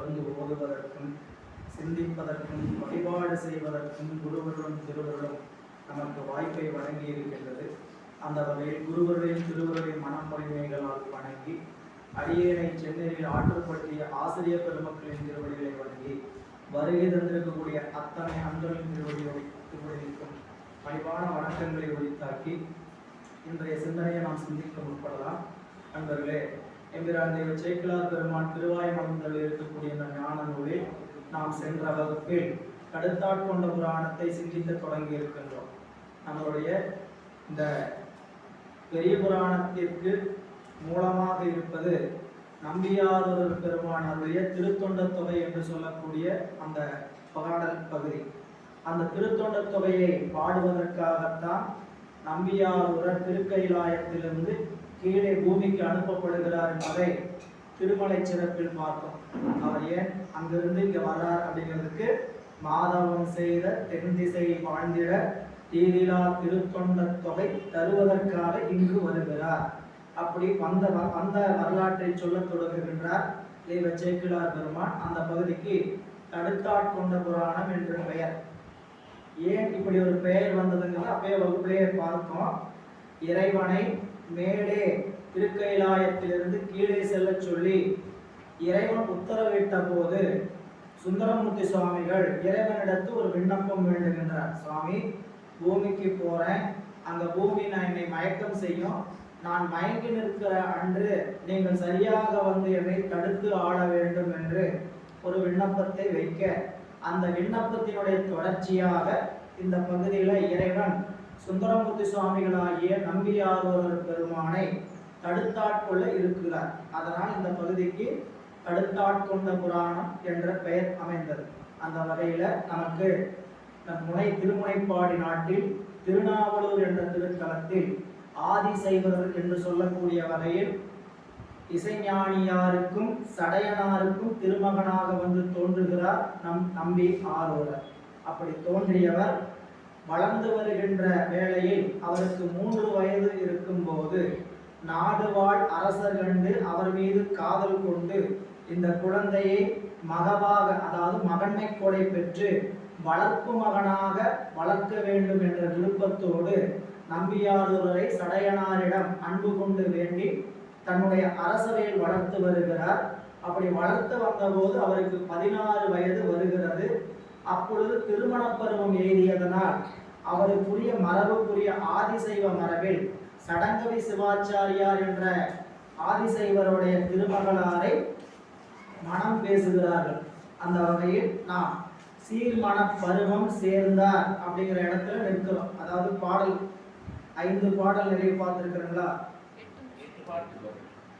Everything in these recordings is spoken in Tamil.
தொடர்ந்து ஓதுவதற்கும் சிந்திப்பதற்கும் வழிபாடு செய்வதற்கும் குருவருடன் திருவருடன் நமக்கு வாய்ப்பை வழங்கி இருக்கின்றது. அந்த வகையில் குருவருடைய திருவருடைய மனமொழிமைகளால் வணங்கி அடியேனை சென்னையில் ஆற்றுப்படுத்திய ஆசிரியர் பெருமக்களின் திருவடிகளை வணங்கி வருகை தந்திருக்கக்கூடிய அத்தனை அன்பர்களின் திருவடிகளுக்கும் பணிவான வணக்கங்களை உரித்தாக்கி இன்றைய சிந்தனையை நாம் சிந்திக்க முற்படலாம். நண்பர்களே, எம்பிரான் தெய்வ சேக்கிழார் பெருமான் திருவாய்மலர்ந்தல் இருக்கக்கூடிய இந்த ஞான நூலில் நாம் சென்ற வகுப்பில் கடுத்தாட்கொண்ட புராணத்தை சிந்திக்க தொடங்கி இருக்கின்றோம். நம்மளுடைய இந்த பெரிய புராணத்திற்கு மூலமாக இருப்பது நம்பியாரூர் பெருமானுடைய திருத்தொண்ட தொகை என்று சொல்லக்கூடிய அந்த பாடல் பகுதி. அந்த திருத்தொண்ட தொகையை பாடுவதற்காகத்தான் நம்பியாரூரர் திருக்கைலாயத்திலிருந்து கீழே பூமிக்கு அனுப்பப்படுகிறார் என்பதை திருமலை சிறப்பில் பார்த்தோம். அவர் ஏன் அங்கிருந்து இங்க வர்றார் அப்படிங்கிறதுக்கு மாதவம் செய்த தென் திசை வாழ்ந்திட தீதிலா திருத்தொண்ட தொகை தருவதற்காக இங்கு வருகிறார். அப்படி வந்த வரலாற்றை சொல்ல தொடங்குகின்றார் தெய்வ சேக்கிழார் பெருமான். அந்த பகுதிக்கு கடுத்தாட்கொண்ட புராணம் என்று பெயர். ஏன் இப்படி ஒரு பெயர் வந்ததுங்கிறது அப்பயே வகுப்பிலேயே பார்த்தோம். இறைவனை மேலே திருக்கைலாயத்திலிருந்து கீழே செல்ல சொல்லி இறைவன் உத்தரவிட்ட போது சுந்தரமூர்த்தி சுவாமிகள் இறைவனிடத்து ஒரு விண்ணப்பம் வேண்டுகின்றார். சுவாமி, பூமிக்கு போறேன், அங்க பூமி என்னை மயக்கம் செய்யும், நான் மயங்கி நிற்கிற அன்று நீங்கள் சரியாக வந்து என்னை தடுத்து ஆள வேண்டும் என்று ஒரு விண்ணப்பத்தை வைக்க, அந்த விண்ணப்பத்தினுடைய தொடர்ச்சியாக இந்த பகுதியில இறைவன் சுந்தரமூர்த்தி சுவாமிகளாகிய நம்பியாரூரர் பெருமானை தடுத்தாட்கொள்ள இருக்கிறார். அதனால் இந்த பகுதிக்கு தடுத்தாட்கொண்ட புராணம் என்ற பெயர் அமைந்தது. அந்த வகையில நமக்கு திருமுனைப்பாடி நாட்டில் திருநாவலூர் என்ற திருத்தலத்தில் ஆதிசைவர் என்று சொல்லக்கூடிய வகையில் இசைஞானியாருக்கும் சடையனாருக்கும் திருமகனாக வந்து தோன்றுகிறார் நம்பி ஆரூரர். அப்படி தோன்றியவர் வளர்ந்து வருகின்ற வேளையில் அவருக்கு 3 வயது இருக்கும் போது நாடு வாழ் அரசர் கண்டு அவர் மீது காதல் கொண்டு இந்த குழந்தையை மகவாக, அதாவது மகன்மை கொடை பெற்று வளர்ப்பு மகனாக வளர்க்க வேண்டும் என்ற விருப்பத்தோடு நம்பியாரூரரை சடையனாரிடம் அன்பு கொண்டு வேண்டி தன்னுடைய அரசவையில் வளர்த்து வருகிறார். அப்படி வளர்த்து வந்தபோது அவருக்கு 16 வயது வருகிறது. அப்பொழுது திருமண பருவம் எய்தியதனால் அவருக்குரிய மரபுக்குரிய ஆதிசைவ மரபில் சடங்கவி சிவாச்சாரியார் என்ற ஆதிசைவருடைய திருமகளாரை மனம் பேசுகிறார்கள். அந்த வகையில் நாம் சீர்மண பருவம் சேர்ந்தார் அப்படிங்கிற இடத்துல நிற்கிறோம். அதாவது பாடல் 5 பாடல் நிறைய பார்த்துருக்கிறீங்களா?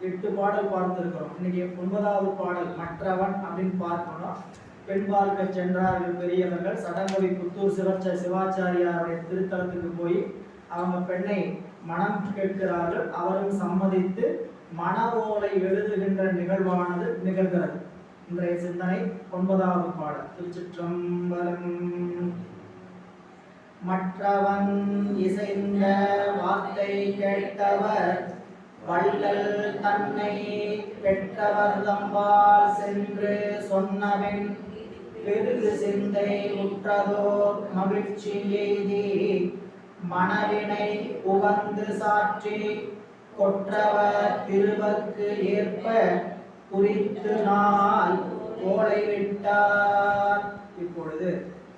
8 பாடல் பார்த்துருக்கிறோம். இன்னைக்கு 9வது பாடல் மற்றவன் அப்படின்னு பார்க்கணும். பெண் பார்க்க சென்றார்கள் பெரியவர்கள். சடங்கவி புத்தூர் சிவாச்சாரியாருடைய திருத்தலத்துக்கு போய் அவங்க பெண்ணை மனம் கேட்கிறார்கள். அவரும் சம்மதித்து மன ஓலை எழுதுகின்ற நிகழ்வானது நிகழ்கிறது. இன்றைய சிந்தனை 9வது பாடல். திருச்சிற்றம்பலம். மற்றவன் இசைந்த வார்த்தை கேட்டவர் வள்ளல் தன்னை பெற்றவர் தம்பால் சென்று சொன்னவன் பெருகு சிந்தை உற்றதோர் மகிழ்ச்சி எய்தி மனவினை உவந்து சாற்றி கொற்றவர் திருவர்க்கு ஏற்ப குறித்து நாள் ஓலை விட்டார். இப்பொழுது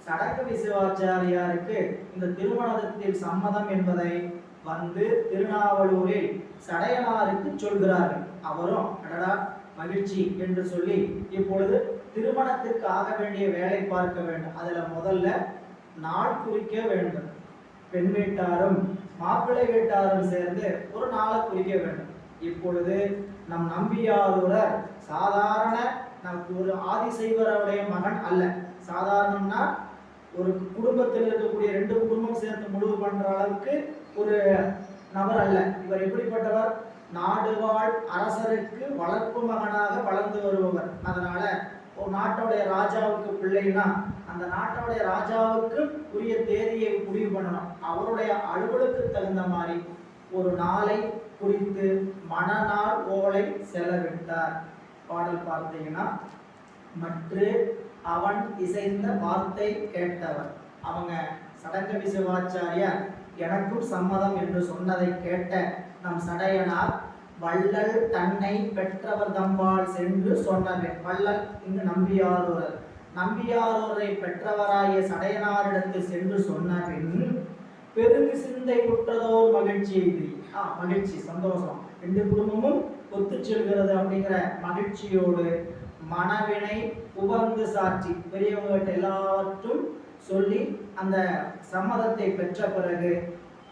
சடங்கவி சிவாச்சாரியாருக்கு இந்த திருமணத்தில் சம்மதம் என்பதை வந்து திருநாவலூரில் சடையனாருக்கு சொல்கிறார்கள். அவரும் அடடா மகிழ்ச்சி என்று சொல்லி இப்பொழுது திருமணத்திற்கு ஆக வேண்டிய வேலை பார்க்க வேண்டும். அதுல முதல்ல நாள் குறிக்க வேண்டும். பெண் வீட்டாரும் மாப்பிள்ளை வீட்டாரும் சேர்ந்து ஒரு நாளை குறிக்க வேண்டும். இப்பொழுது நம் நம்பியாரூரர் சாதாரண ஒரு ஆதிசைவருடைய மகன் அல்ல. சாதாரணம்னா ஒரு குடும்பத்தில் இருக்கக்கூடிய 2 குடும்பம் சேர்ந்து முடிவு பண்ற அளவுக்கு ஒரு நபர் அல்ல. இவர் எப்படிப்பட்டவர்? நாடு வாழ் அரசருக்கு வளர்ப்பு மகனாக வளர்ந்து வருபவர். அதனால ஒரு நாட்டோடைய ராஜாவுக்கு பிள்ளைன்னா அந்த நாட்டோடைய ராஜாவுக்கு உரிய தேதியை முடிவு பண்ணணும். அவருடைய அலுவலுக்கு தகுந்த மாதிரி ஒரு நாளை குறித்து மணநாள் ஓலை செலவிட்டார். பாடல் பார்த்தீங்கன்னா மற்ற அவன் இசைந்த வார்த்தை கேட்டவர். அவங்க சடங்கவி சிவாச்சாரியார் எனக்கும் சம்மதம் என்று சொன்னதை கேட்ட நம் சடையனார் வள்ளல் தன்னை பெற்றவர் தம்பால் சென்று சொன்னவன். வள்ளல் இங்கு நம்பியாரூரர். நம்பியாரூரை பெற்றவராகிய சடையனாரிடத்தில் சென்று சொன்னபின் பெருகு சிந்தை உற்றதோர் மகிழ்ச்சி. மகிழ்ச்சி, சந்தோஷம், ரெண்டு குடும்பமும் ஒத்து செல்கிறது அப்படிங்கிற மகிழ்ச்சியோடு மனவினை உபந்து சாட்சி பெரியவங்ககிட்ட எல்லாவற்றும் சொல்லி அந்த சம்மதத்தை பெற்ற பிறகு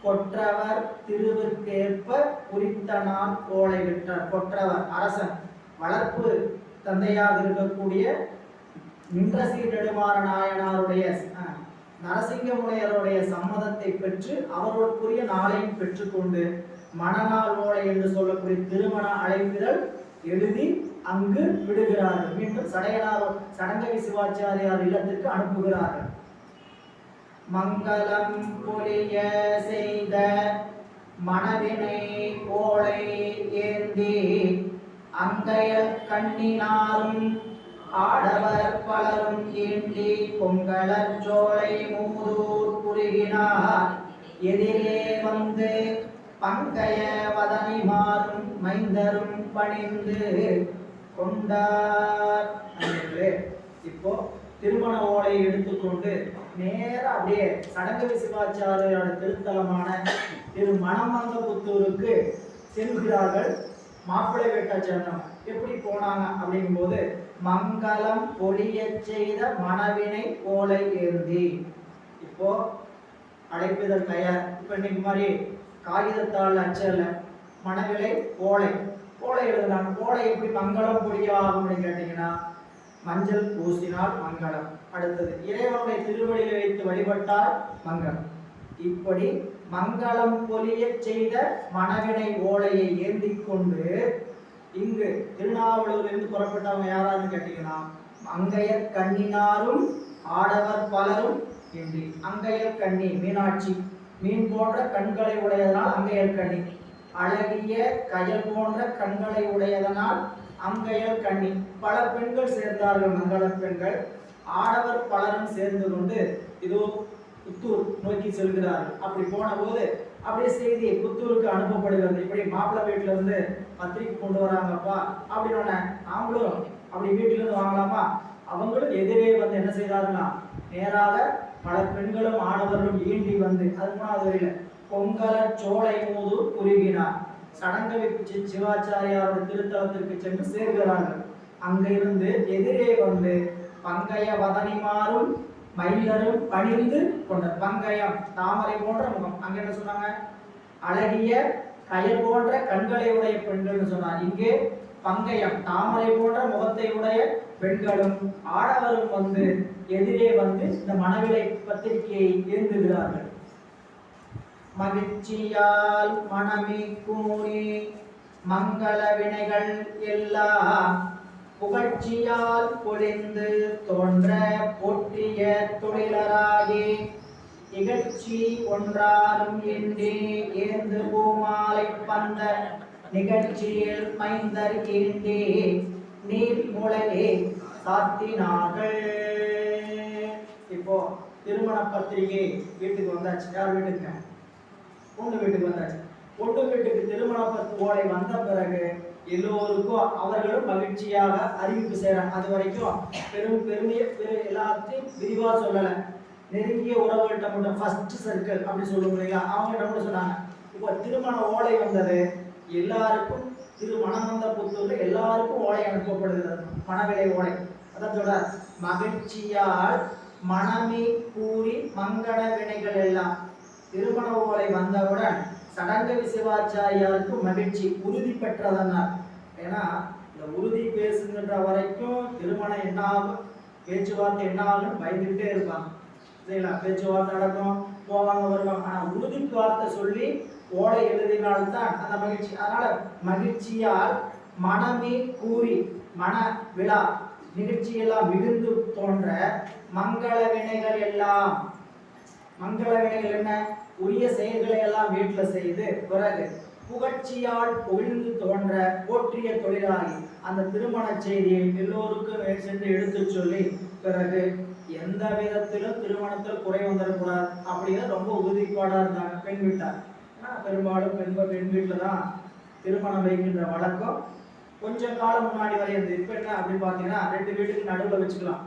கொற்றவர் திருவிற்கேற்ப குறித்த நாள் ஓலை விட்டார். கொற்றவர் அரசன், வளர்ப்பு தந்தையாக இருக்கக்கூடிய நின்றசீர் நெடுமாற நாயனாருடைய நரசிங்கமுனையருடைய சம்மதத்தை பெற்று அவர்களுக்குரிய நாளையும் பெற்றுக்கொண்டு மணநாள் ஓலை என்று சொல்லக்கூடிய திருமண அழைப்பிதழ் எழுதி அங்கு விடுகிறார்கள். மீண்டும் சடங்கவி சிவாச்சாரியார் இல்லத்திற்கு அனுப்புகிறார்கள். மங்களம் பொலிய செய்த மனதினை ஓலை ஏந்தி அங்கையல் கண்ணினாரும் ஆடவர் பலரும் ஏந்தி பொங்கலர் சோலை மூதூர் புரிகினார். எதிரே வந்து பங்கைய வதனி மாறும் மைந்தரும் பணிந்து கொண்டார். இப்போ திருமண ஓலையை எடுத்துக்கொண்டு நேர அப்படியே சடங்கவி சிவாச்சாரியோட திருத்தலமான திரு மணமங்கபுத்தூருக்கு செல்கிறார்கள். மாப்பிள்ளை வீட்டை சேர்ந்தவங்க எப்படி போனாங்க அப்படிங்கும்போது மங்களம் பொழிய செய்த மணவினை ஓலை ஏந்தி. இப்போ அழைப்பிதழ் தயார். இப்போ இன்னைக்கு மாதிரி காகிதத்தாள் அச்சல்ல, மணவிலை ஓலை எழுதுனாங்க. ஓலை எப்படி மங்களம் பொழிய ஆகும்னு கேட்டீங்கன்னா மஞ்சள் பூசினால் மங்களம். அடுத்தது இறைவனுடைய திருவடியில் வைத்து வழிபட்டால் மங்களம். இப்படி மங்களம் பொலிய செய்த மணவினை ஓலையை ஏந்தி கொண்டு இங்கு திருநாவலூரிலிருந்து புறப்பட்டவங்க யாரான்னு கேட்டீங்கன்னா அங்கையர் கண்ணினாரும் ஆடவர் பலரும் என்று. அங்கையர் கண்ணி மீனாட்சி, மீன் போன்ற கண்களை உடையதனால் அங்கையர் கண்ணி. அழகிய கயல் போன்ற கண்களை உடையதனால் அங்கையர் கண்ணி. பல பெண்கள் சேர்ந்தார்கள், மங்கள பெண்கள். ஆடவர் பலரும் சேர்ந்து கொண்டு இதோ புத்தூர் நோக்கி செல்கிறார்கள். அப்படி போன போது அப்படியே செய்தி புத்தூருக்கு அனுப்பப்படுகிறது. இப்படி மாப்பிள்ளை வீட்டுல இருந்து பத்திரிக்கை கொண்டு வராங்கப்பா அப்படின்னு நாங்களும் அப்படி வீட்டில இருந்து வாங்கலாமா? அவங்களும் எதிரே வந்து என்ன செய்தார்களா, நேராக பல பெண்களும் ஆடவர்களும் ஈண்டி வந்து அது மூணாவது வரையில பொங்கல சோலை மூது குறுகினார். சடங்கவி சிவாச்சாரியாரோட திருத்தலத்திற்கு சென்று சேர்கிறார்கள். அங்க இருந்து எதிரே வந்து பங்கைய வதனி மாறும் மைந்தரும் பணிந்து கொண்ட. பங்கயம் தாமரை போன்ற முகம். அங்க என்ன சொன்னாங்க? அழகிய கயல் போன்ற கண்களை உடைய பெண்கள் சொன்னார். இங்கே பங்கயம் தாமரை போன்ற முகத்தை உடைய பெண்களும் ஆடவரும் வந்து எதிரே வந்து இந்த மணவிலை பத்திரிகையை ஏந்துகிறார்கள். மகிழ்ச்சியால் மனமி கூறி மங்கள வினைகள் எல்லாம் புகழ்ச்சியால் பொழிந்து தோன்ற போற்றிய தொழிலராகி இகழ்ச்சி ஒன்றாலும் இன்றி ஏந்து பூமாலை பந்த நிகழ்ச்சியில் மைந்தர் ஈண்டி நீர் முளையே சாத்தினார்கள். இப்போ திருமண பத்திரிகை வீட்டுக்கு வந்தாச்சு. யார் வீட்டுக்கு? பொண்ணு வீட்டுக்கு வந்தாச்சு. பொண்ணு வீட்டுக்கு திருமண ஓலை வந்த பிறகு எல்லோருக்கும் அவர்களும் மகிழ்ச்சியாக அறிவிப்பு செய்யறாங்க. அது வரைக்கும் பெருமையை எல்லாத்தையும் விரிவா சொல்லலை. நெருங்கிய உறவுகள்கிட்ட மட்டும் ஃபர்ஸ்ட் சர்க்கிள் அப்படி சொல்லுவோம் இல்லையா, அவங்ககிட்ட கூட சொன்னாங்க. இப்போ திருமண ஓலை வந்தது, எல்லாருக்கும் மணமங்கபுத்தூர்ல எல்லாருக்கும் ஓலை அனுப்பப்படுகிறது, மணவிலை ஓலை. அதான் சொல்ற மகிழ்ச்சியால் மனமி கூறி மங்கள வினைகள் எல்லாம். திருமண ஓலை வந்தவுடன் சடங்கவி சிவாச்சாரியாருக்கு மகிழ்ச்சி உறுதி பெற்றதனார். ஏன்னா இந்த உறுதி பேசுகின்ற வரைக்கும் திருமணம் என்ன ஆகும், பேச்சுவார்த்தை என்ன ஆகும் பயந்துகிட்டே இருப்பாங்க. சரிங்களா? பேச்சுவார்த்தை நடக்கும், போவாங்க வருவாங்க. ஆனா உறுதிக்கு வார்த்தை சொல்லி ஓலை எழுதினால்தான் அந்த மகிழ்ச்சி. அதனால மகிழ்ச்சியால் மனமே கூறி மன விழா நிகழ்ச்சியெல்லாம் மிகுந்து தோன்ற மங்கள வினைகள் எல்லாம். மங்கள வினைகள் என்ன? உரிய செயல்களை எல்லாம் வீட்டில் செய்து பிறகு புகழ்ச்சியால் புகழ்ந்து தோன்ற போற்றிய தொழிலாளி அந்த திருமண செய்தியை எல்லோருக்கும் சென்று என்று எடுத்து சொல்லி பிறகு எந்த விதத்திலும் திருமணத்தில் குறை வந்துடக்கூடாது அப்படின்னு ரொம்ப உறுதிப்பாடா இருந்தாங்க பெண் வீட்டார். பெரும்பாலும் பெண் வீட்டில் தான் திருமணம் வைக்கின்ற வழக்கம் கொஞ்சம் காலம் முன்னாடி வரை இருந்தது. இப்போ என்ன அப்படின்னு பார்த்தீங்கன்னா 2 வீட்டுக்கு நடுவில் வச்சுக்கலாம்.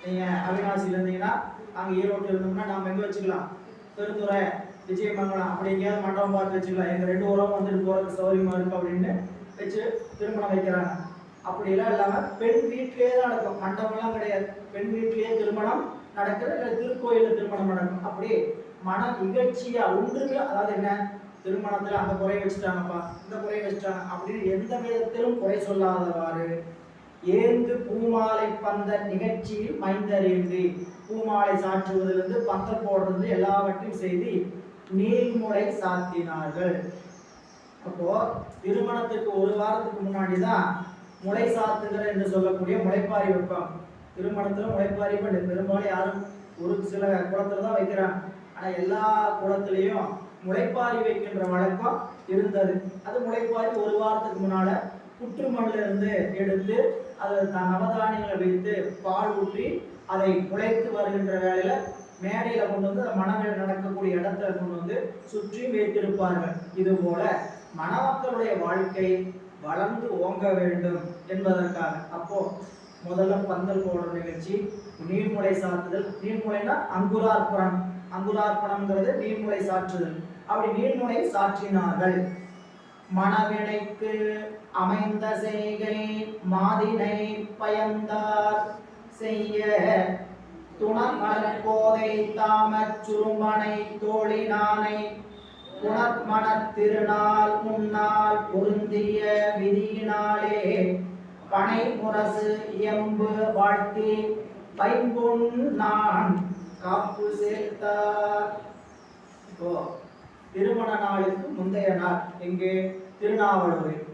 நீங்கள் அவினாசியில் இருந்தீங்கன்னா அங்கே ஈரோட்டில் இருந்தோம்னா நாம் எங்கே வச்சுக்கலாம், பெருந்துறை விஜயமங்கலம் அப்படி எங்கேயாவது மண்டபம் பார்த்து வச்சுக்கலாம். எங்கள் 2 உறவும் வந்துட்டு போகிறதுக்கு சௌகரியமாக இருக்கும் அப்படின்னு வச்சு திருமணம் வைக்கிறாங்க. அப்படிலாம் இல்லாமல் பெண் வீட்டிலே தான் நடக்கும், மண்டபம்லாம் கிடையாது. பெண் வீட்டிலேயே திருமணம் நடக்குது, இல்லை திருக்கோயிலில் திருமணம் நடக்கும். அப்படி மன நிகழ்ச்சியாக ஒன்றுமே, அதாவது என்ன, திருமணத்தில் அந்த குறை வச்சுட்டாங்கப்பா இந்த குறை வச்சுட்டாங்க அப்படின்னு எந்த விதத்திலும் குறை சொல்லாதவாறு ஏந்து பூமாலை பந்த நிகழ்ச்சியில் மைந்தறின்றி பூமாலை சாற்றுவதிலிருந்து பந்தல் போடுறது எல்லாவற்றையும் செய்து நீர்முறை சாத்தினார்கள். அப்போ திருமணத்துக்கு 1 வாரத்துக்கு முன்னாடி தான் முளை சாத்துதல் என்று சொல்லக்கூடிய முளைப்பாரி வைப்பாங்க. திருமணத்துல முளைப்பாரி பண்ணி பெரும்பாலும் யாரும் ஒரு சில குளத்துல தான் வைக்கிறாங்க. ஆனா எல்லா குளத்திலையும் முளைப்பாரி வைக்கின்ற வழக்கம் இருந்தது. அது முளைப்பாரி 1 வாரத்துக்கு முன்னால புற்றுமண்ணில் இருந்து எடுத்து அதில் நவதானியங்களை வைத்து பால் ஊற்றி அதை முளைத்து வருகின்ற வேலையில மேடையில கொண்டு வந்து மணவேலை நடக்கக்கூடிய இடத்துல கொண்டு வந்து சுற்றி வைத்திருப்பார்கள். இது போல மணமக்களுடைய வாழ்க்கை வளர்ந்து ஓங்க வேண்டும் என்பதற்காக அப்போ முதல்ல பந்தல் போடுற நிகழ்ச்சி, நீர்முளை சாத்துதல். நீர்முளைனா அங்குரார்ப்பணம், அங்குரார்ப்பணம்ங்கிறது நீர்முளை சாற்றுதல். அப்படி நீர்முளை சாற்றினார்கள். மணவினைக்கு அமைந்த செய்கை மாதினை பயந்தார் செய்ய துணர்மலர் கோதை தாமச் சுருமனை தோழினானை புனர்மணத் திருநாள் முன்னால் பொருந்திய விதியினாலே பனை முரசு இயம்பு வாழ்த்தி பைம்பொன் நான் காப்பு சேர்த்தார். இப்போ திருமண நாளுக்கு முந்தைய நாள் எங்கே, திருநாவலூரில்.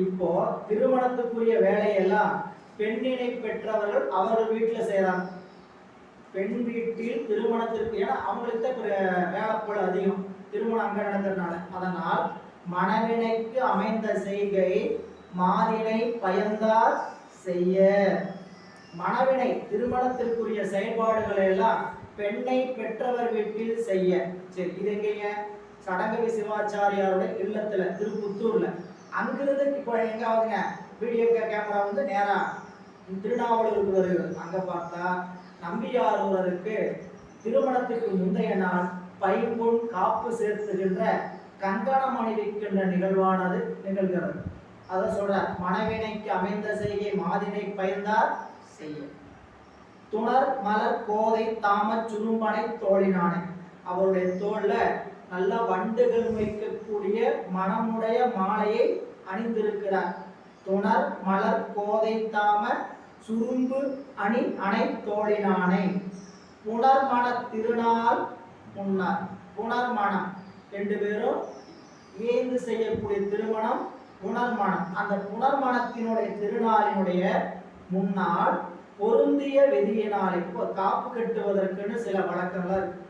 இப்போ திருமணத்துக்குரிய வேலையெல்லாம் பெண்ணினை பெற்றவர்கள் அவர்கள் வீட்டில் செய்யறாங்க. பெண் வீட்டில் திருமணத்திற்கு, ஏன்னா அவங்களுக்கு வேலைப்பொழு அதிகம், திருமணம் அங்க நடக்கிறதுனால. அதனால் மணவினைக்கு அமைந்த செய்கை மாதினை பயந்தார் செய்ய. மணவினை திருமணத்திற்குரிய செயல்பாடுகளை எல்லாம் பெண்ணை பெற்றவர் வீட்டில் செய்ய. சரி, இது எங்கேங்க, சடங்கவி சிவாச்சாரியாருடைய இல்லத்துல திருப்புத்தூர்ல. அங்கிருந்து இப்போ எங்காவதுங்க வீடியோ கேமரா வந்து நேரா திருநாவலூருக்கு வருகிறது. அங்க பார்த்தா நம்பியாரூரருக்கு திருமணத்துக்கு முந்தைய நாள் பைம்பொன் காப்பு சேர்த்துகின்ற கங்கணம் அணிவிக்கின்ற நிகழ்வானது நிகழ்கிறது. அதை சொல்ற, மணவினைக்கு அமைந்த செய்கை மாதினை பயந்தார் செய்ய. துணர் மலர் கோதை தாமச் சுரும்பனை தோழினானை. அவருடைய தோல்ல நல்ல வண்டுகள் வைக்கக்கூடிய மனமுடைய மாலையை அணிந்திருக்கிறார். துணர் மலர் கோதை தாம சுரும்பு அணை தோழினானை. புனர்மண திருநாள் முன்னார். புனர்மணம் 2 பேரும் ஏந்து செய்யக்கூடிய திருமணம் புனர்மணம். அந்த புனர்மணத்தினுடைய திருநாளினுடைய முன்னால் பொருந்திய விதியினாலே. இப்போ காப்பு கட்டுவதற்குன்னு சில வழக்கங்கள் இருக்கு.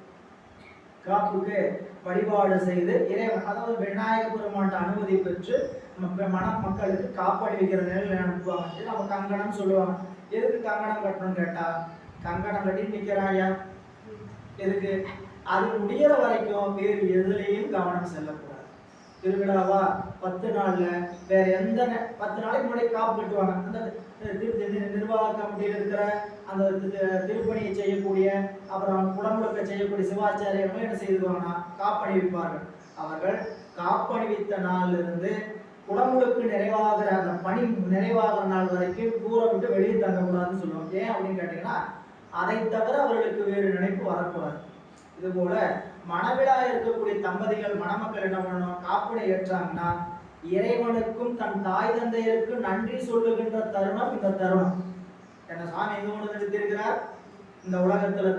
காப்புக்கு வழிபாடு செய்து இறைவன், அதாவது விநாயக பெருமான் அனுமதி பெற்று மக்களுக்கு காப்பு அணிவிக்கிற நிலையில் அனுப்புவாங்க. இது நம்ம கங்கணம் சொல்லுவாங்க. எதுக்கு கங்கணம் கட்டணும்னு கேட்டா, கங்கணம் கட்டி நிற்கிறாயா எதுக்கு, அது முடிகிற வரைக்கும் வேறு எதுலையும் கவனம் செல்லக்கூடாது. திருவிழாவா 10 நாள்ல வேற எந்த 10 நாளைக்கு முன்னாடி காப்பு கட்டுவாங்க. அந்த நிர்வாக கமிட்டியில் இருக்கிற அந்த திருப்பணியை செய்யக்கூடிய, அப்புறம் குடமுழுக்க செய்யக்கூடிய சிவாச்சாரியர்கள் என்ன செய்துவாங்கன்னா காப்பணிவிப்பார்கள். அவர்கள் காப்பணிவித்த நாள்ல இருந்து குடமுழுக்கு நிறைவாகிற அந்த பணி நிறைவாகிற நாள் வரைக்கும் ஊரை விட்டு வெளியே தங்கக்கூடாதுன்னு சொல்லுவாங்க. ஏன் அப்படின்னு கேட்டீங்கன்னா, அதை தவிர அவர்களுக்கு வேறு நினைப்பு வரக்கூடாது. இது போல மணவிழா இருக்கக்கூடிய தம்பதிகள் மணமக்கள் என்ன பண்ணணும், காப்பினை ஏற்றாங்கன்னா இறைவனுக்கும் தன் தாய் தந்தையருக்கும் நன்றி சொல்லுகின்ற தருணம் இந்த தருணம். என்ன சாமி எங்க கொண்டு நிறுத்தியிருக்கிறார், இந்த உலகத்துல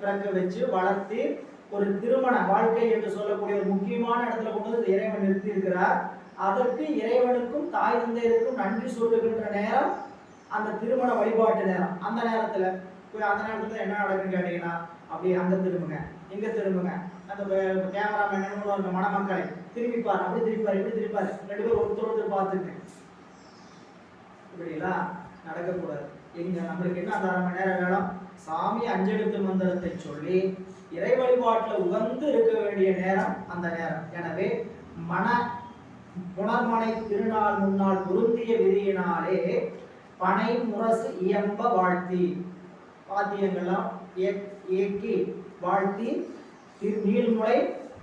பிறக்க வச்சு வளர்த்தி ஒரு திருமண வாழ்க்கை என்று சொல்லக்கூடிய ஒரு முக்கியமான இடத்துல கொண்டு வந்து இறைவன் நிறுத்தி இருக்கிறார். அதற்கு இறைவனுக்கும் தாய் தந்தையருக்கும் நன்றி சொல்லுகின்ற நேரம் அந்த திருமண வழிபாட்டு நேரம். அந்த நேரத்துல என்ன நடக்குன்னு கேட்டீங்கன்னா, அப்படியே அங்க திரும்புங்க இங்க திரும்புங்க, அந்த கேமராமேன் என்ன பண்ணுவாங்க, மணமக்களை திரும்பிப்பார், அப்படி திருப்பாரு இப்படி திருப்பாரு, 2 பேரும் ஒருத்தர் பார்த்துங்க. இப்படிலாம் நடக்கக்கூடாது. எங்க நம்மளுக்கு என்ன 1/2 மணி நேரம் வேணும்? சாமி அஞ்செழுத்து மந்திரத்தை சொல்லி இறை வழிபாட்டில் உகந்து இருக்க வேண்டிய நேரம் அந்த நேரம். எனவே மன புனர்மனை திருநாள் முன்னால் பொருந்திய விதியினாலே பனை முரசு இயம்ப வாழ்த்தி வாத்தியங்கள்லாம் இயக்கி வாழ்த்தி நீள்முறை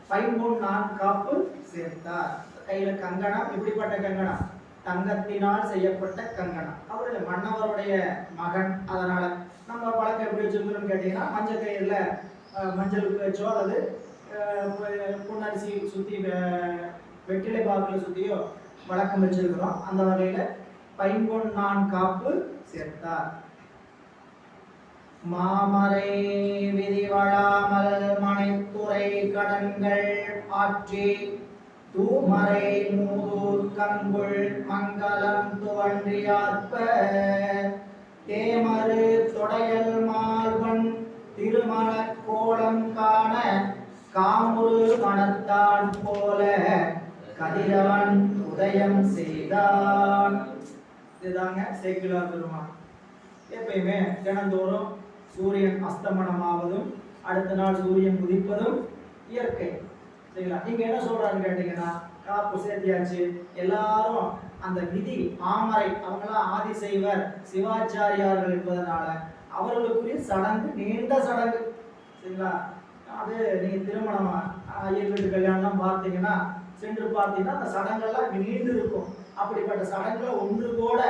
பைம்பொன் 4 காப்பு சேர்த்தார். கையில கங்கணம், எப்படிப்பட்ட கங்கணம்? தங்கத்தினால் செய்யப்பட்ட கங்கணம். அவருடைய மன்னவருடைய மகன், அதனால நம்ம பழக்கம் எப்படி வச்சிருக்கோம்னு கேட்டீங்கன்னா, மஞ்சள் கயிறுல மஞ்சள் வச்சோ அல்லது பொன்னரிசி சுத்தி வெற்றிலை பாக்குல சுத்தியோ வழக்கம் வச்சிருக்கிறோம். அந்த வகையில பைம்பொன் 4 காப்பு சேர்த்தார். மாமரை விதிவழாமல் மனைத்துறை கடன்கள் ஆற்றி தூமரை மூதூர் கங்குள் மங்களம் துவன்றியாற்ப தேமரு தொடையல் மார்பன் திருமண கோலம் காண காமுறு மணத்தான் போல கதிரவன் உதயம் செய்தான். இதுதாங்க சேக்கிழார் பெருமான். எப்பயுமே தினந்தோறும் சூரியன் அஸ்தமனமாவதும் அடுத்த நாள் சூரியன் உதிப்பதும் இயற்கை. சரிங்களா? நீங்க என்ன சொல்றாருன்னு கேட்டீங்கன்னா, காப்பு சேர்த்தியாச்சு, எல்லாரும் அந்த விதி ஆமரை அவங்களாம் ஆதிசைவர் சிவாச்சாரியார்கள் என்பதனால அவர்களுக்குரிய சடங்கு நீண்ட சடங்கு. சரிங்களா? அது நீங்க திருமணம் ஐயர் வீட்டு கல்யாணம் பார்த்தீங்கன்னா சென்று பார்த்தீங்கன்னா அந்த சடங்கெல்லாம் நீண்டு இருக்கும். அப்படிப்பட்ட சடங்குல ஒன்று கூட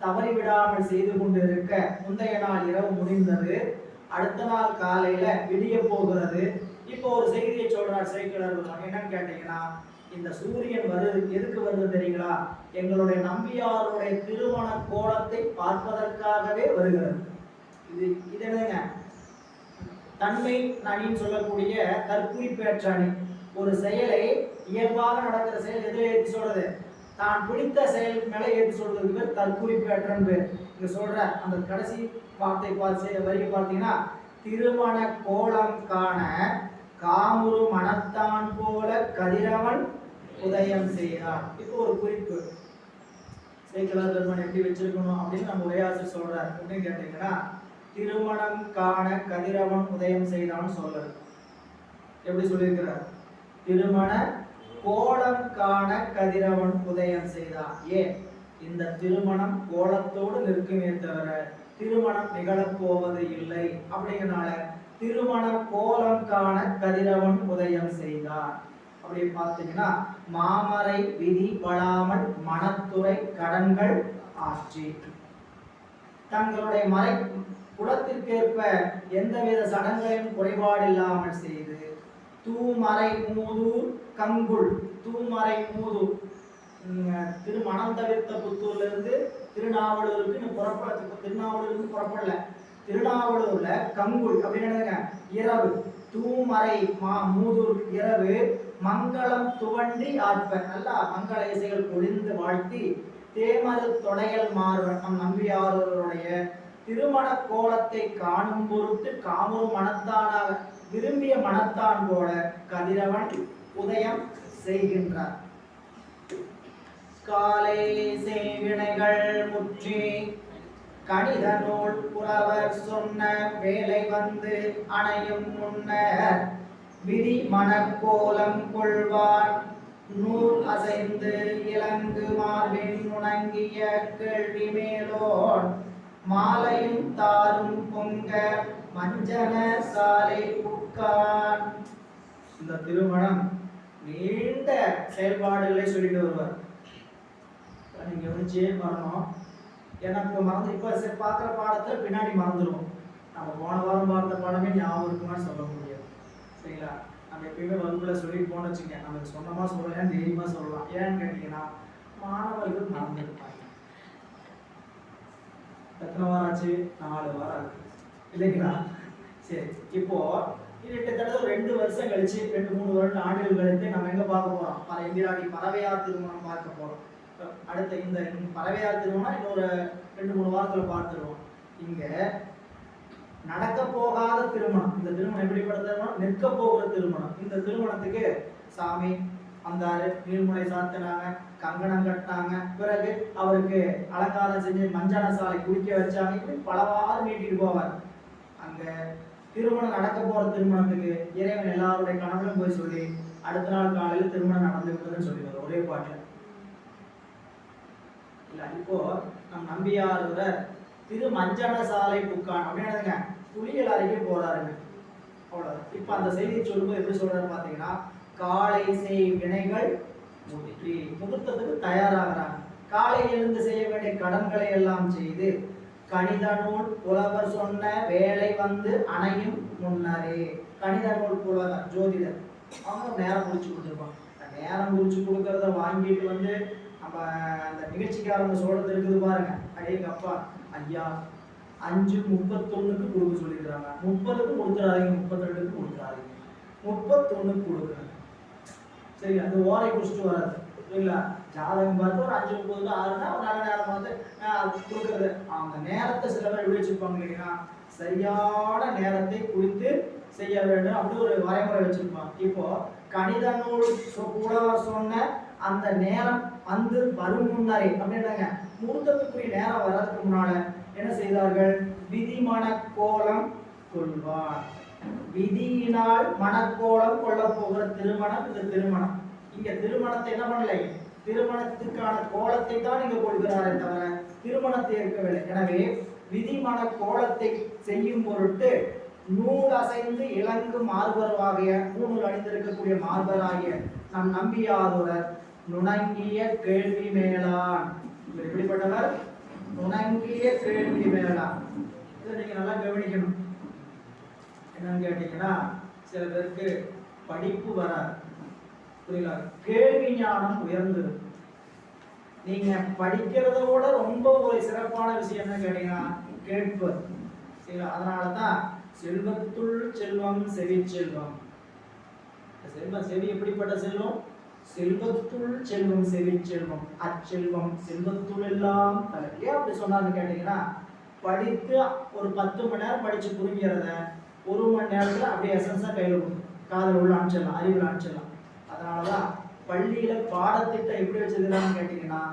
தவறி விடாமல் செய்து கொண்டு இருக்க முந்தைய நாள் இரவு முடிந்தது, அடுத்த நாள் காலையில விடிய போகிறது. இப்போ ஒரு செய்தியை சொல்றார் சேக்கிழார். என்னன்னு கேட்டீங்கன்னா, இந்த சூரியன் வருது எதுக்கு வருது தெரியுங்களா? எங்களுடைய நம்பியாருடைய திருமண கோலத்தை பார்ப்பதற்காகவே வருகிறது. இது என்னங்க? தன்மை நனின்னு சொல்லக்கூடிய தற்குறிப்பேற்ற ஒரு செயலை இயல்பாக நடக்கிற செயல் எதிரே ஏற்றி சொல்றது, தான் பிடித்த செயல் மேலே ஏற்றி சொல்றதுக்கு பேர் தற்குறிப்பேற்றன் பேர். இங்க சொல்ற அந்த கடைசி வார்த்தை வரியை பார்த்தீங்கன்னா, திருமண கோலம் காண காமுறு மனத்தான் போல கதிரவன் உதயம் செய்கிறான். இப்போ ஒரு குறிப்பு சேக்கிழார் பெருமான் எப்படி வச்சிருக்கணும் அப்படின்னு நம்ம உரையாசிரியர் சொல்றாரு. அப்படின்னு கேட்டீங்கன்னா, திருமணம் காண கதிரவன் உதயம் செய்தான்னு சொல்றாரு. எப்படி சொல்லியிருக்கிறார்? திருமண கோலம் காண கதிரவன் உதயம் செய்தான். ஏன்? இந்த திருமணம் கோலத்தோடு நிற்குமே தவிர திருமணம் நிகழப்போவது இல்லை. அப்படிங்கிறனால திருமண கோலம் காண கதிரவன் உதயம் செய்தான். அப்படி பார்த்தீங்கன்னா, மாமரை விதி வழாமல் மனத்துறை கடன்கள் ஆற்றி தங்களுடைய மறை குலத்திற்கேற்ப எந்தவித சடங்களையும் குறைபாடு இல்லாமல் செய்து தூமறை மூதூர் கங்குள், தூமறை மூதூர் திருமணம் தவிர்த்த புத்தூர்ல இருந்து திருநாவலூருக்கு திருநாவலூருக்கு புறப்படல, திருநாவலூர்ல கங்குள் அப்படின்னு இரவு தூமறை மூதூர் இரவு மங்களம் துவண்டி ஆற்ப நல்லா மங்கள இசைகள் பொழிந்து வாழ்த்தி தேமரு தொடையல் மாறுவன் நம் நம்பியாரவருடைய திருமண கோலத்தை காணும் பொருட்டு காமுறு மனத்தானாக விரும்பிய மனத்தான் போல கதிரவன் உதயம் செய்கின்றார். காலை செய்வினைகள் முற்றி கணித நூல் புறவர் சொன்ன வேலை வந்து அணையும் முன்னர் விதி மனக்கோலம் கொள்வான் நூல் அசைந்து இலங்கு மார்பின் உணங்கிய கேள்வி மேலோன் மாலையும் தாரும் பொங்க மஞ்சன சாலை புக்கான். இந்த திருமணம் நீண்ட செயல்பாடுகளை சொல்லிட்டு வருவார். நீங்க கவனிச்சே வரணும். எனக்கு மறந்து இப்ப பார்க்குற பாடத்துல பின்னாடி மறந்துடுவோம். நம்ம போன வாரம் பார்த்த பாடமே ஞாபகம் இருக்குமான்னு சொல்ல முடியாது. சரிங்களா? நம்ம எப்பயுமே வகுப்புல சொல்லி போன வச்சுங்க, நம்ம சொன்னமா சொல்லலாம், தைரியமா சொல்லலாம். ஏன்னு கேட்டீங்கன்னா, மாணவர்கள் மறந்துருப்பாங்க. எத்தனை வாரம் ஆச்சு? 4 வாரம் ஆகுது இல்லைங்களா? சரி, இப்போ கிட்டத்தட்ட 2 வருஷம் கழிச்சு 2-3 ஆண்டுகள் கழித்து நம்ம எங்க பார்க்க போறோம்? இந்திராணி பறவையார் திருமணம் பார்க்க போறோம். அடுத்த இந்த பறவையார் திருமணம் இன்னொரு 2-3 வாரத்துல பார்த்துருவோம். இங்க நடக்க போகாத திருமணம். இந்த திருமணம் எப்படிப்பட்ட திருமணம்? நிற்க போகிற திருமணம். இந்த திருமணத்துக்கு சாமி வந்தாரு, நீர்முனை சாத்தினாங்க, கங்கணம் கட்டினாங்க, பிறகு அவருக்கு அலங்காரம் செஞ்சு மஞ்சன சாலை குடிக்க வச்சாங்க. இப்படி பலவாறு நீட்டிட்டு போவார். அங்க திருமணம் நடக்க போற திருமணத்துக்கு இறைவன் எல்லாருடைய கனவுகளும் போய் சொல்லி அடுத்த நாள் காலையில் திருமணம் நடந்து விட்டதுன்னு சொல்லிடுவார் ஒரே பாட்டுல. இல்ல இப்போ நம் நம்பியார் திரு மஞ்சன சாலை புக்கான் அப்படின்னு புலிகள் அறைக்கு போறாருங்க. அவ்வளவு. இப்ப அந்த செய்தியை சொல்லும்போது எப்படி சொல்றாரு பாத்தீங்கன்னா, காலை செய் வினைகள் முற்றி, முகூர்த்தத்துக்கு தயாராகிறாங்க. காலை எழுந்து செய்ய வேண்டிய கடன்களை எல்லாம் செய்து கணித நூல் புலவர் சொன்ன வேலை வந்து அணையும் முன்னரே. கணித நூல் புலவர் ஜோதிடர் அவங்க நேரம் குறிச்சு கொடுத்துருப்பாங்க. நேரம் குறிச்சு கொடுக்கறத வாங்கிட்டு வந்து நம்ம அந்த நிகழ்ச்சிக்காரங்க சொல்றது இருக்குது பாருங்க. அடேங்க அப்பா, ஐயா 5:31 கொடுக்க சொல்லிக்கிறாங்க. 30க்கு கொடுத்துறாதீங்க, 32க்கு கொடுத்துறாதீங்க, 31க்கு கொடுக்குறாங்க. சரி, அந்த ஓரை குடிச்சிட்டு வராது இல்லைங்களா? ஜாதகம் பார்த்து ஒரு 5:30 6னா ஒரு நல்ல நேரம் பார்த்து கொடுக்குறது. அந்த நேரத்தை சில பேர் எப்படி வச்சிருப்பாங்க இல்லைங்கன்னா, சரியான நேரத்தை குறித்து செய்ய வேண்டும் அப்படி ஒரு வரைமுறை வச்சிருப்பாங்க. இப்போ கணித நூல் புலவர் சொன்ன அந்த நேரம் வந்து வரும் முன்னரே அப்படின்னாங்க, முகூர்த்தத்துக்குரிய நேரம் வர்றதுக்கு முன்னால என்ன செய்தார்கள்? விதி மனக்கோலம் கொள்வார். விதியினால் மனக்கோலம் கொள்ள போகிற திருமணம் இந்த திருமணம். இங்க திருமணத்தை என்ன பண்ணலை, திருமணத்துக்கான கோலத்தை தான் இங்க கொள்கிறாரே தவிர திருமணத்தை இருக்கவில்லை. எனவே விதி மனக்கோலத்தை செய்யும் பொருட்டு நூல் அசைந்து இலங்கு மார்பராகிய நூல் அணிந்திருக்கக்கூடிய மார்பராகிய நம் நம்பியாரூரர் நுணங்கிய கேள்வி மேலான். எப்படிப்பட்டவர்? நுணங்கிய கேள்வி மேலான். இதை நீங்க நல்லா கவனிக்கணும். என்னன்னு கேட்டீங்கன்னா, சில பேருக்கு படிப்பு வராது, புரியல, கேள்வி ஞானம் உயர்ந்தது. நீங்க படிக்கிறத விட ரொம்ப ஒரு சிறப்பான விஷயம் என்ன கேட்டீங்கன்னா கேட்பது. சரிங்களா? அதனாலதான் செல்வத்துள் செல்வம் செவி செல்வம். செல்வம் செவி எப்படிப்பட்ட செல்வம்? செல்வத்துள் செல்வம் செவி செல்வம், அச்செல்வம் செல்வத்துள் எல்லாம் தலை. ஏன் அப்படி சொன்னான்னு கேட்டீங்கன்னா, படித்து ஒரு 10 மணி நேரம் படிச்சு புரிஞ்சுறத 1 மணி நேரத்துல அப்படியே எசன்ஸா கையில காதல் உள்ள அனுப்பிச்சிடலாம், அறிவுல அனுப்பிச்சிடலாம். அதனாலதான் பள்ளியில பாடத்திட்டம் எப்படி வச்சிருக்கான்னு கேட்டீங்கன்னா,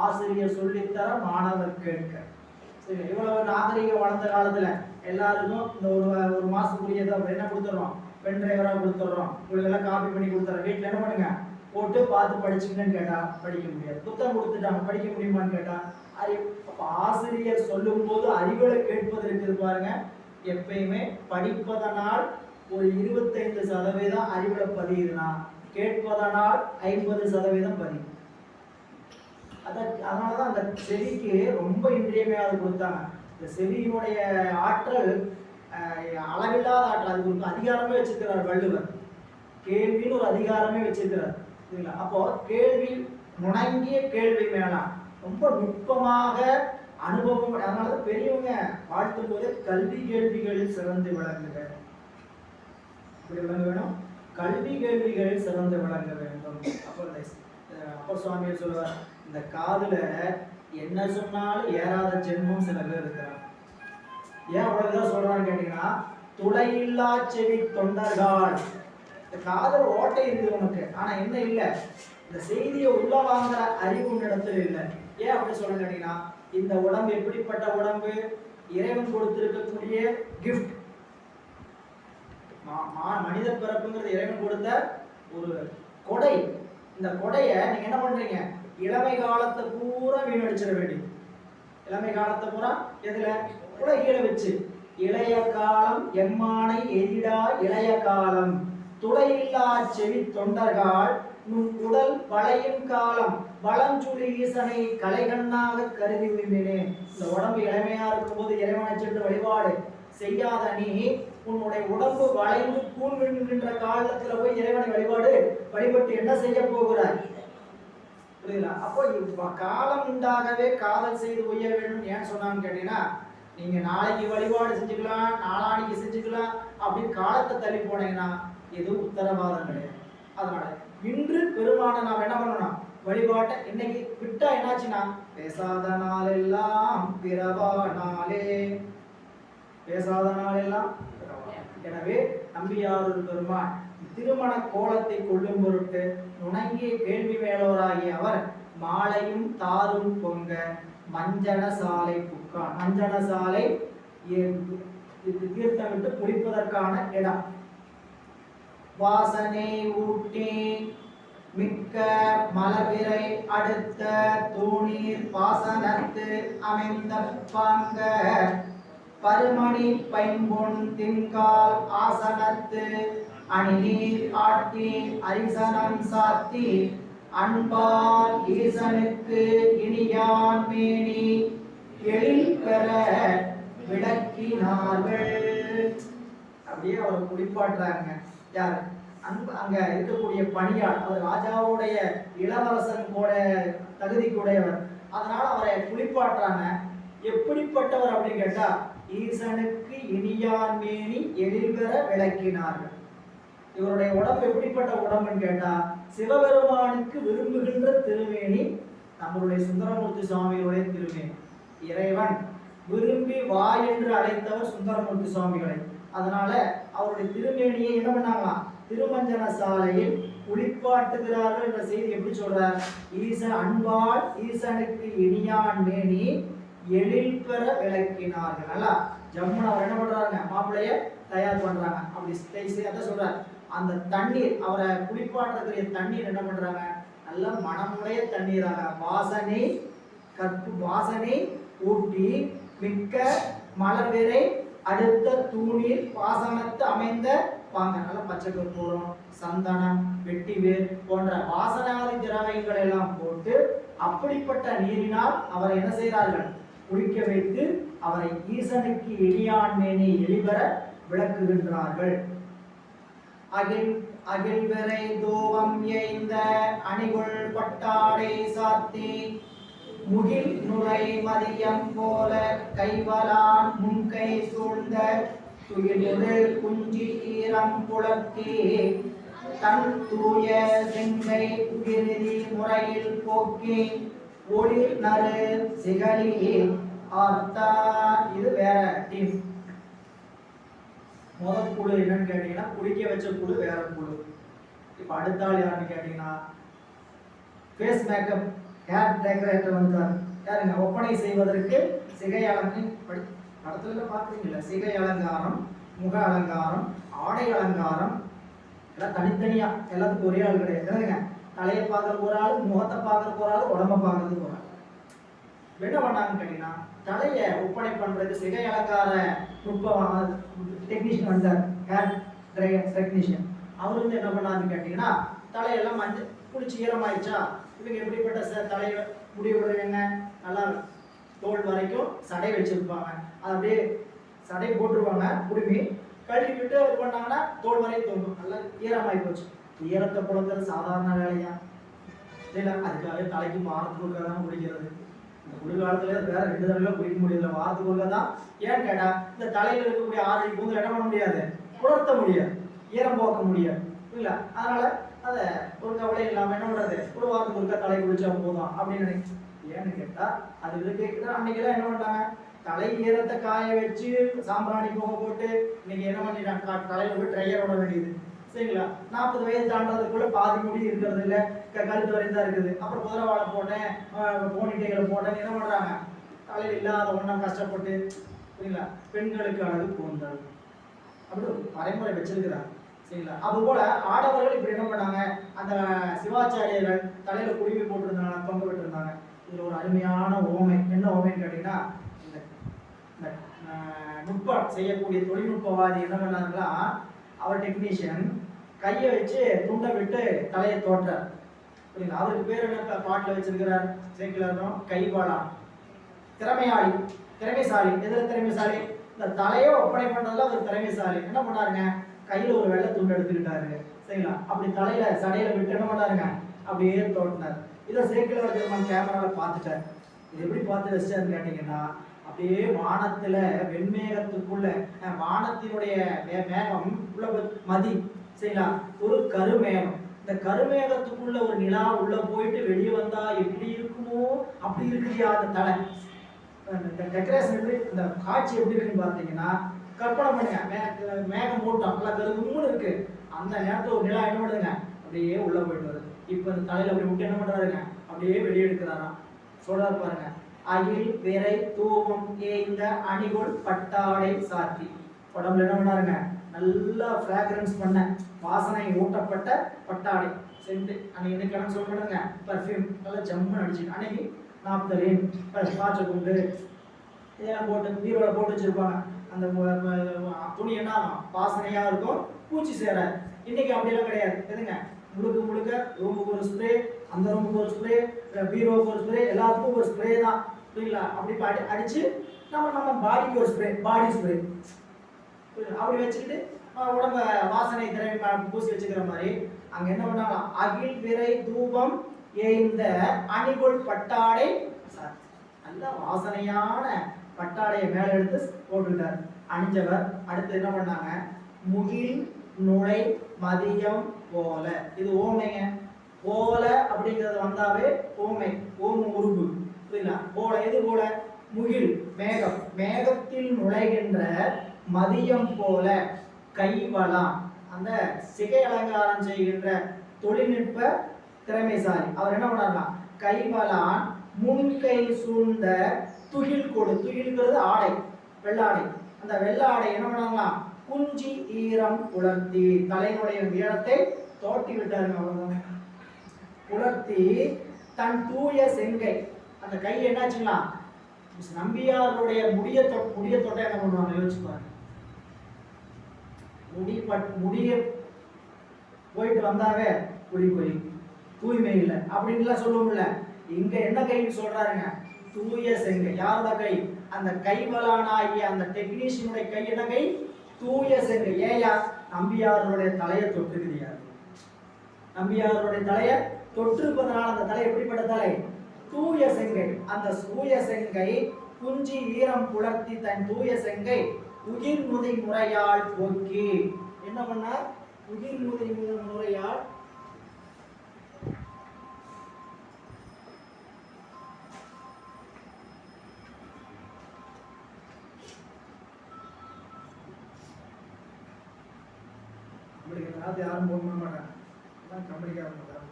ஆசிரியர் சொல்லித்தர மாணவர் கேட்க. சரி, இவ்வளவு நாகரிகம் வளர்ந்த காலத்துல எல்லாருக்கும் இந்த ஒரு மாசத்துக்குரியதை என்ன கொடுத்துறோம்? பென் டிரைவரா கொடுத்துறோம், உங்களுக்கு எல்லாம் காப்பி பண்ணி கொடுத்துறோம். வீட்டுல என்ன பண்ணுங்க, போட்டு பார்த்து படிச்சுங்கன்னு கேட்டா படிக்க முடியாது. புத்தகம் கொடுத்துட்டாங்க, படிக்க முடியுமான்னு கேட்டா அறிவு. அப்ப ஆசிரியர் சொல்லும் போது அறிவுகளை கேட்பது இருக்குது பாருங்க. எப்பயுமே படிப்பதனால் ஒரு 25% அறிவுல பதியுதுன்னா, கேட்பதனால் 50% பதியும். அதனாலதான் அந்த செவிக்கு ரொம்ப இன்றியமையாத கொடுத்தாங்க. இந்த செவியினுடைய ஆற்றல் அளவில்லாத ஆற்றல். அதுக்கு ஒரு அதிகாரமே வச்சிருக்கிறார் வள்ளுவர். கேள்வின்னு ஒரு அதிகாரமே வச்சிருக்கிறார். சரிங்களா? அப்போ கேள்வி, நுணங்கிய கேள்வி மேலாம் ரொம்ப நுட்பமாக அனுபவம். அதனாலதான் பெரியவங்க வாழ்த்தும் போது கல்வி கேள்விகளில் சிறந்து விளங்குக. இப்படி விளங்க வேணும், கல்வி கேள்விகளில் சிறந்து விளங்க வேண்டும். அப்போ சுவாமியை சொல்லுவார், இந்த காதுல என்ன சொன்னாலும் ஏறாத ஜென்மம் சில பேர் இருக்கிறாங்க. ஏன் அவ்வளவுதான் சொல்றான்னு கேட்டீங்கன்னா, துளையில்லா செவி தொண்டர்கள். இந்த காதல் ஓட்டை இருக்குது உனக்கு, ஆனா என்ன இல்லை, இந்த செய்தியை உள்ள வாங்குற அறிவு உன்னிடத்துல இல்லை. ஏன் அப்படி சொல்ல கேட்டீங்கன்னா, இந்த உடம்பு எப்படிப்பட்ட உடம்பு? இறைவன் கொடுத்திருக்கக்கூடிய கிஃப்ட். மனித பிறப்புங்கிறது இறைவன் கொடுத்த ஒரு கொடை. இந்த கொடையை நீங்க என்ன பண்றீங்க? இளமை காலத்தை பூரா வீணடிச்சிட வேண்டியது. இளமை காலத்தை பூரா எதுல? உலகில வச்சு. இளைய காலம் எம்மானை எதிடா இளைய காலம், துளையில்லா செவி தொண்டர்கள் நும் உடல் வளையும் காலம், வளஞ்சுழி ஈசனை கலைகண்ணாக கருதி விரும்பினேன். இந்த உடம்பு இளமையா இருக்கும் போது இறைவனை சென்று வழிபாடு செய்யாத நீ, உன்னுடைய உடம்பு வளைந்து கூண் விழுகின்ற காலத்துல போய் இறைவனை வழிபட்டு என்ன செய்ய போகிறாய்? புரியல? அப்போ காலம் உண்டாகவே காதல் செய்து ஒய்ய வேண்டும். ஏன் சொன்னான்னு கேட்டீங்கன்னா, நீங்க நாளைக்கு வழிபாடு செஞ்சுக்கலாம், நாளானிக்கு செஞ்சுக்கலாம் அப்படின்னு காலத்தை தள்ளி போனீங்கன்னா எதுவும் உத்தரவாதம் கிடையாது. அதனால இன்று பெருமான நாம் என்ன பண்ணணும்? வழிபாட்டை இன்னைக்கு விட்டா என்னாச்சுன்னா, பேசாத நாளெல்லாம் பிறவா நாளே, பேசாத நாளெல்லாம். எனவே நம்பியாரூர் பெருமான் திருமண கோலத்தை கொள்ளும் பொருட்டு நுணங்கிய கேள்வி மேலோராகிய அவர் மாலையும் தாரும் பொங்க மஞ்சன சாலை புக்கான். மஞ்சன சாலை தீர்த்தமிட்டு குளிப்பதற்கான இடம். வாசனை ஊட்டி மிக்க மலர்விரை அடுத்த தூணீர் பாசனத்து அமைந்த பாங்க பருமணி பைம்பொன் தின்கால் ஆசனத்து அணிநீர் ஆட்டி அரிசனம் சாத்தி அன்பால் ஈசனுக்கு இனியான் மேனி எழில் பெற விளக்கினார்கள். அப்படியே அவர் குளிப்பாட்டுறாங்க. யார்? அங்க இருக்கக்கூடிய பணியாள். அவர் ராஜாவுடைய இளவரசன் கூட தகுதிக்குடையவர். அதனால அவரை குளிப்பாட்டுறாங்க. எப்படிப்பட்டவர் அப்படின்னு கேட்டா, ஈசனுக்கு இனியான் மேனி எழில் பெற விளக்கினார்கள். இவருடைய உடம்பு எப்படிப்பட்ட உடம்புன்னு கேட்டா, சிவபெருமானுக்கு விரும்புகின்ற திருமேனி நம்மளுடைய சுந்தரமூர்த்தி சுவாமிகளுடைய திருமேனி. இறைவன் விரும்பி வா என்று அழைத்தவர் சுந்தரமூர்த்தி சுவாமிகளை. அதனால அவருடைய திருமேனியை என்ன பண்ணாங்களாம், திருமஞ்சன சாலையில் குளிப்பாட்டுகிறார்கள் என்ற செய்தி எப்படி சொல்றார்? ஈசன் அன்பால் ஈசனுக்கு இனியான் மேனி எழில் பெற விளக்கினார்கள். நல்லா ஜம்முன் அவர் என்ன பண்றாங்க, மாப்பிள்ளைய தயார் பண்றாங்க. அப்படி அதான் சொல்றார். அந்த தண்ணீர், அவரை குளிப்பாட்டக்கூடிய தண்ணீர் என்ன பண்றாங்க, நல்ல மனமுடைய தண்ணீராக வாசனை வாசனை ஊட்டி மிக்க மலர்விரை அடுத்த தூணீர் பாசனத்து அமைந்த பாங்க. நல்ல பச்சை கற்பூரம், சந்தனம், வெட்டிவேர் போன்ற வாசனாதி திரவியங்கள் எல்லாம் போட்டு அப்படிப்பட்ட நீரினால் அவரை என்ன செய்கிறார்கள், குளிக்க வைத்து அவரை ஈசனுக்கு இனியான் மேனி எளிபெற விளக்குகின்றார்கள். அகில்வரை தோவம் ஏய்ந்த அணிகுள் பட்டாடை சாத்தி முகில் நுரை மதியம் போல கைவலான் முன்கை சூழ்ந்த துயிலில் குஞ்சி ஈரம் புலர்த்தி தன் தூய செங்கை உகிரிதி முறையில் போக்கி ஒளிர் நறு சிகலி ஆர்த்தா. இது வேற டீம். முதல் குழு என்னன்னு கேட்டீங்கன்னா, குளிக்க வச்ச குழு வேற குழு. இப்ப அடுத்த ஆள் யாருன்னு கேட்டீங்கன்னா, ஃபேஸ் மேக்கப் ஹேர் டெக்கரேட்டர் வந்தார். யாருங்க? ஒப்பனை செய்வதற்கு சிகை அலங்காரம். படத்துல பாக்குறீங்களா, சிகை அலங்காரம், முக அலங்காரம், ஆடை அலங்காரம் எல்லாம் தனித்தனியா. எல்லாத்துக்கும் ஒரே ஆள் கிடையாது. தலையை பார்க்கறதுக்கு ஒரு ஆள், முகத்தை பார்க்கறதுக்கு ஒரு ஆள், உடம்ப பார்க்கறதுக்கு ஒரு ஆள். என்ன பண்ணாங்கன்னு கேட்டீங்கன்னா, தலையை ஒப்பனை பண்றதுக்கு சிகை அலங்கார நுட்ப டெக்னீஷியன் வந்தார், ஹேர் டெக்னீஷியன். அவர் வந்து என்ன பண்ணாருன்னு கேட்டீங்கன்னா, தலையெல்லாம் மஞ்சள் குளிச்சு ஈரமாயிடுச்சா, இவங்க எப்படிப்பட்ட தலையை முடிவு என்ன, நல்லா தோல் வரைக்கும் சடை வச்சிருப்பாங்க. அது அப்படியே சடை போட்டுருவாங்க, குடுமி கழுவி விட்டு இது பண்ணாங்கன்னா தோல் வரையும் தோணும். நல்லா ஈரமாகி போச்சு. ஈரத்தை புலங்கிறது சாதாரண வேலையா இல்லை? அதுக்காக தலைக்கு வாரத்துக்கு ஒருக்கா தான் குடிக்கிறது. இந்த குளிர்காலத்துல வேற 2 தடவை குடிக்க முடியல, வாரத்துக்கு ஒருக்கா தான். ஏன்னு கேட்டா, இந்த தலையில இருக்கக்கூடிய 6 கூந்தல் என்ன பண்ண முடியாது, உலர்த்த முடியாது, ஈரம் போக்க முடியாது இல்லை. அதனால அதை ஒரு கவலை இல்லாம என்ன பண்றது, ஒரு வாரத்துக்கு ஒருக்கா தலை குளிச்சா போதும் அப்படின்னு நினைச்சு. ஏன்னு கேட்டா, அது கேட்குதான். அன்னைக்கெல்லாம் என்ன பண்ணாங்க, தலை ஈரத்தை காய வச்சு சாம்பிராணி போக போட்டு இன்னைக்கு என்ன பண்ணிட்டாங்க, தலையில போய் ட்ரையர் விட வேண்டியது. சரிங்களா? 40 வயது தாண்டதுக்குள்ள பாதி முடி இருக்கிறது இல்லை, கழுத்து வரையும் தான் இருக்குது. அப்புறம் குதிரவாழை போட்டேன், போனிட்டைகளை போட்டேன், என்ன பண்றாங்க, தலையில் இல்லாத ஒன்றா கஷ்டப்பட்டு. சரிங்களா? பெண்களுக்கு அழகு கூந்தல் அப்படி ஒரு வரைமுறை வச்சிருக்கிறாங்க. சரிங்களா? அதுபோல ஆடவர்கள் இப்படி என்ன பண்ணாங்க, அந்த சிவாச்சாரியர்கள் தலையில குடிமை போட்டிருந்தாங்க, தொங்க விட்டுருந்தாங்க. இதுல ஒரு அருமையான ஓமை. என்ன ஓமைன்னு கேட்டீங்கன்னா, இந்த நுட்பம் செய்யக்கூடிய தொழில்நுட்பவாதி என்ன பண்ணாங்களா, அவர் டெக்னீஷியன் கையை வச்சு துண்டை விட்டு தலையை தோற்றார். புரியுங்களா? அவருக்கு பேர் என்ன பாட்டில் வச்சிருக்கிறார், சேர்க்கலாரும் கைவாளான். திறமையாளி, திறமைசாலி. எதில் திறமைசாலி? இந்த தலையை ஒப்பனை பண்றதுல அவர் திறமைசாலி. என்ன பண்ணாருங்க, கையில ஒரு வெள்ளை துண்டு எடுத்துக்கிட்டாரு. சரிங்களா? அப்படி தலையில சடையில விட்டு என்ன பண்ணாருங்க, அப்படியே தோட்டினார். இதை சேக்கிழவர் பெருமான் கேமரால பார்த்துட்டார். இது எப்படி பார்த்து வச்சாருன்னு கேட்டீங்கன்னா, அப்படியே வானத்துல வெண்மேகத்துக்குள்ள, வானத்தினுடைய மேகம் உள்ள மதி. சரிங்களா? ஒரு கருமேகம். இந்த கருமேகத்துக்குள்ள ஒரு நிலா உள்ள போயிட்டு வெளியே வந்தா எப்படி இருக்குமோ அப்படி இருக்குயா அந்த தலை. டெக்கரேஷன் எப்படி, இந்த காட்சி எப்படி இருக்குன்னு பார்த்தீங்கன்னா, கற்பனை பண்ணுங்க. மேகம் மூட்டம் நல்லா கருகும்னு இருக்கு. அந்த நேரத்துல ஒரு நிலா என்ன பண்ணுதுங்க, அப்படியே உள்ள போயிட்டு வருது. இப்ப இந்த தலையில அப்படி விட்டு என்ன பண்றாருங்க, அப்படியே வெளியே எடுக்கிறாராம். சொல்றாரு பாருங்க, அகில் விரை தூவம் ஏய்ந்த அணிகொள் பட்டாடை சாத்தி. உடம்புல என்ன பண்ணாருங்க, நல்லா ஃப்ராக்ரன்ஸ் பண்ண வாசனை ஊட்டப்பட்ட பட்டாடை சென்று அன்னைக்கு என்ன கணக்கு சொல்லுங்க, பர்ஃப்யூம் நல்லா ஜம்முன்னு அடிச்சுட்டு அன்னைக்கு நாப்தலின் பாய்ச்ச குண்டு இதெல்லாம் போட்டு பீரோல போட்டு வச்சிருப்பாங்க. அந்த துணி என்ன ஆகும், வாசனையா இருக்கும், பூச்சி சேராது. இன்னைக்கு அப்படியெல்லாம் கிடையாது. எதுங்க, முழுக்க முழுக்க ரூமுக்கு ஒரு ஸ்ப்ரே, அந்த ரூமுக்கு ஒரு ஸ்ப்ரே, பீரோவுக்கு ஒரு ஸ்ப்ரே, எல்லாத்துக்கும் ஒரு ஸ்ப்ரே தான். புரியுங்களா? அப்படி அடிச்சு நம்ம பாடிக்கு ஒரு ஸ்ப்ரே, பாடி ஸ்ப்ரே அப்படி வச்சுக்கிட்டு உடம்ப வாசனை திரவியம் பூசி வச்சுக்கிற மாதிரி அங்க என்ன பண்ணாங்களாம், அகில் விரை தூபம் ஏய்ந்த அணிகொள் பட்டாடை சாத்தி. நல்ல வாசனையான பட்டாடையை மேல எடுத்து போட்டுட்டார் அணிஞ்சவர். அடுத்து என்ன பண்ணாங்க, முகில் நுழை மதியம் போல. இது ஓமைங்க. போல அப்படிங்கிறது வந்தாவே ஓமை, ஓம உருபு. புரியல? போல எது போல, முகில் மேகம், மேகத்தில் நுழைகின்ற மதியம் போல கைவலாம். அந்த சிகை அலங்காரம் செய்கின்ற தொழில்நுட்ப திறமைசாலி அவர் என்ன பண்ணாருன்னா, கைவலான் முன்கை சூழ்ந்த துகில் கொடு. துகில்ங்கிறது ஆடை, வெள்ளாடை. அந்த வெள்ளாடை என்ன பண்ணாங்களாம், குஞ்சி ஈரம் உலர்த்தி, தலையினுடைய ஈரத்தை தோட்டி விட்டாருங்க. அவ்வளவுதான். உலர்த்தி தன் தூய செங்கை, அந்த கை என்னாச்சுங்களா, நம்பியாருடைய முடிய தொட்ட என்ன பண்ணுவாங்க யோசிச்சு பாருங்க. முடிய போயிட்டு வந்தாவே குடி போய் தூய்மை இல்லை அப்படின்லாம் சொல்லுவோம்ல. இங்க என்ன கைன்னு சொல்றாருங்க, தூய செங்கை. யாரோட கை, அந்த கைவலானாகிய அந்த டெக்னீஷியனுடைய கை என்ன கை, தூய செங்கை. ஏயா, நம்பியாருடைய தலையை தொட்டுக்குதியாது. நம்பியாருடைய தலையை தொற்றுப்பதனால அந்த தலை எப்படிப்பட்ட தலை, தூய செங்கை. அந்த தூய செங்கை குஞ்சி ஈரம் புலர்த்தி தன் தூய செங்கை உயிர் முதை முறையால் போக்கி. என்ன பண்ண, உயிர் முதை முறையால் யாரும் போக மாட்டாங்க, கம்பெனிக்காக மாட்டாங்க.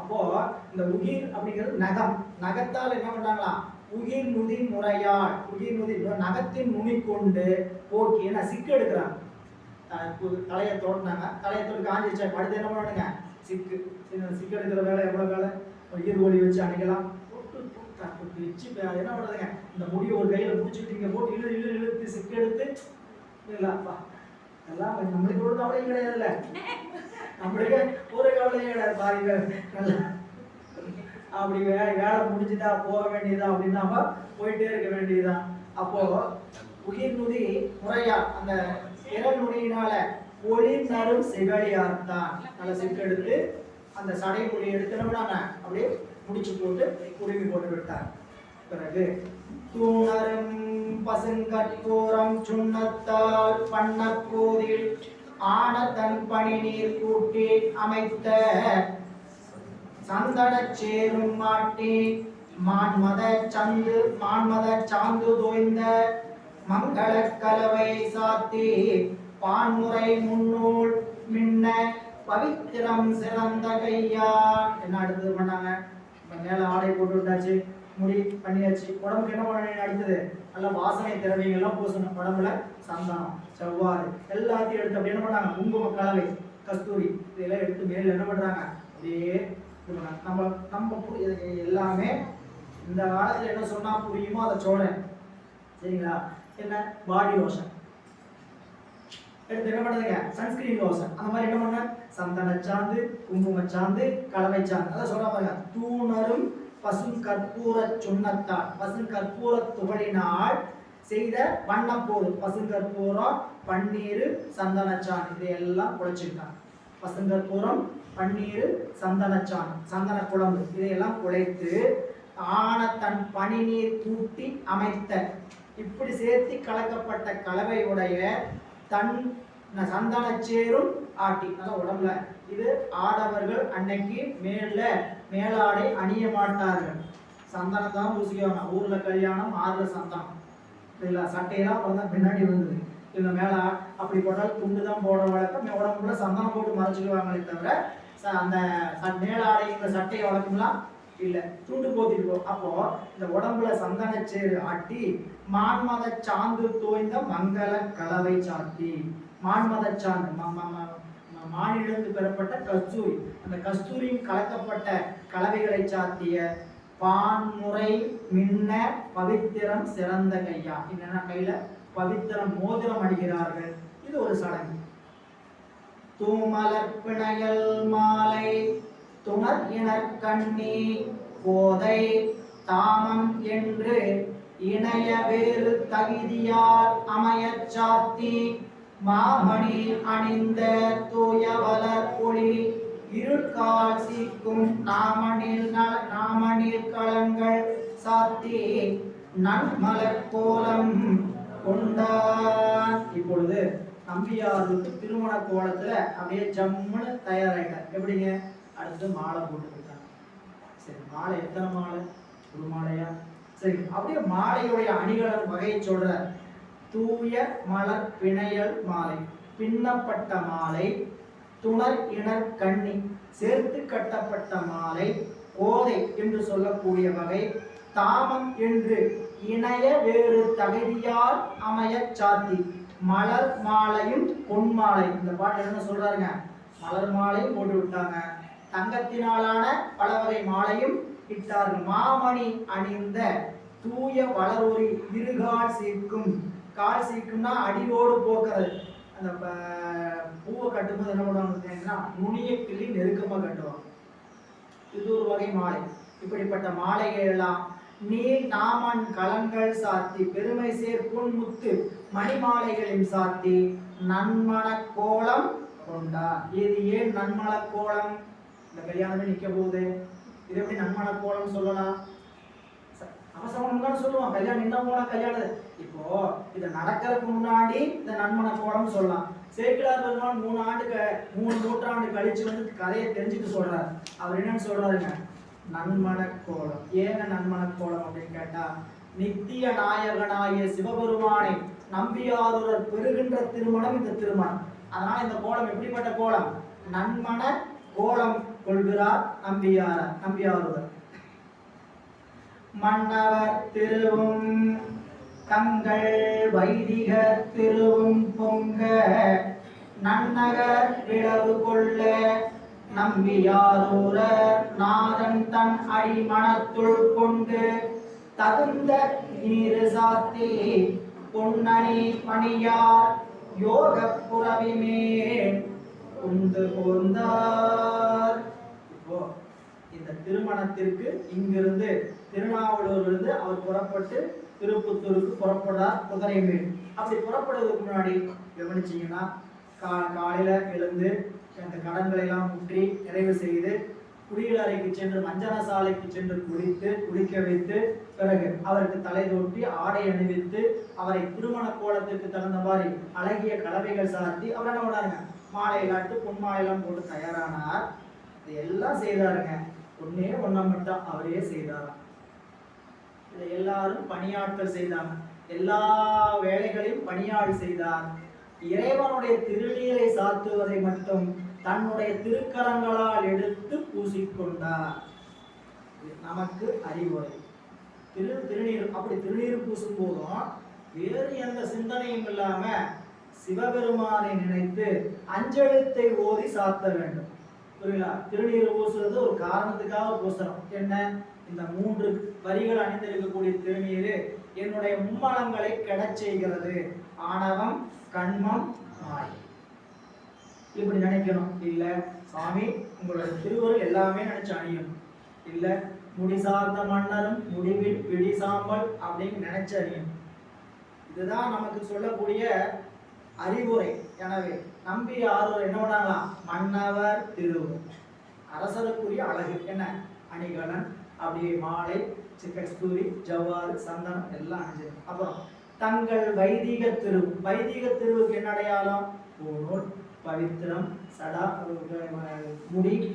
அப்போ இந்த உயிர் அப்படிங்கிறது நகம். நகத்தால் என்ன பண்றாங்களா, உயிர் நுதி முறையால், உயிர் நுதி நகத்தின் நுனி கொண்டு போக்கி என்ன சிக்கு எடுக்கிறாங்க. தலையை தோட்டினாங்க, தலையை தோட்டி காஞ்சிச்சா, அடுத்து என்ன பண்ணுங்க, சிக்கு. சிக்கு எடுக்கிற வேலை எவ்வளவு வேலை, உயிர் ஒளி வச்சு அணைக்கலாம். வச்சு என்ன பண்றதுங்க, இந்த முடியை ஒரு கையில பிடிச்சிட்டு இங்க போட்டு இழுத்து சிக்கு எடுத்து இல்லப்பா எல்லாம் நம்மளுக்கு ஒரு கவலையும் கிடையாதுல்ல, நம்மளுக்கு ஒரு கவலையும் கிடையாது. பாருங்க நல்லா அப்படி வேலை முடிஞ்சுதா போக வேண்டியதா அப்படின்னு நாம போயிட்டே இருக்க வேண்டியதுதான். அப்போ உயிர் நுதி முறையா அந்த விரல் நுனியினால ஒளிர் நரும் சிகையார்த்தான் நல்ல சிக்கெடுத்து அந்த சடை பொடி எடுத்து நம்பினாங்க, அப்படியே முடிச்சு போட்டு குடுமி போட்டு விட்டார். பிறகு தூணரும் பசுங்கற்பூரம் சுண்ணத்தால் பண்ணப்போதில் ஆன தன் பணி நீர் கூட்டி அமைத்த சந்தடச் சேரும் மாட்டி மான்மத சாந்து தோய்ந்த மங்கள கலவை சாத்தி பான்முறை முன்னூல் மின்ன பவித்திரம் சிறந்த கையால். என்ன அடுத்தது பண்ணாங்க, மேல ஆடை போட்டு விட்டாச்சு, முடி பண்ணியாச்சு. உடம்புக்கு என்ன பண்ண அடுத்தது, நல்ல வாசனை திரவியங்கள்லாம் பூசணும். உடம்புல சந்தனம் செவ்வாறு எல்லாத்தையும் எடுத்து அப்படி என்ன பண்ணாங்க, குங்கும கலவை கஸ்தூரி இதெல்லாம் எடுத்து மேல என்ன பண்றாங்க, அப்படியே நம்ம எல்லாமே இந்த காலத்துல என்ன சொன்னா புரியுமோ அதை சொல்றேன், சரிங்களா? என்ன பாடி லோஷன் எடுத்து என்ன பண்ணுதுங்க, சன்ஸ்கிரீன் லோஷன். அந்த மாதிரி என்ன பண்ண, சந்தன சாந்து, குங்கும சாந்து, கலவை சாந்து, அதான் சொல்ற பாருங்க. தூணரும் பசும் கற்பூர சுண்ணத்தால், பசும் கற்பூர துகளினால் செய்த வண்ணப்போது, பசுங்கற்பூரம் பன்னீர் சந்தனச்சான் இதையெல்லாம் குழைச்சிருக்காங்க. பசுங்கற்பூரம் பன்னீர் சந்தனச்சான் சந்தன குழம்பு இதையெல்லாம் குழைத்து ஆன தன் பனி நீர் கூட்டி அமைத்த, இப்படி சேர்த்து கலக்கப்பட்ட கலவையுடைய தன் சந்தனச்சேரும் ஆட்டி. அதான் உடம்புல இது ஆடவர்கள் அன்னைக்கு மேலாடை அணிய மாட்டார்கள், சந்தனம் தான் பூசிக்குவாங்க. ஊர்ல கல்யாணம், ஆறுல சந்தனம். சரிங்களா? சட்டையெல்லாம் அப்புறம் பின்னாடி வந்தது. இவங்க மேலே அப்படி போட்டால் துண்டு தான் போட வழக்கம். உடம்புல சந்தனம் போட்டு மறைச்சிடுவாங்களே தவிர அந்த மேலாடை இந்த சட்டையை வழக்கம்லாம் இல்லை, துண்டு போத்திட்டு போ. அப்போ இந்த உடம்புல சந்தனச்சேறு ஆட்டி மான்மத சாந்து தோய்ந்த மங்கள கலவை சாத்தி, மான்மத சாந்து மானிலிருந்து பெறப்பட்ட கஸ்தூரி, அந்த கஸ்தூரியும் கலக்கப்பட்ட கலவைகளை சாத்திய பான்முறை மின்ன பவித்திரம் சிறந்த கையா. என்னன்னா கையில பவித்திரம் மோதிரம் அணிகிறார்கள். இது ஒரு சடங்கு. தூமலர் பிணையல் மாலை துணர் இனர் கண்ணி கோதை தாமம் என்று இணைய வேறு தகுதியால் அமையச் சாத்தி மாமணி அணிந்த தூயவலர் ஒளி இருக்கால் சீக்கும் நாமணில் களங்கள் சாத்தி நன்மலர் கோலம் கொண்டான். இப்பொழுது நம்பியாருக்கு திருமண கோலத்துல அப்படியே ஜம்முன்னு தயாராயிட்டார். எப்படிங்க? அடுத்து மாலை போட்டுக்கிட்டாங்க. சரி, மாலை எத்தனை மாலை? ஒரு மாலையா? சரி, அப்படியே மாலையுடைய அணிகளின் வகையை சொல்ற. தூய மலர் பிணையல் மாலை, பின்னப்பட்ட மாலை. துணர் இணர் கண்ணி, சேர்த்து கட்டப்பட்ட மாலை. கோதை என்று சொல்லக்கூடிய வகை. தாமம் என்று இணைய வேறு தகுதியால் அமைய சாத்தி மலர் மாலையும் பொன் மாலை. இந்த பாட்டு என்ன சொல்றாருங்க? மலர் மாலையும் போட்டு விட்டாங்க, தங்கத்தினாலான பல வகை மாலையும் இட்டார்கள். மாமணி அணிந்த தூய வளரொரி இருகால் சீக்கும். கால் சீக்கும்னா அடியோடு போக்குறது. அந்த பூவை கட்டும்போது என்ன பண்ணுவாங்க? நுனிய கிள்ளி நெருக்கமா கட்டுவாங்க. இது ஒரு வகை மாலை. இப்படிப்பட்ட மாலைகள் எல்லாம் நீர் நாமன் கலங்கள் சாத்தி பெருமை சேர் பொன்முத்து மணிமாலைகளின் சாத்தி நன்மண கோலம் கொண்டா. இது ஏன் நன்மண கோலம்? இந்த கல்யாணமே நிக்க போகுது, இது எப்படி நன்மண கோலம் சொல்லலாம்? அவசரம் சொல்லுவான், கல்யாணம் என்ன போனா கல்யாணம். இப்போ இதை நடக்கிறதுக்கு முன்னாடி இந்த நன்மண கோலம் சொல்லலாம். சேக்கிழார் பெருமான் 3 நூற்றாண்டு கழிச்சு வந்து கதையை தெரிஞ்சுட்டு சொல்றாரு. அவர் என்னன்னு சொல்றாருங்க? நன்மண கோலம். ஏங்க நன்மண கோலம் அப்படின்னு கேட்டா, நித்திய நாயகனாகிய சிவபெருமானை நம்பியாரூரர் பெறுகின்ற திருமணம் இந்த திருமணம். அதனால இந்த கோலம் எப்படிப்பட்ட கோலம்? நன்மண கோலம் கொள்கிறார் நம்பியாரூரர். மன்னவர் திருவும் தங்கள் வைதிக திருவும் பொங்க நன்னகர் விளவு கொள்ள நம்பியாரூரர் நாதன் தன் அடிமனத்துள் கொண்டு தகுந்த நீரு சாத்தி பொன்னணி பணியார் யோக புறவி மேல் உந்து போந்தார். இப்போ இந்த திருமணத்திற்கு இங்கிருந்து திருநாவலூரிலிருந்து அவர் புறப்பட்டு திருப்புத்தூருக்கு புறப்படுறார் குதிரை மேல். அப்படி புறப்படுவதற்கு முன்னாடி கவனிச்சீங்கன்னா, காலையில எழுந்து அந்த கடன்களை எல்லாம் முற்றி நிறைவு செய்து குடியலறைக்கு சென்று மஞ்சன சாலைக்கு சென்று குளிக்க வைத்து பிறகு அவருக்கு தலை தோட்டி ஆடை அணிவித்து அவரை திருமண கோலத்திற்கு தகுந்த மாதிரி அழகிய கலவைகள் சாத்தி அவர் என்ன பண்ணாருங்க? மாலையிலாட்டு பொன்மாலையெல்லாம் போட்டு தயாரானார். இதெல்லாம் செய்தாருங்க. ஒன்னா மட்டும் அவரே செய்தாராம். இதை எல்லாரும் பணியாட்கள் செய்தாங்க. எல்லா வேலைகளையும் பணியாள் செய்தார். இறைவனுடைய திருநீரை சாத்துவதை மட்டும் தன்னுடைய திருக்கரங்களால் எடுத்து பூசிக்கொண்டார். நமக்கு அறிவுரை. திருநீர் அப்படி திருநீர் பூசும் போதும் வேறு எந்த சிந்தனையும் இல்லாம சிவபெருமானை நினைத்து அஞ்செழுத்தை ஓதி சாத்த வேண்டும். புரியுங்களா? திருநீர் பூசுறது ஒரு காரணத்துக்காக பூசணும். என்ன? இந்த 3 வரிகள் அணிந்திருக்கக்கூடிய திருநீர் என்னுடைய மும்மலங்களை கெடச் செய்கிறது. ஆணவம், கண்மம், மாய். இப்படி நினைக்கணும். இல்ல சாமி உங்களோட திருவருள் எல்லாமே நினைச்சு அணியணும். இல்ல முடி சார்ந்த மன்னரும் முடிவில் பிடி சாம்பல் அப்படின்னு நினைச்சு அணியணும். இதுதான் நமக்கு சொல்லக்கூடிய அறிவுரை. எனவே நம்பியாரூர் என்ன பண்ணாங்களாம்? மன்னவர் திருவு அரசருக்குரிய அழகு என்ன? அணிகலன், அப்படியே மாலை, கஸ்தூரி, ஜவ்வாறு, சந்தனம் எல்லாம் அணிஞ்சது. அப்புறம் தங்கள் வைதிக திருவு. வைதிக திருவுக்கு என்ன அடையாளம்? பூநூல், பவித்திரம்,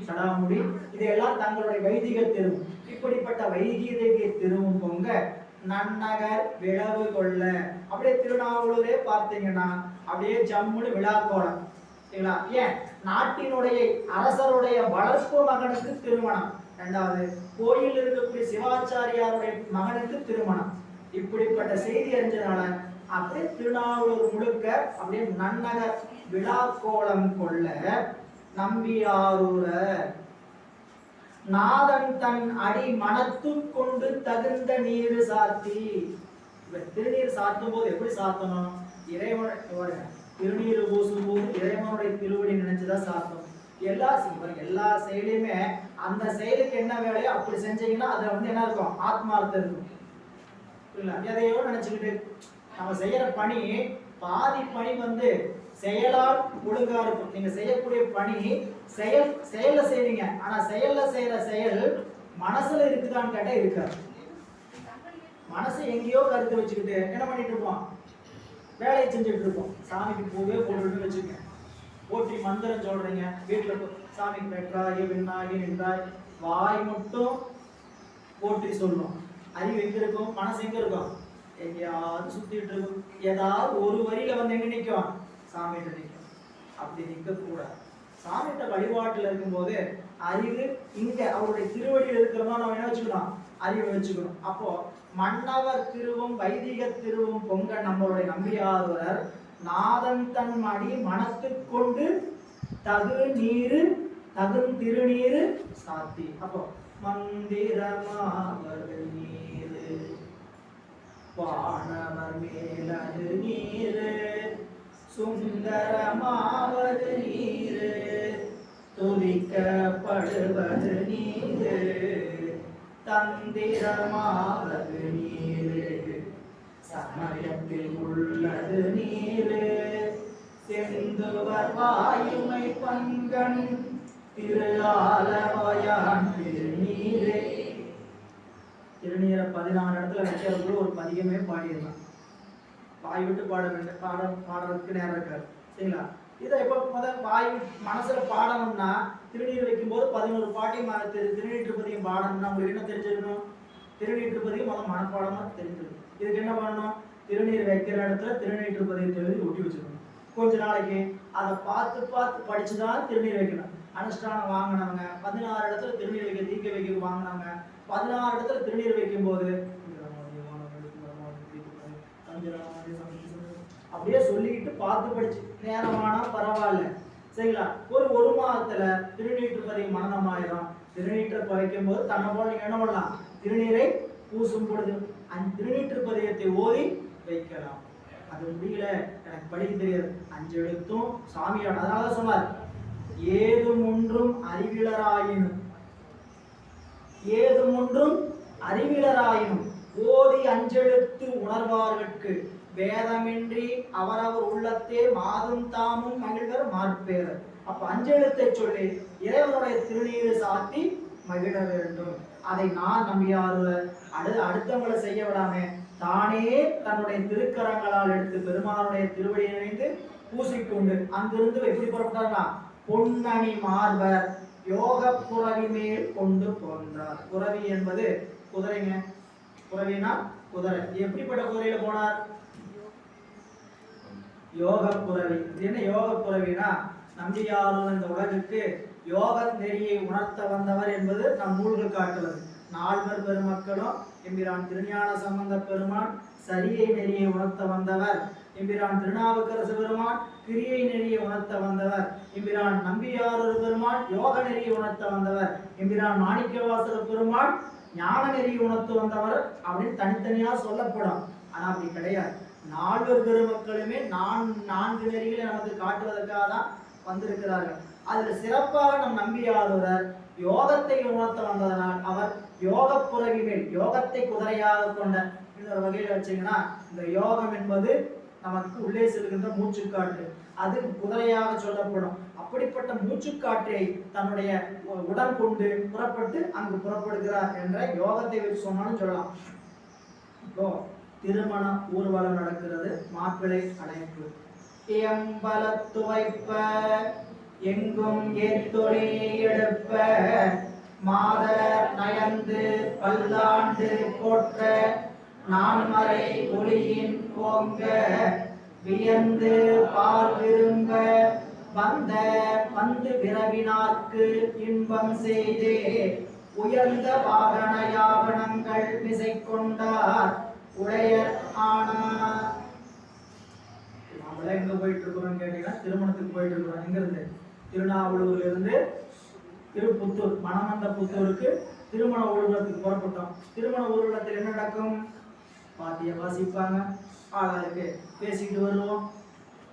சடாமுடி, இதையெல்லாம் தங்களுடைய வைதிக திருவு. இப்படிப்பட்ட வைதிக திருவும் பொங்க நன்னகர் விளவு கொள்ள. அப்படியே திருநாவலூரே பார்த்தீங்கன்னா அப்படியே ஜம்முன்னு விழா கோலம். சரிங்களா? ஏன் நாட்டினுடைய அரசருடைய வளர்ப்பு மகனுக்கு திருமணம், இரண்டாவது கோயில் இருக்கக்கூடிய சிவாச்சாரியாருடைய மகனுக்கு திருமணம். இப்படிப்பட்ட செய்தி அறிஞ்சதுனால அப்படியே திருநாவலூர் முழுக்க அப்படியே நன்னகர் விழா கோலம் கொள்ள நம்பியாரூரர் நாதன் தன் அடி மனத்து கொண்டு தகுந்த நீர் சாத்தி. திருநீர் சாத்தும் போது எப்படி சாத்தணும்? இறைவன் திருநீர் பூசும் போது இறைவனுடைய திருவடி நினைச்சுதான் சாத்தணும். எல்லா செயலையுமே அந்த செயலுக்கு என்ன வேலையோ அப்படி செஞ்சீங்கன்னா அதுல என்ன இருக்கும்? ஆத்மார்த்தம் இருக்கும். எதையோ நினைச்சுக்கிட்டு நம்ம செய்யற பணி பாதி பணி செயலால் ஒழுங்கா இருக்கும். நீங்க செய்யக்கூடிய பணி செயல்ல செய்வீங்க, ஆனா செயல்ல செய்யற செயல் மனசுல இருக்குதான்னு கேட்டா இருக்காது. மனசு எங்கேயோ கருத்து வச்சுக்கிட்டு என்ன பண்ணிட்டு இருப்போம்? வேலையை செஞ்சுட்டு இருப்போம். சாமிக்கு பூவே போட்டு வச்சுக்க, போற்றி மந்திரம் சொல்றீங்க வீட்டுல, சாமிக்கு பெற்றாகி விண்ணாகி நின்றாய், வாய் மட்டும் போற்றி சொல்லணும். அறிவு எங்க இருக்கும்? மனசு எங்க இருக்கும்? எங்கேயாவது சுத்திட்டு இருக்கும். ஏதாவது ஒரு வரியில எங்க நிற்கும்? சாமிகிட்ட நிற்கும். அப்படி நிற்க கூடாது. சாமிகிட்ட வழிபாட்டுல இருக்கும்போது அறிவு இங்க அவருடைய திருவடியில் இருக்கிறதா நம்ம என்ன வச்சுக்கணும்? அறிவை வச்சுக்கணும். அப்போ மன்னவர் திருவும் வைதிக திருவும் பொங்க நம்மளுடைய நம்பியாரூரர் நாதன் தன் மடி மனத்து கொண்டு தகு நீரு தகும் திருநீரு சாத்தி. அப்போ மந்திரமாவது நீரு வானவர் மேலது நீரு சுந்தரமாவது நீரு துதிக்கப்படுவது நீரு தந்திரமாவது நீரு சமயத்தில் உள்ளது நீரு செந்துவர் வாயுமை பங்கன் திருஆலவாயான் திருநீரே. திருநீரை 16 இடத்துல வைக்கிறதுக்குள்ள ஒரு பதிகமே பாடிடலாம். வாய் விட்டு பாடுறதுக்கு நேரம் இருக்காது. சரிங்களா? இதை இப்போ வாய் மனசுல பாடணும்னா திருநீர் வைக்கும் போது 11 பாட்டையும் திருநீற்று பதியம் பாடணும்னா உங்களுக்கு என்ன தெரிஞ்சிருக்கணும்? திருநீற்று பதியம் மனப்பாடமா தெரிஞ்சிருக்கும். இதுக்கு என்ன பண்ணணும்? திருநீர் வைக்கிற இடத்துல திருநீற்று பதியத்தை எழுதி ஒட்டி வச்சுக்கணும். கொஞ்ச நாளைக்கு அதை பார்த்து படிச்சுதான் திருநீர் வைக்கணும். அனுஷ்டானம் வாங்கினவங்க 16 இடத்துல திருநீர் வைக்க தீக்க வைக்க வாங்கினவங்க 16 இடத்துல திருநீர் வைக்கும் போது அப்படியே சொல்லிட்டு பார்த்து படிச்சு நேரமானா பரவாயில்ல. சரிங்களா? ஒரு மாதத்துல திருநீற்று பதியம் மனநமாயிரும். திருநீற்றை வைக்கும் போது தன்னை போல நீங்க என்ன பண்ணலாம்? திருநீரை பூசும் பொழுது அந்த திருநீற்று பதியத்தை ஓதி வைக்கலாம். அது முடியல, எனக்கு படிக்க தெரியாது, 5 எழுத்தும் சாமியோட. அதனால சொன்னார் ஏதும் ஒன்றும் அறிவிலராயினும் ஓதி 5 எழுத்து உணர்வார்கட்கு வேதமின்றி அவரவர் உள்ளத்தே மாதும் தாமும் மகிழ்வர் மாற்பேர். அப்ப 5 எழுத்தை சொல்லி இறைவனுடைய திருநீரை சாத்தி மகிழ வேண்டும். அதை நான் நம்பியாரூரர் அடுத்தவங்களை செய்ய விடாம தானே தன்னுடைய திருக்கரங்களால் எடுத்து பெருமானுடைய திருவடியை இணைந்து பூசிக்கொண்டு அங்கிருந்து எப்படி புறப்பட்டார்னா பொன்னணி மார்பர் யோக புறவி மேல் கொண்டு போன்றார். புறவி என்பது குதிரைங்க. புறவினா குதிரை. எப்படிப்பட்ட குதிரையில போனார்? யோக புறவி. என்ன யோக புறவினா நம்பியாரூரர் இந்த உலகுக்கு யோக நெறியை உணர்த்த வந்தவர் என்பது நம் நூல்கள் காட்டுவது. 4 பெருமக்களும் எம்பிரான் திருஞான சம்பந்த பெருமான் சரியை நெறியை உணர்த்த வந்தவர், எம்பிரான் திருநாவுக்கரசு பெருமான் கிரியை நெறியை உணர்த்த வந்தவர், எம்பிரான் நம்பியாரூர் பெருமான் யோக நெறியை உணர்த்த வந்தவர், எம்பிரான் மாணிக்கவாசக பெருமான் ஞான நெறியை உணர்த்து வந்தவர் அப்படின்னு தனித்தனியா சொல்லப்படும். ஆனா அப்படி கிடையாது. 4 பெருமக்களுமே 4 நெறிகளை நமக்கு காட்டுவதற்காக தான் வந்திருக்கிறார்கள். அதுல சிறப்பாக நம் நம்பியாரூரர் யோகத்தை உணர்த்த வந்ததனால் அவர் யோக புறவி மேல் யோகத்தை குதிரையாக கொண்ட இன்னொரு வகையில வச்சீங்கன்னா இந்த யோகம் என்பது நமக்கு உள்ளே செல்கின்ற மூச்சுக்காற்று, அது குதிரையாக சொல்லப்படும். அப்படிப்பட்ட மூச்சுக்காற்றை தன்னுடைய உடல் கொண்டு புறப்பட்டு அங்கு புறப்படுகிறார் என்ற யோகத்தை வச்சு சொன்னாலும் சொல்லலாம். இப்போ திருமண ஊர்வலம் நடக்கிறது. மாப்பிள்ளை அழைப்பு. எம்பலத்து வைப்ப எங்கும் ஏத்தொழி எடுப்ப மாதர் நயந்து பல்லாண்டு போற்ற நான்மறை ஒளியின் ஓங்க வியந்து பார் விரும்ப வந்த வந்து விரவினார்க்கு இன்பம் செய்தே உயர்ந்த வாகன யாவனங்கள் மிசை கொண்டார் உடையர் ஆனார். நம்மள எங்க போயிட்டு இருக்கிறோம் கேட்டீங்கன்னா திருமணத்துக்கு போயிட்டு இருக்கிறோம். எங்க இருந்து? திருநாவலூர்ல இருந்து திருப்புத்தூர், மணமந்த புத்தூருக்கு திருமண ஊர்வலத்துக்கு புறப்பட்டோம். திருமண ஊர்வலத்தில் என்ன நடக்கும்? பாட்டிய வாசிப்பாங்க, ஆளாளுக்கு பேசிக்கிட்டு வருவோம்.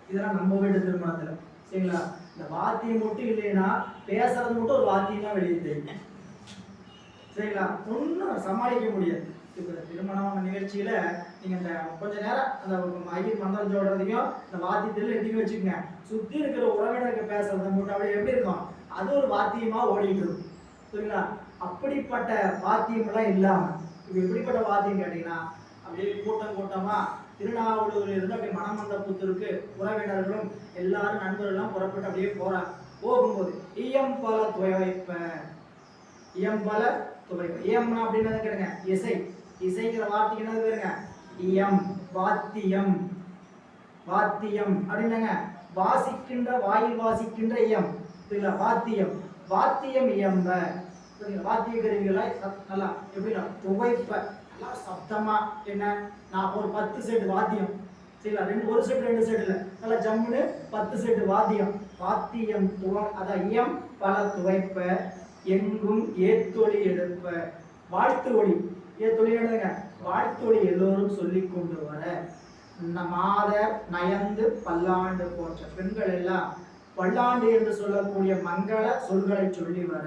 இதெல்லாம் நம்ம வீட்டு திருமணத்துல சரிங்களா? இந்த வாத்தியம் மட்டும் இல்லைன்னா பேசுறது மட்டும் ஒரு வாத்தியமா வெளியே தெரியும் சரிங்களா? ஒன்றும் சமாளிக்க முடியாது. இப்போ திருமணம் நிகழ்ச்சியில நீங்க இந்த கொஞ்ச நேரம் அந்த ஐயர் மந்திரம் சொல்றதையும் இந்த வாத்தியத்தில் எடுத்து வச்சுக்கோங்க. சுத்தி இருக்கிற உறவினருக்கு பேசுறத மட்டும் அப்படி எப்படி இருக்கும்? அது ஒரு வாத்தியமா ஓடிட்டு இருக்கும் சரிங்களா? அப்படிப்பட்ட வாத்தியம் எல்லாம் இல்லாம இப்போ எப்படிப்பட்ட வாத்தியம் கேட்டீங்கன்னா, அப்படியே கூட்டம் கூட்டமா திருநாவலூர்ல இருந்து அப்படி மணமந்த புத்தூருக்கு உறவினர்களும் எல்லாரும் நண்பர்களும் புறப்பட்டு அப்படியே போறாங்க. போகும்போது இயம்பல துவைப்ப, இயம்பல துவைப்ப, இயம்னா அப்படின்னு கேளுங்க இசை. இசைங்கிற வார்த்தைக்கு என்ன பேருங்க? இயம், வாத்தியம். வாத்தியம் அப்படின்னாங்க வாசிக்கின்ற, வாயில் வாசிக்கின்ற இயம் சரிங்களா? வாத்தியம். வாத்தியம் இயம்ப வாத்திய கருவிகளை நல்லா எப்படின்னா துவைப்ப நல்லா சப்தமா. என்ன? நான் ஒரு 10 செட் வாத்தியம் சரிங்களா? ஒரு செட் 2 செட் இல்லை, நல்லா ஜம்முன்னு 10 செட் வாத்தியம். வாத்தியம் அதான் இயம் பல துவைப்ப எங்கும் ஏத்தொழி எடுப்ப. வாழ்த்து ஒளி, ஏத்தொழி எழுதுங்க, வாழ்த்து ஒளி எல்லோரும் சொல்லி கொண்டு வர. மாதர் நயந்து பல்லாண்டு போன்ற பெண்கள் எல்லாம் பல்லாண்டு என்று சொல்லக்கூடிய மங்கள சொல்களை சொல்லி வர.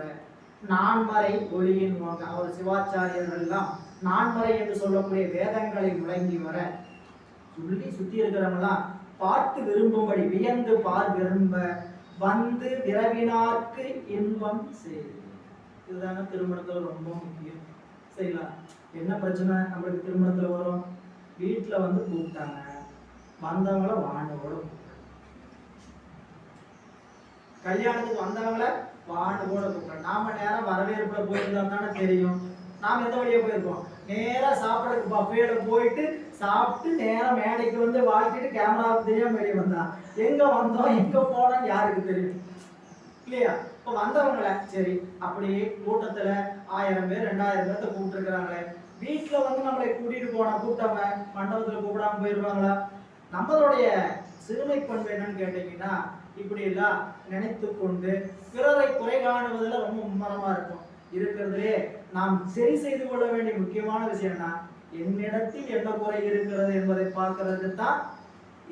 நான்மறை ஒளியின் வாங்க, அவர் சிவாச்சாரியர்கள் எல்லாம் நான்மறை என்று சொல்லக்கூடிய வேதங்களை முழங்கி வர சொல்லி சுத்தி இருக்கிறவங்களாம் பார்த்து விரும்பும்படி வியந்து பார் விரும்ப வந்து விரவினார்க்கு இன்பம் செய்து. இதுதாங்க திருமணத்துல ரொம்ப முக்கியம் சரிங்களா? என்ன பிரச்சனை நம்மளுக்கு திருமணத்துல வரும்? வீட்டுல வந்து கூப்பிட்டாங்க, வந்தவங்கள வாண்டோட, கல்யாணத்துக்கு வந்தவங்கள வாண்டு கூட கூப்பிட்டாங்க. நாம நேரம் வரவேற்புல போயிருந்தா தானே தெரியும். நாம எந்த வழியா போயிருக்கோம்? நேரா சாப்பிடறதுக்கு பஃபேல போயிட்டு சாப்பிட்டு நேரம் மேடைக்கு வந்து வாழ்த்திட்டு கேமராவுக்கு தெரியாம வெளியே வந்தா. எங்க வந்தோம் எங்க போனோம் யாருக்கு தெரியும் இல்லையா? இப்போ வந்தவங்களை சரி அப்படியே கூட்டத்துல 1000 பேர் 2000 பேர்த்த கூப்பிட்டு இருக்கிறாங்களே, வீட்டுல வந்து நம்மளை கூட்டிட்டு போனா கூப்பிட்டவங்க மண்டபத்துல கூப்பிடாம போயிடுவாங்களா? நம்மளுடைய சிறுமை பண்பு என்னன்னு கேட்டீங்கன்னா, இப்படி எல்லாம் நினைத்து கொண்டு பிறரை குறை காணுவதில் ரொம்ப மும்மரமா இருக்கும். இருக்கிறதுலே நாம் சரி செய்து கொள்ள வேண்டிய முக்கியமான விஷயம்னா, என்னிடத்தில் என்ன குறை இருக்கிறது என்பதை பார்க்கறதுக்கு தான்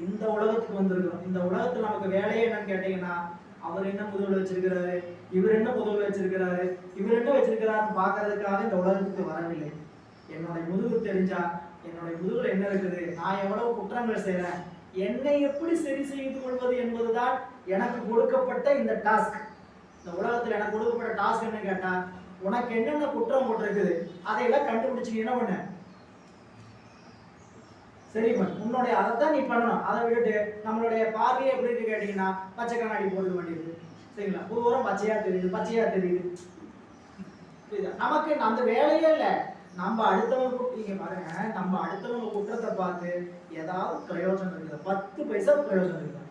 இந்த உலகத்துக்கு வந்திருக்கிறோம். இந்த உலகத்துல நமக்கு வேலையே என்னன்னு கேட்டீங்கன்னா, அவர் என்ன முதல் வச்சிருக்கிறாரு, இவர் என்ன முதல் வச்சிருக்கிறாரு, இவர் என்ன வச்சிருக்கிறாருன்னு பார்க்கறதுக்காக இந்த உலகத்துக்கு வரவில்லை. என்னுடைய முதுகு தெரிஞ்சா, என்னுடைய முதுகுல என்ன இருக்குது, நான் எவ்வளவு குற்றங்கள் செய்யறேன், என்னை எப்படி சரி செய்து கொள்வது என்பதுதான் எனக்கு கொடுக்கப்பட்ட இந்த டாஸ்க். இந்த உலகத்துல எனக்கு கொடுக்கப்பட்ட டாஸ்க் என்ன கேட்டா, உனக்கு என்னென்ன குற்றம் போட்டிருக்குது அதையெல்லாம் கண்டுபிடிச்சு என்ன பண்ண சரி பண்ண. உன்னுடைய அதைத்தான் நீ பண்ணணும். அதை விட்டுட்டு நம்மளுடைய பார்வையை எப்படி இருக்கு கேட்டீங்கன்னா, பச்சை கண்ணாடி போட வேண்டியது சரிங்களா? பூரம் பச்சையா தெரியுது, பச்சையா தெரியுது. நமக்கு அந்த வேலையே இல்லை. நம்ம அடுத்தவங்க நீங்க பாருங்க, நம்ம அடுத்தவங்க குற்றத்தை பார்த்து ஏதாவது பிரயோஜனம் இருக்குதா? 10 பைசா பிரயோஜனம் இருக்குதா?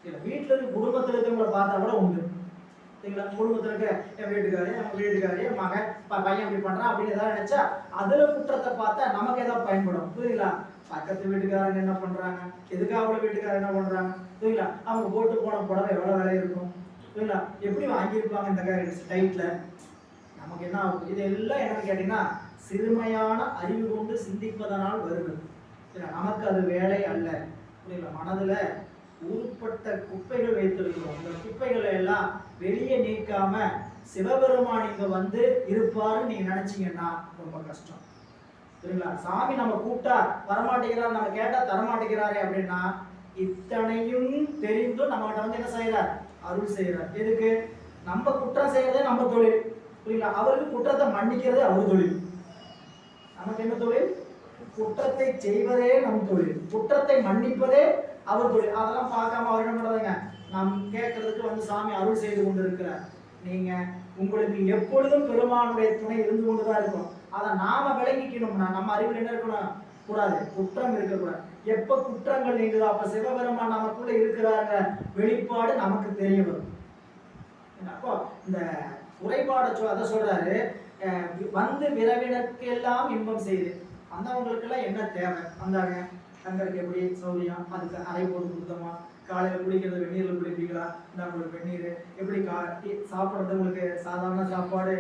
இல்ல. வீட்டுல இருக்கு குடும்பத்துல இருக்கவங்களை பார்த்தா கூட உண்டு சரிங்களா? குடும்பத்துல இருக்க என் வீட்டுக்காரு, நம்ம வீட்டுக்காரு, என் மகன் பையன் இப்படி பண்றான் அப்படின்னு ஏதாவது நினைச்சா அதுல குற்றத்தை பார்த்தா நமக்கு ஏதாவது பயன்படும் புரியுங்களா? பக்கத்து வீட்டுக்காரங்க என்ன பண்றாங்க, எதுக்காக வீட்டுக்காரர் என்ன பண்றாங்க புரியுங்களா? அவங்க போட்டு போன புடவை எவ்வளவு விலை இருக்கும் புரியுங்களா? எப்படி வாங்கியிருப்பாங்க இந்த டைட்ல? நமக்கு என்ன ஆகும்? இதெல்லாம் என்னன்னு கேட்டீங்கன்னா, சிறுமையான அறிவு கொண்டு சிந்திப்பதனால் வருவது. நமக்கு அது வேலை அல்ல புரியுங்களா? மனதுல ஊருப்பட்ட குப்பைகள் வைத்திருக்கிறோம். அந்த குப்பைகளை எல்லாம் வெளியே நீக்காம சிவபெருமான் இங்க வந்து இருப்பாருன்னு நீங்க நினைச்சீங்கன்னா ரொம்ப கஷ்டம் சரிங்களா? சாமி நம்ம கூப்பிட்டா வரமாட்டேங்கிறார், நம்ம கேட்டா தரமாட்டேங்கிறாரே அப்படின்னா, இத்தனையும் தெரிந்தும் நம்ம கிட்ட வந்து என்ன செய்யறார்? அருள் செய்யறார். எதுக்கு? நம்ம குற்றம் செய்யறதே நம்ம தொழில் புரியுங்களா? அவருக்கு குற்றத்தை மன்னிக்கிறதே அவர் தொழில். நமக்கு என்ன தொழில்? குற்றத்தை செய்வதே நம் தொழில், குற்றத்தை மன்னிப்பதே அவர் தொழில். அதெல்லாம் பார்க்காம அவர் என்ன பண்றாங்க, நாம் கேட்கறதுக்கு வந்து சாமி அருள் செய்து கொண்டு இருக்கிறார். நீங்க உங்களுக்கு எப்பொழுதும் பெருமானுடைய துணை இருந்து கொண்டுதான் இருக்கும். அதை நாம விளங்கிக்கணும்னா நம்ம அறிவில் என்ன இருக்கணும் கூடாது, குற்றம் இருக்கக்கூடாது. எப்ப குற்றங்கள் நீங்குதோ அப்ப சிவபெருமான் நமக்குள்ள இருக்கிறாங்க வெளிப்பாடு நமக்கு தெரிய வரும். அப்போ இந்த குறைபாட அதை சொல்றாரு, வந்து விரவினருக்கு எல்லாம் இன்பம் செய்து வந்தவங்களுக்கு எல்லாம் என்ன தேவை வந்தாங்க, தங்களுக்கு எப்படி சௌரியம், அதுக்கு அறை போட்டு கொடுத்தோமா, காலையில் குளிக்கிறது வெந்நீரில் குளிப்பீங்களா, இந்த உங்களுக்கு வெந்நீர் எப்படி சாப்பிட்றது, உங்களுக்கு சாதாரண சாப்பாடு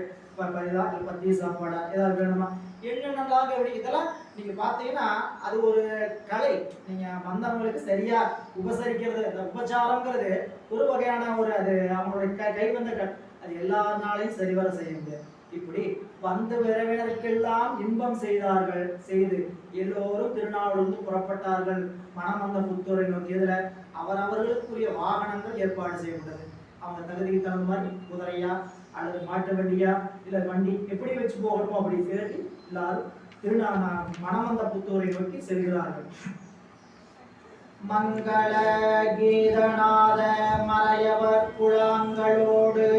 பரிதா இல்லை பத்திய சாப்பாடா ஏதாவது வேணுமா, என்னென்னலாம் எப்படி இதெல்லாம் நீங்க பார்த்தீங்கன்னா அது ஒரு கலை. நீங்க வந்தவங்களுக்கு சரியா உபசரிக்கிறது, அந்த உபச்சாரங்கிறது ஒரு வகையான ஒரு அது அவங்களுடைய கைவந்த அது எல்லா நாளையும் சரிவர செய்ய முடியாது. இப்படி வந்து விரவினருக்கெல்லாம் இன்பம் செய்தார்கள், செய்து எல்லோரும் திருநாவலூர்ந்து புறப்பட்டார்கள் மனமந்த புத்தூரை நோக்கி. இதுல அவரவர்களுக்குரிய வாகனங்கள் ஏற்பாடு செய்யப்பட்டது. அவங்க தகுதிக்கு தகுந்த மாதிரி குதிரையா அல்லது மாட்டு வண்டியா இல்ல வண்டி எப்படி வச்சு போகணும் அப்படி சேர்த்து எல்லாரும் மனமந்த புத்தூரை நோக்கி செல்கிறார்கள். மங்கள கீதநாத மறையவர் குழாங்களோடு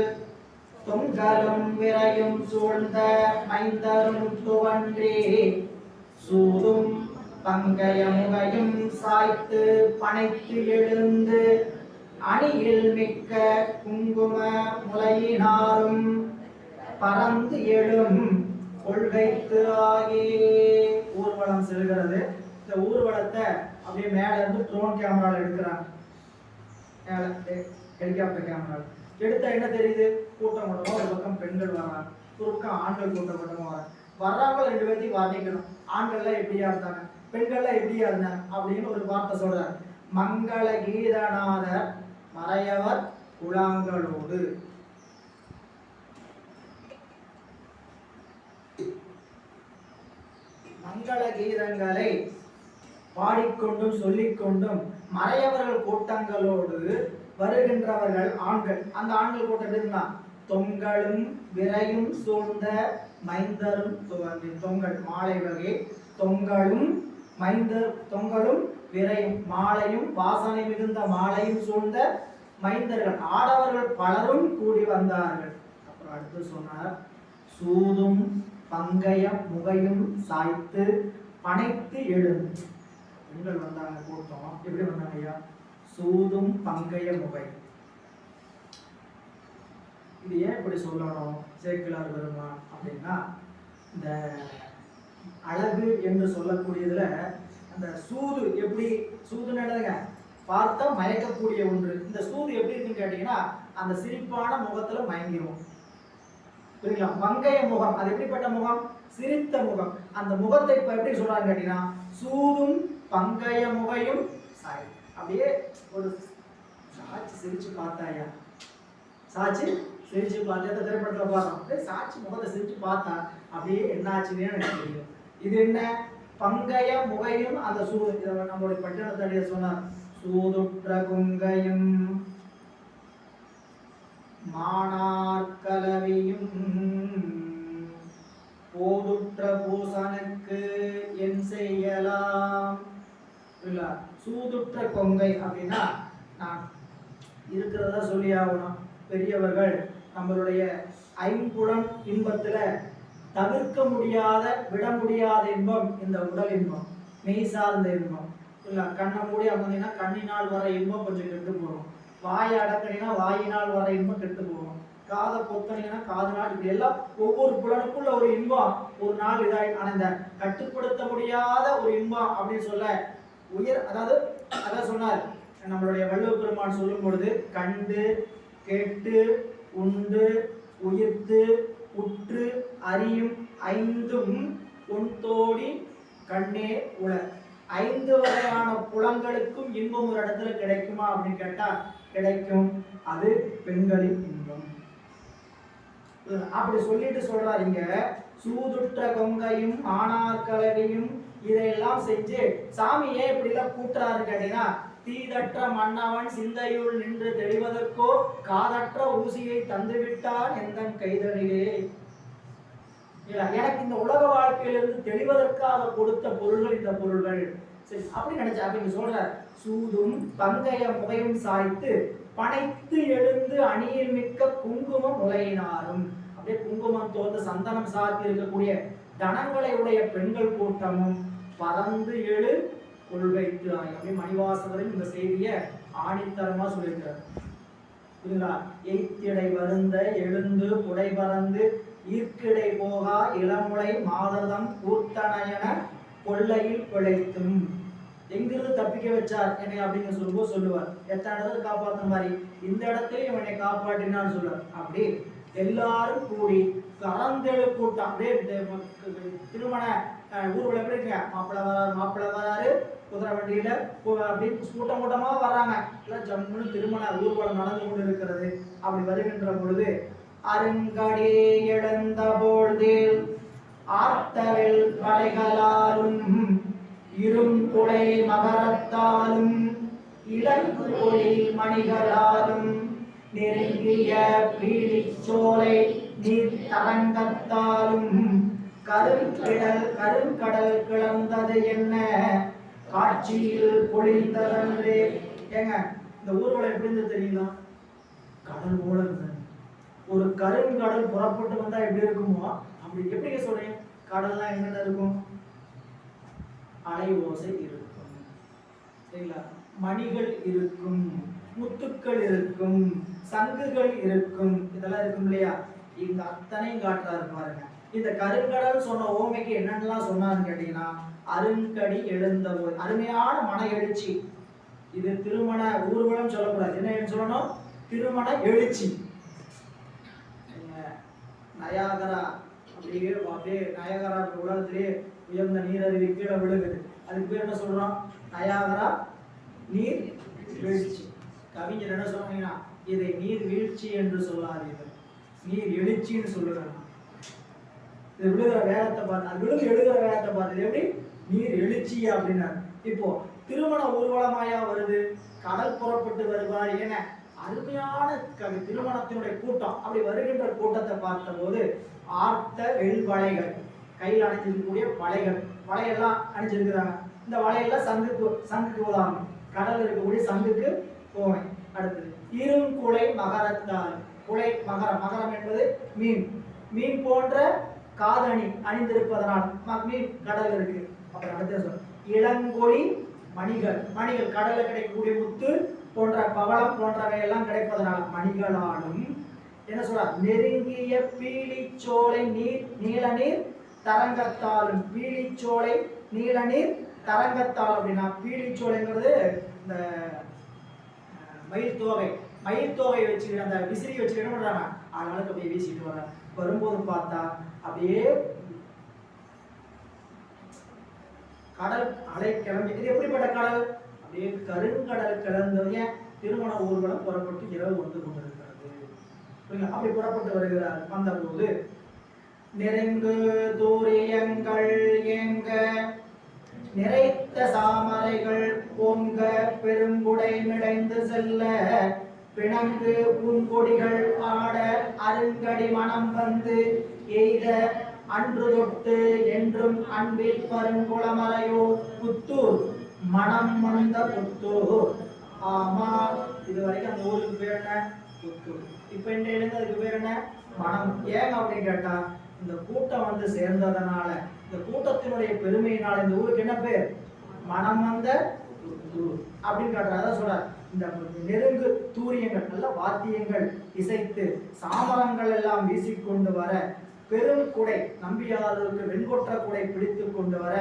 தொங்கலும் விரையும் சூழ்ந்த மைந்தரும் துவன்றே சூதும் பங்கயமுகையும் சாய்த்து பனைத்து எழுந்து அணியில் மிக்க குங்கும முலையினாரும் பறந்து எழும் கொள்கைத்து ஆகி ஊர்வலம் செல்கிறது. இந்த ஊர்வலத்தை அப்படியே மேல இருந்து ட்ரோன் கேமரால எடுக்கிறாங்க. ஹெலிகாப்டர் கேமரா எடுத்தா என்ன தெரியுது, கூட்டம் கூட்டமா ஒரு பக்கம் பெண்கள் வர்றாங்க, ஒரு பக்கம் ஆண்கள் கூட்டம் கூட்டமா வராங்க. வர்றவங்க ரெண்டு பேர்த்தையும் வர்ணிக்கணும். ஆண்கள்லாம் எப்படியா இருந்தாங்க, பெண்கள்லாம் எப்படியா இருந்தாங்க அப்படின்னு ஒரு வார்த்தை சொல்றாங்க. மங்கள கீதநாதர் மறையவர் குழாங்களோடு. மங்கள கீதங்களை பாடிக்கொண்டும் சொல்லிக்கொண்டும் மறையவர்கள் கூட்டங்களோடு வருகின்றவர்கள் ஆண்கள். அந்த ஆண்கள் கூட்டம் எப்படின்னா தொங்கலும் விரையும் சூழ்ந்த மைந்தரும் துவங்கி. தொங்கல் மாலை வகை, தொங்கலும் தொங்கலும் விரையும் மாலையும் வாசனை மிகுந்த மாலையும் சூழ்ந்த மைந்தர்கள் ஆடவர்கள் பலரும் கூடி வந்தார்கள். அப்புறம் அடுத்து சொன்னார், சூதும் பங்கய முகையும் சாய்த்து பனைத்து எழுந்து. பெண்கள் வந்தாங்க கூட்டம். எப்படி வந்தாங்க ஐயா? சூதும் பங்கய முகை. இது ஏன் இப்படி சொல்லணும் சேக்கிழார் பெருமான் அப்படின்னா, இந்த அழகு என்று சொல்லக்கூடியதுல அந்த சூது எப்படி, சூது நடந்துங்க பார்த்தா மயக்கக்கூடிய ஒன்று. இந்த சூது எப்படி இருக்குன்னு கேட்டீங்கன்னா அந்த சிரிப்பான முகத்துல மயங்கிடும். புரியுங்களா? மங்கைய முகம், அது எப்படிப்பட்ட முகம்? சிரித்த முகம். அந்த முகத்தை இப்ப எப்படி சொல்றாங்க கேட்டீங்கன்னா சூதும் பங்கய முகையும் சாய். அப்படியே ஒரு சாட்சி சிரிச்சு பார்த்தாயா, சாட்சி சிரிச்சு பார்த்தா திரைப்படத்துல பார்த்தோம், அப்படியே சாட்சி முகத்தை சிரிச்சு பார்த்தா அப்படியே என்ன ஆச்சுன்னு எனக்கு தெரியும். இது என்ன? பங்கய முகையும் அந்த சூது. இதை நம்மளுடைய பட்டினத்தடிய சொன்னார், சூதுற்ற குங்கையும் மானார்கலவியும் போதுற்ற பூசனுக்கு என் செய்யலாம். சூதுற்ற கொங்கை அப்படின்னா நான் இருக்கிறதா சொல்லி ஆகணும். பெரியவர்கள் நம்மளுடைய ஐம்புலன் இன்பத்துல தவிர்க்க முடியாத விட முடியாத இன்பம் இந்த உடல் இன்பம், மெய் சார்ந்த இன்பம். இல்லை கண்ணை மூடி அமர்ந்தீங்கன்னா கண்ணினால் வர இன்பம் கொஞ்சம் கெட்டு போகும், வாயை அடக்கினீங்கன்னா வாயினால் வர இன்பம் கெட்டு போகும், காதை பொத்தனீங்கன்னா காது நாள், இப்படி எல்லாம் ஒவ்வொரு புலனுக்குள்ள ஒரு இன்பம் ஒரு நாள் இதாய். ஆனால் இந்த கட்டுப்படுத்த முடியாத ஒரு இன்பம் அப்படின்னு சொல்ல உயர், அதாவது சொன்னார் நம்மளுடைய வள்ளுவ பெருமான் சொல்லும் பொழுது, கண்டு கேட்டு உண்டு உயிர்த்து உற்று அறியும் ஐந்தும் உன்தோடி கண்ணே உல. 5 வகையான புலங்களுக்கும் இன்பம் ஒரு இடத்துல கிடைக்குமா அப்படின்னு கேட்டா கிடைக்கும். அது பெண்களின் இன்பம். அப்படி சொல்லிட்டு சொல்றாரு இங்க, சூதுற்ற கொங்கையும் ஆனார்கலவையும் இதையெல்லாம் செஞ்சு சாமி ஏன் இப்படி எல்லாம் கூட்டுறாரு கேட்டீங்கன்னா, தீதற்ற மன்னவன் சிந்தையுள் நின்று தெளிவதற்கோ காதற்ற ஊசியை தந்துவிட்டான் எந்தன் கைதலிலே. எனக்கு இந்த உலக வாழ்க்கையிலிருந்து தெளிவதற்காக கொடுத்த பொருள்கள் இந்த பொருள்கள். சரி அப்படி நினைச்சா அப்படின்னு சொல்ற, சூதும் பங்கைய முகையும் சாய்த்து பனைத்து எழுந்து அணியில் மிக்க குங்குமம் முலையினாரும். அப்படியே குங்குமம் தோர்ந்து சந்தனம் சாத்தி இருக்கக்கூடிய தனங்களை உடைய பெண்கள் கூட்டமும் பறந்து எழு கொள்கைத்து ஆய். அப்படி மணிவாசகரும் இந்த செய்தியை ஆணித்தரமா சொல்லியிருக்கிறார். புரியுங்களா? எய்த்திடை வருந்த எழுந்து புடை பறந்து ஈர்க்கிடை போகா இளமுலை மாதர்தம் கூத்தனையன கொள்ளையில் பிழைத்தும். எங்கிருந்து தப்பிக்க வச்சார் என்னை அப்படிங்கிற சொல்லும்போது சொல்லுவார், எத்தனை இடத்துல காப்பாற்ற மாதிரி இந்த இடத்துலயும் என்னை காப்பாற்றினான்னு சொல்லுவார். அப்படி எல்லாரும் கூடி கறந்தெழு கூட்டம் அப்படியே திருமண ஊர்வலம் எப்படி இருக்குங்க, மாப்பிள்ளை வராரு குதிரை வண்டியில அப்படின்னு கூட்டம் கூட்டமா வர்றாங்க. எல்லாம் ஜம்முன்னு திருமண ஊர்வலம் நடந்து கொண்டு இருக்கிறது. அப்படி வருகின்ற பொழுது அருங்கடி எழுந்த பொழுதில் ஆர்த்தவில் படைகளாலும் இரும்புடை மகரத்தாலும் இளங்குழி மணிகளாலும் நெருங்கிய பீலிச்சோலை நீர் தரங்கத்தாலும் கருங்கடல் கிளந்தது என்ன காட்சியில் பொழிந்ததன்றே. ஏங்க இந்த ஊர்வலம் எப்படி இருந்து தெரியுங்களா? கடல் போல இருந்தது. ஒரு கருங்கடல் புறப்பட்டு வந்தா எப்படி இருக்குமோ அப்படி. எப்படி சொல்றேன்? கடல்லாம் என்னென்ன இருக்கும்? அலை ஓசை இருக்கும், சரிங்களா? மணிகள் இருக்கும், முத்துக்கள் இருக்கும், சங்குகள் இருக்கும், இதெல்லாம் இருக்கும் இல்லையா? இந்த அத்தனையும் காட்டுறாரு பாருங்க. இந்த கருங்கடல் சொன்ன ஓமைக்கு என்னென்னலாம் சொன்னான்னு கேட்டீங்கன்னா, அருங்கடி எழுந்த போது அருமையான மன எழுச்சி. இது திருமண ஊர்வலம் சொல்லக்கூடாது, என்ன சொல்லணும்? திருமண எழுச்சி. நயாகரா அப்படியே நயாகரா உலகத்திலே உயர்ந்த நீரருவி கீழே விழுகுது. அதுக்கு பேர் என்ன சொல்றோம்? நயாகரா நீர் வீழ்ச்சி. கவிஞர் என்ன சொல்றாங்கன்னா, இதை நீர் வீழ்ச்சி என்று சொல்லாதீர்கள், நீர் எழுச்சின்னு சொல்லுறாங்க. இது விழுகிற வேகத்தை பார்த்து, அது விழுந்து எழுதுகிற வேகத்தை பார்த்து எப்படி நீர் எழுச்சி அப்படின்னா. இப்போ திருமண ஊர்வலமாயா வருது, கடல் புறப்பட்டு வருவார் என அருமையான திருமணத்தினுடைய கூட்டம். அப்படி வருகின்ற கூட்டத்தை பார்த்த போது ஆர்த்த வெள்வளைகள், கையில் அணிஞ்சிருக்கக்கூடிய வளைகள், வளையெல்லாம் அணிஞ்சிருக்கிறாங்க. இந்த வளையெல்லாம் சங்குக்கு உதாரணம், கடல் இருக்கக்கூடிய சங்குக்கு போவேன். அடுத்தது இருங்குலை மகரத்தால், குலை மகரம், மகரம் என்பது மீன், மீன் போன்ற காதணி அணிந்திருப்பதனால் மீன் கடல் இருக்கு. அப்புறம் அடுத்த இளங்கொழி மணிகள், மணிகள் கடல்ல கிடைக்கக்கூடிய முத்து போன்ற பவளம் போன்றவை எல்லாம் கிடைப்பதனால் மணிகளாலும் என்ன சொல்ற, நெருங்கிய பீலிச்சோலை நீர் நீல நீர் தரங்கத்தாலும். பீலிச்சோலை நீல நீர் தரங்கத்தால் அப்படின்னா, பீலிச்சோலைங்கிறது இந்த மயில் தோகை, மயில் தோகை வச்சுக்கிட்டு அந்த விசிறி வச்சுக்கிட்டு என்ன பண்றாங்க, அதனால அப்படியே வீசிட்டு வர. வரும்போது பார்த்தா அப்படியே கடல் அலை கிளம்பி. இது எப்படிப்பட்ட கடல்? அப்படியே கருங்கடல் கிளந்ததைய திருமண ஊர்வலம் புறப்பட்டு இரவு வந்து கொண்டிருக்கிறது. அப்படி புறப்பட்டு வருகிறார். வந்தபோது நெருங்கு தூரியங்கள் எங்க நிறைத்த சாமரைகள் பொங்க பெருங்குடை மிடைந்து செல்ல பிணங்கு பூங்கொடிகள் ஆட அருங்கடி மனம் வந்து எய்த அன்று தொட்டு என்றும் அன்பில் பருங்குளமரையோ புத்தூர் மனம் வந்த புத்தூர். ஆமா, இது வரைக்கும் அந்த ஊருக்கு பேர் என்ன? புத்தூர். இப்ப இருந்து அதுக்கு பேர் என்ன? மனம். ஏன் அப்படின்னு கேட்டா, இந்த கூட்டம் வந்து சேர்ந்ததனால, இந்த கூட்டத்தினுடைய பெருமையினால இந்த ஊருக்கு என்ன பேர்? மனம் வந்த புத்தூர் அப்படின்னு காட்டுற. அதான் சொல்றார், இந்த நெருங்கு தூரியங்கள், நல்ல வாத்தியங்கள் இசைத்து சாமரங்கள் எல்லாம் வீசிக்கொண்டு வர, பெரும் குடை நம்பியாருக்கு வெண்கொற்ற குடை பிடித்து கொண்டு வர,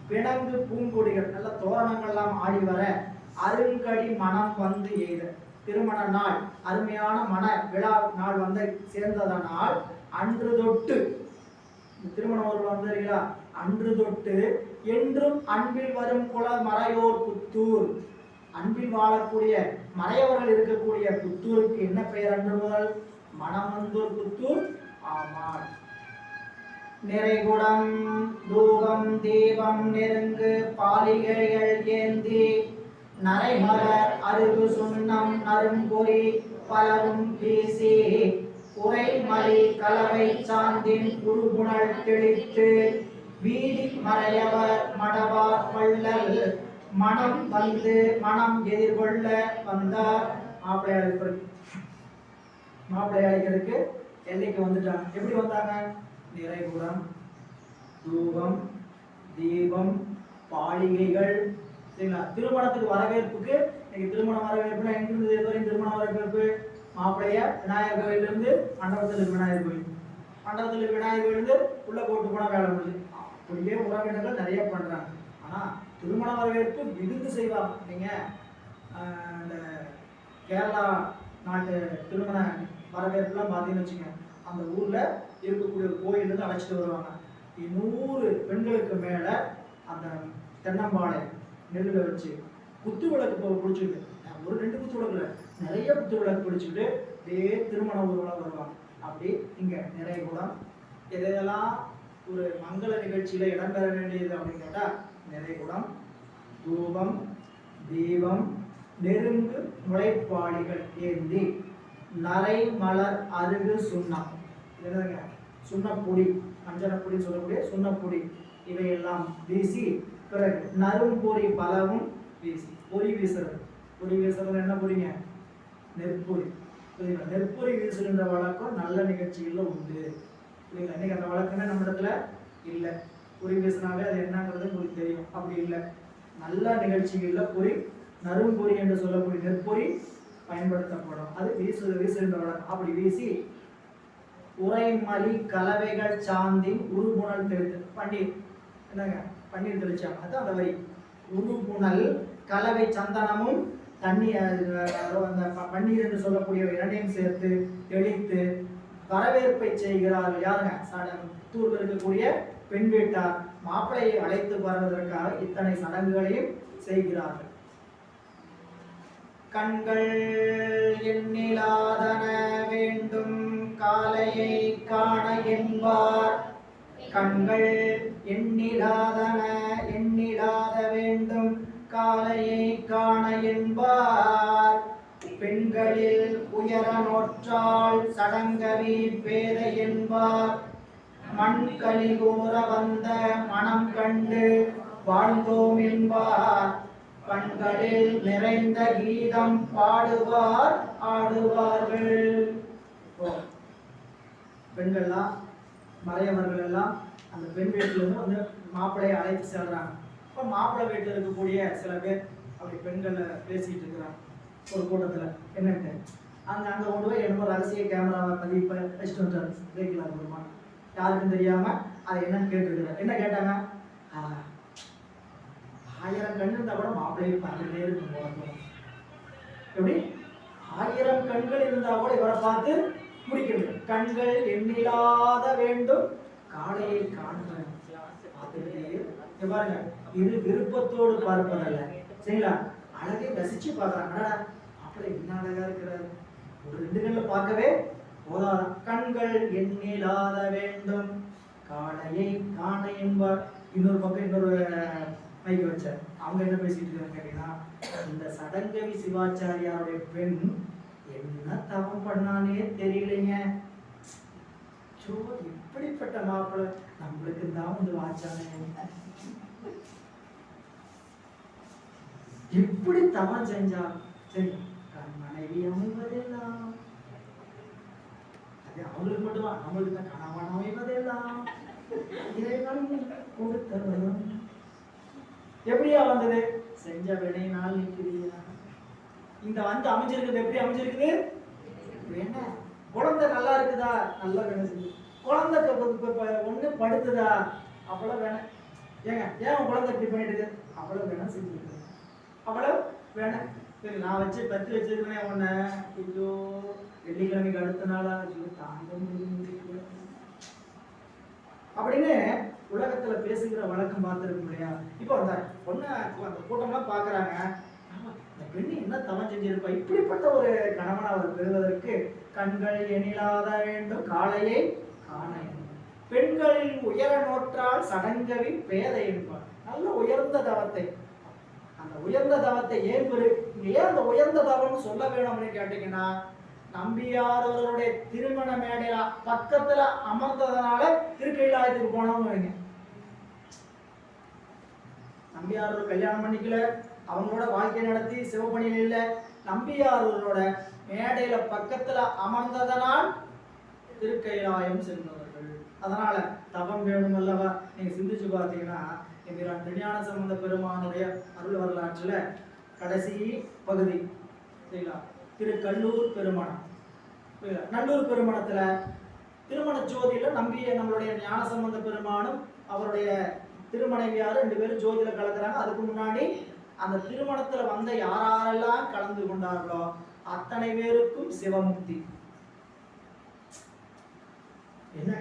பிணங்கு பூங்கொடிகள் நல்ல தோரணங்கள் எல்லாம் ஆடி வர, அருங்கடி மனம் வந்து எய்த. திருமண நாள், அருமையான மன விழா நாள் வந்து சேர்ந்ததனால் அன்று தொட்டு, திருமண ஊர்வலம் வந்தீங்களா, அன்று தொட்டு என்றும் அன்பில் வரும் குல மறையோர் புத்தூர். அன்பில் வாழக்கூடிய மறையவர்கள் இருக்கக்கூடிய புத்தூருக்கு என்ன பெயர்? அன்று முதல் மணமந்தூர் புத்தூர். ஆமாம். நிறைகுடம் தூபம் தீபம் நெருங்கு பாலிகைகள் ஏந்தி நரைமலர் அருகு சுண்ணம் நரும்பொறி பலரும் வீசி உரைமலி கலவை சாந்தின் உருகுணல் தெளித்து வீதி மறையவர் மடவார் வள்ளல் மனம் வந்து மனம் எதிர்கொள்ள வந்தார். மாப்பிள்ளை அழைக்கிறதுக்கு எல்லைக்கு வந்துட்டாங்க. எப்படி வந்தாங்க? நிறைகுடம் தூபம் தீபம் பாலிகைகள். சரிங்களா? திருமணத்துக்கு வரவேற்புக்கு இன்னைக்கு திருமண வரவேற்புனா எங்கிருந்து இதுவரையும் திருமண வரவேற்பு மாப்பிள்ளைய விநாயகர் கோயிலிருந்து மண்டபத்தில் விநாயகர் கோயில், மண்டபத்தில் விநாயகர் கோயிலிருந்து உள்ள போட்டு போனா வேலை முடியுது. அப்படியே உறவினர்கள் நிறைய பண்றாங்க. ஆனா திருமண வரவேற்பு விருந்து செய்வாங்க. நீங்க இந்த கேரளா நாட்டு திருமண வரவேற்புலாம் பார்த்தீங்கன்னு வச்சுக்கோங்க, அந்த ஊர்ல இருக்கக்கூடிய கோயிலிருந்து அழைச்சிட்டு வருவாங்க. 100 பெண்களுக்கு மேல அந்த தென்னம்பாளை நெல்லில் வச்சு குத்து விளக்கு பிடிச்சிருக்கு. ஒரு 2 குத்து விளக்கு இல்லை, நிறைய குத்து விளக்கு பிடிச்சிக்கிட்டு அப்படியே திருமண ஊர்வலம் வருவாங்க. அப்படி இங்க நிறைய குடம் எதெல்லாம் ஒரு மங்கள நிகழ்ச்சியில இடம்பெற வேண்டியது அப்படின்னு கேட்டா நிறைய குடம், தூபம் தீபம் நெருங்கு முளைப்பாடிகள் ஏந்தி நரை மலர் அருகு சுண்ணம், என்னங்க சுண்ணப்பொடி, மஞ்சளப்பொடி சொல்லக்கூடிய சுண்ணப்பொடி இவையெல்லாம் வீசி, பிறகு நறும்பொறி பலவும் வீசி. பொறி வீசுறது, பொறி வீசுறது என்ன பொறிங்க? நெற்பொறி. புரியுங்களா? நெற்பொறி வீசுகின்ற வழக்கம் நல்ல நிகழ்ச்சிகள்ல உண்டு. புரியுங்களா? இன்னைக்கு அந்த வழக்கமே நம்ம இடத்துல இல்லை. பொறி வீசினாவே அது என்னங்கிறது உங்களுக்கு தெரியும். அப்படி இல்லை, நல்ல நிகழ்ச்சிகள்ல பொறி, நறும்பொறி என்று சொல்லக்கூடிய நெற்பொறி பயன்படுத்தப்படும். அது வீசுகின்ற வழக்கம். அப்படி வீசி உரைமலி கலவைகள் சாந்தி உருபுணல் தெளித்து, பன்னீர் என்னங்க பன்னீர் தெளிச்சாங்க, அது அந்த வரி. உருபுணல் கலவை சந்தனமும் தண்ணீர், அந்த பன்னீர் என்று சொல்லக்கூடிய இரண்டையும் சேர்த்து தெளித்து வரவேற்பை செய்கிறார்கள். யாருங்க? புத்தூர்ல இருக்கக்கூடிய பெண் வீட்டார் மாப்பிள்ளையை அழைத்து வருவதற்காக இத்தனை சடங்குகளையும் செய்கிறார்கள். கண்கள் எண்ணிலாதன வேண்டும் காலையை காண என்பார். கண்கள் எண்ணிலாதன எண்ணிலாத வேண்டும் காலையை காண என்பார். பெண்களில் உயர நோற்றால் சடங்கவி பேத என்பார். மண் கலிகூற வந்த மனம் கண்டு வாழ்ந்தோம் என்பார். கண்களில் நிறைந்த கீதம் பாடுவார் ஆடுவார்கள். பெண்கள்லாம் மறையவர்கள் எல்லாம் அந்த பெண் வீட்டுல இருந்து வந்து மாப்பிள்ளையை அழைத்து செல்றாங்க. இப்போ மாப்பிள்ளை வீட்டில் இருக்கக்கூடிய சில பேர் அப்படி பெண்களை பேசிட்டு இருக்கிறாங்க ஒரு கூட்டத்துல. என்னன்னு அங்க கொண்டு போய் என்னமோ ரகசிய கேமராவை பதிவு வச்சுட்டு வந்துட்டாரு. கேட்கலாம் வருமா யாருக்கும் தெரியாம அதை என்னன்னு கேட்டுருக்கிறார். என்ன கேட்டாங்க? 1000 கண் இருந்தா கூட மாப்பிள்ளையை பார்த்துட்டே இருக்கும். எப்படி 1000 கண்கள் இருந்தா கூட இவரை பார்த்து முடிக்கிறது. கண்கள் எண்ணிலாத வேண்டும் காளையை காண்பேன். பாருங்க, இது விருப்பத்தோடு பார்ப்பதல்ல. சரிங்களா? அழகை ரசிச்சு பார்க்கறாங்க. மாப்பிள்ளை என்ன அழகா இருக்கிறாரு, ஒரு 2 கண்ணில் பார்க்கவே போதாதான். கண்கள் எண்ணிலாத வேண்டும் காளையை காண என்பார். இன்னொரு பக்கம் இன்னொரு மைக்கு வச்சார். அவங்க என்ன பேசிட்டு இருக்காங்க கேட்டீங்கன்னா, இந்த சடங்கவி சிவாச்சாரியாருடைய பெண் என்ன தவம் பண்ணானே தெரியலைங்க. இப்படிப்பட்ட மாப்பிள்ளை நம்மளுக்கு தான் வந்து வாச்சானே, எப்படி தவம் செஞ்சா சரி கண் மனைவி அமைவதெல்லாம் அது அவங்களுக்கு மட்டுமா, நம்மளுக்கு தான் கணவன் அமைவதெல்லாம் இறைவன் கொடுத்தவரும். எப்படியா வந்தது? செஞ்ச வினை நாள் நிற்கிறியா. இந்த வந்து அமைஞ்சிருக்குது. எப்படி அமைஞ்சிருக்குது? வேணா குழந்தை நல்லா இருக்குதா, நல்லா வேணும் செஞ்சு. குழந்தை ஒண்ணு படுத்துதா, அவ்வளவு வேணாம். ஏங்க ஏன் குழந்தை இப்படி பண்ணிட்டு அவ்வளவு வேணாம் செஞ்சுருக்கு, அவ்வளவு வேணாம். சரி நான் வச்சு பத்து வச்சிருக்கேன் உன்னை, ஐயோ வெள்ளிக்கிழமைக்கு அடுத்த நாளா, ஐயோ தாங்க முடியும் அப்படின்னு உலகத்துல பேசுகிற வழக்கம் பார்த்துருக்க இல்லையா? இப்போ அந்த பொண்ணை அந்த கூட்டம்லாம் பாக்குறாங்க, இந்த பெண்ணு என்ன தவம் செஞ்சிருப்பா, இப்படிப்பட்ட ஒரு கணவன் அவர் பெறுவதற்கு கண்கள் எண்ணிலாத வேண்டும் காளையை காண. பெண்களில் உயர நோற்றால் சடங்கவி பேத என்பார். நல்ல உயர்ந்த தவத்தை, அந்த உயர்ந்த தவத்தை ஏன் அந்த உயர்ந்த தவம் சொல்ல வேணும் அப்படின்னு கேட்டீங்கன்னா, நம்பியார் அவர்களுடைய திருமண மேடையில பக்கத்துல அமர்ந்ததுனால திருக்கைலாயத்துக்கு போனவங்க வைங்க. நம்பியார் கல்யாணம் பண்ணிக்கல, அவங்களோட வாழ்க்கை நடத்தி சிவபணியில் இல்ல, நம்பியாரோட மேடையில பக்கத்துல அமர்ந்ததனால் திருக்கைலாயம் சென்றவர்கள். அதனால தவம் வேணும் அல்லவா? நீங்க சிந்திச்சு பார்த்தீங்கன்னா திருஞான சம்பந்த பெருமானுடைய அருள் வரலாற்றுல கடைசி பகுதி சரிங்களா, திருக்கல்லூர் பெருமணம். நல்லூர் பெருமணத்துல திருமண ஜோதியில நம்பிய நம்மளுடைய ஞான சம்பந்த பெருமானும் அவருடைய திருமணைவியார் 2 பேரும் ஜோதியில கலக்குறாங்க. அதுக்கு முன்னாடி அந்த திருமணத்துல வந்த யாரெல்லாம் கலந்து கொண்டார்களோ அத்தனை பேருக்கும் சிவமுக்தி. என்ன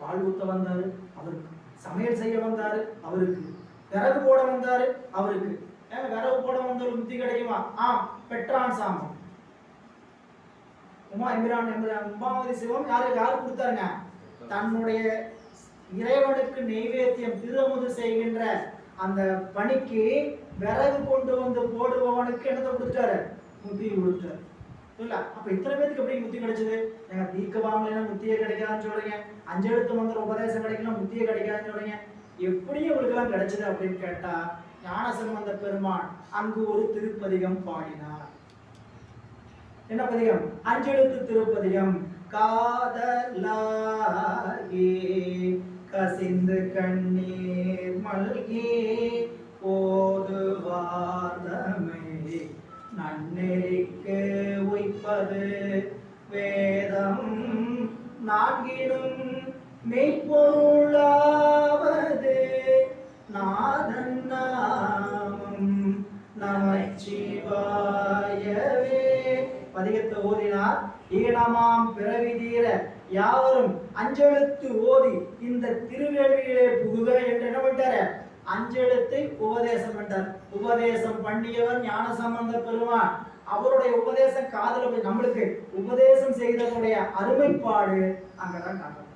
பால் ஊத்த வந்தாரு அவருக்கு, சமையல் செய்ய வந்தாரு அவருக்கு, விறகு போட வந்தாரு அவருக்கு. விறகு போட வந்தவர் முக்தி கிடைக்குமா? பெற்றான் சாமம். உமாவதி சிவம் யாரு கொடுத்தாருங்க? தன்னுடைய இறைவனுக்கு நெய்வேத்தியம் திருமுது செய்கின்ற அந்த பணிக்கு விறகு கொண்டு வந்து போடுபவனுக்கு என்னத்தை கொடுத்துட்டாரு? முத்தி கொடுத்துட்டாரு. இல்ல அப்ப இத்தனை பேருக்கு எப்படி முத்தி கிடைச்சது? நீங்க தீர்க்க வாங்கலைன்னா முத்தியே கிடைக்காதுன்னு சொல்றீங்க, 5 எழுத்து மந்திர உபதேசம் கிடைக்கலாம் முத்தியே கிடைக்காதுன்னு சொல்றீங்க. எப்படி உங்களுக்கு எல்லாம் கிடைச்சது அப்படின்னு கேட்டா, ஞான சம்பந்த பெருமான் அங்கு ஒரு திருப்பதிகம் பாடினார். என்ன பதிகம்? 5 எழுத்து திருப்பதிகம். காதலாகி கசிந்து கண்ணீர் மல்கி ஓதுவார்தமை நன்னெறிக்கு உய்ப்பது வேதம் நான்கிலும் மெய்ப்பொருளாவது நாதன் நாமம் நமச்சிவாயவே. பதிகத்தை ஓதினார். ஈனமாம் பிறவி தீர யாவரும் 5 எழுத்து ஓதி இந்த திருவேள்வியிலே புகுக என்று என்ன பண்ணிட்டாரு? 5 எழுத்தை உபதேசம் பண்ணார். உபதேசம் பண்ணியவர் ஞான சம்பந்த பெருமான். அவருடைய உபதேசம் காதல போய் நம்மளுக்கு உபதேசம் செய்தவருடைய அருமைப்பாடு அங்கதான் காட்டணும்.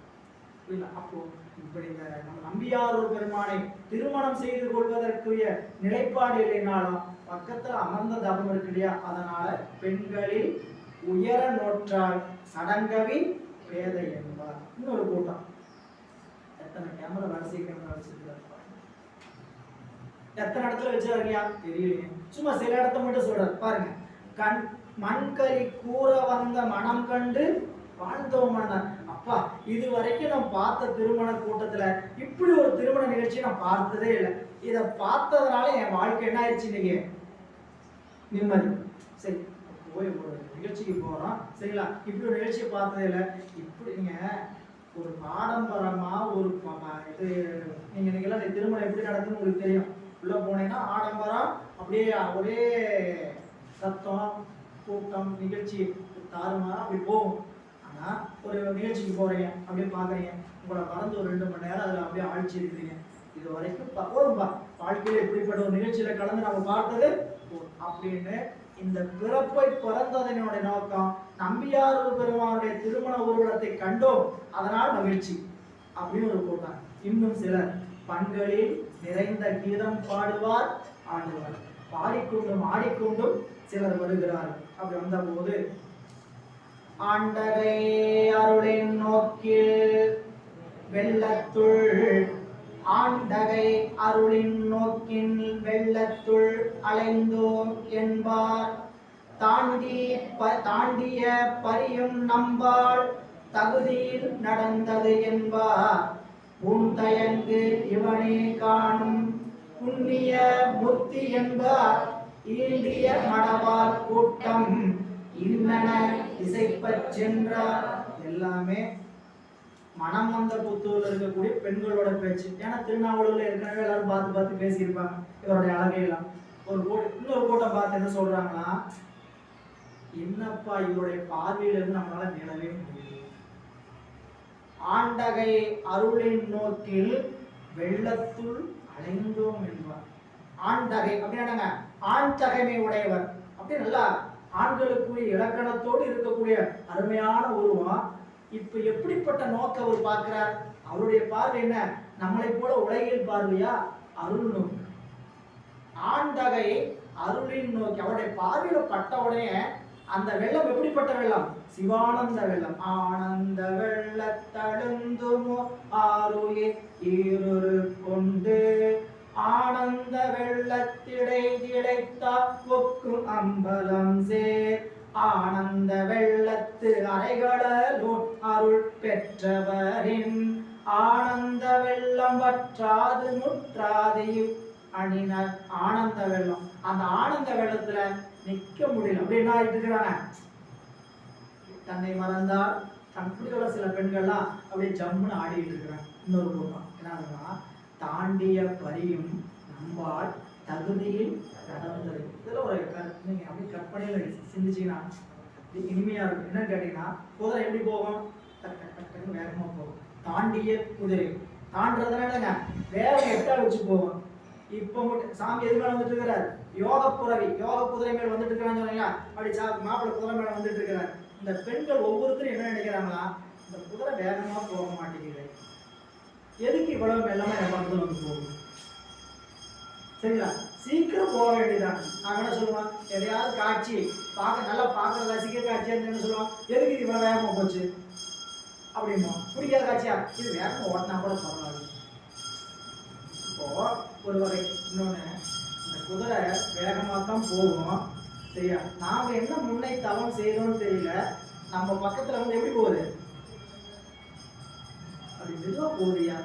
அப்போ இப்படி இந்த நம்ம நம்பியாரூர் பெருமானை திருமணம் செய்து கொள்வதற்குரிய நிலைப்பாடு இல்லைனாலும் பக்கத்துல அமர்ந்த தவம் இருக்கு இல்லையா, அதனால பெண்களில் உயர நோற்றால் சடங்கவின் பேதை என்பார். இன்னொரு கூட்டம் எத்தனை கேமரா வரிசை கேமரா வச்சிருக்காரு, எத்தனை இடத்துல வச்சிருக்கியா தெரியலையே, சும்மா சில இடத்த மட்டும் சொல்றாரு பாருங்க. மண்கறி கூற வந்த மனம் கண்டு வாழ்ந்தோம். அப்பா இது வரைக்கும் நான் பார்த்த திருமண கூட்டத்துல இப்படி ஒரு திருமண நிகழ்ச்சி நான் பார்த்ததே இல்லை. இதை பார்த்ததுனால என் வாழ்க்கை என்ன ஆயிடுச்சு? இன்னைக்கு நிம்மதி. சரி போய் ஒரு நிகழ்ச்சிக்கு போறோம் சரிங்களா, இப்படி ஒரு நிகழ்ச்சியை பார்த்ததே இல்லை. இப்படி நீங்க ஒரு ஆடம்பரமா ஒரு இது நீங்க இன்னைக்கெல்லாம் திருமணம் எப்படி நடக்குதுன்னு உங்களுக்கு தெரியும். உள்ள போனீங்கன்னா ஆடம்பரம் அப்படியே ஒரே சத்தம் கூட்டம் நிகழ்ச்சி தாறுமாறா அப்படி போகும். ஆனா ஒரு நிகழ்ச்சிக்கு போறீங்க அப்படியே பாக்குறீங்க, உங்களை மறந்து ஒரு 2 மணி நேரம் அதுல அப்படியே ஆழ்ச்சி இருக்கிறீங்க. இது வரைக்கும் போதும்பா, வாழ்க்கையில இப்படிப்பட்ட ஒரு நிகழ்ச்சியில கலந்து நம்ம பார்த்தது அப்படின்னு இந்த பிறப்பை பிறந்ததனுடைய நோக்கம் நம்பியாரூர் பெருமானுடைய திருமண ஊர்வலத்தை கண்டோம் அதனால் மகிழ்ச்சி அப்படின்னு ஒரு கூட்டம். இன்னும் சிலர் பண்களில் நிறைந்த கீதம் பாடுவார் ஆடுவார், பாடிக்கொண்டும் ஆடிக்கொண்டும் சிலர் வருகிறார்கள். அப்படி வந்த போது ஆண்டகை அருளின் நோக்கில் வெள்ளத்துள் ஆண்டகை அருளின் நோக்கின் வெள்ளத்துள் அலைந்தோம் என்பார். தாண்டிய பரியும் நம்பால் தகுதியில் நடந்தது என்பார். பூந்தயங்கு இவனே காணும் புண்ணிய முத்தி என்பார். ஈண்டிய மடவார் கூட்டம் இன்னன இசைப்பச் சென்றார். எல்லாமே மனம் வந்த புத்தூர்ல இருக்கக்கூடிய பெண்களோட பேச்சு. ஏன்னா திருநாவலூர்ல ஏற்கனவே எல்லாரும் பார்த்து பேசியிருப்பாங்க இவருடைய அழகையெல்லாம். இன்னொரு கூட்டம் பார்த்து என்ன சொல்றாங்கன்னா, என்னப்பா இவருடைய பார்வையில இருந்து நம்மளால நிலவே முடியும். ஆண்டகை அருளின் நோக்கில் வெள்ளத்துள் அலைந்தோம் என்பார். ஆண்டகை அப்படின்னா ஆண் தகைமை உடையவர் அப்படி நல்லா ஆண்களுக்குரிய இலக்கணத்தோடு இருக்கக்கூடிய அருமையான உருவம். இப்ப எப்படிப்பட்ட நோக்க அவர் பார்க்கிறார்? அவருடைய பார்வை என்ன? நம்மளை போல உலகில் பார்வையா? அருள் நோக்கு. ஆண்டகை அருளின் நோக்கி அவருடைய பார்வையில பட்ட உடனே அந்த வெள்ளம் எப்படிப்பட்ட வெள்ளம்? சிவானந்த வெள்ளம். ஆனந்த வெள்ளத்தழுந்துமோ ஆருயிர் ஈருரு கொண்டு ஆனந்த வெள்ளத்திடை திளைத்தார் ஒக்கும் அம்பலம் சேர். ஆனந்த வெள்ளத்து அறைகளோ அருள் பெற்றவரின் ஆனந்த வெள்ளம் வற்றாது முற்றாதையும் அணினர். ஆனந்த வெள்ளம், அந்த ஆனந்த வெள்ளத்துல நிக்க முடியல. அப்படி என்ன ஆயிட்டு இருக்கிறாங்க, தன்னை மறந்தால் தன்னுடைய சில பெண்கள்லாம் அப்படியே ஜம்முன்னு ஆடிட்டு இருக்கிறாங்க. இன்னொரு கூட்டம் என்னன்னா, தாண்டிய பரியும் நம்பால் தகுதியில் நடந்தது. இதுல ஒரு நீங்க அப்படி கற்பனையில சிந்திச்சீங்கன்னா இனிமையா இருக்கும். என்னன்னு கேட்டீங்கன்னா, குதிரை எப்படி போகும், டக்கு வேகமா போகும். தாண்டிய குதிரை தாண்டதுனால வேகம் எட்டா வச்சு போகும். இப்போ சாமி எது மேல வந்துட்டு இருக்கிறார், யோக புறவி, யோக குதிரை மேல வந்துட்டு இருக்கிறான்னு சொன்னீங்களா, அப்படி மாப்பிள்ளை குதிரை மேல வந்துட்டு இருக்கிறார். இந்த பெண்கள் ஒவ்வொருத்தரும் என்ன நினைக்கிறாங்களா, இந்த குதிரை வேகமா போக மாட்டேங்குது, எதுக்கு இவ்வளவு மெல்லமா என் பக்கத்துல வந்து போகும், சரிங்களா, சீக்கிரம் போக வேண்டியதான். நாங்க என்ன சொல்லுவோம், எதையாவது காட்சி பார்க்க நல்லா பார்க்கற ரசிக்க காட்சியா என்ன சொல்லுவோம், எதுக்கு இது இவ்வளவு வேகமா போச்சு அப்படிமோ, பிடிக்காத காட்சியா இது வேகமா ஓட்டினா கூட பரவாயில்ல. இப்போ ஒரு வகை இன்னொன்னு, இந்த குதிரை வேகமா தான் போகும், சரியா, நாம என்ன முன்னை தவம் செய்யறோம்னு தெரியல, நம்ம பக்கத்துல வந்து எப்படி போகுது, அப்படி மெதுவா போகுதுயா.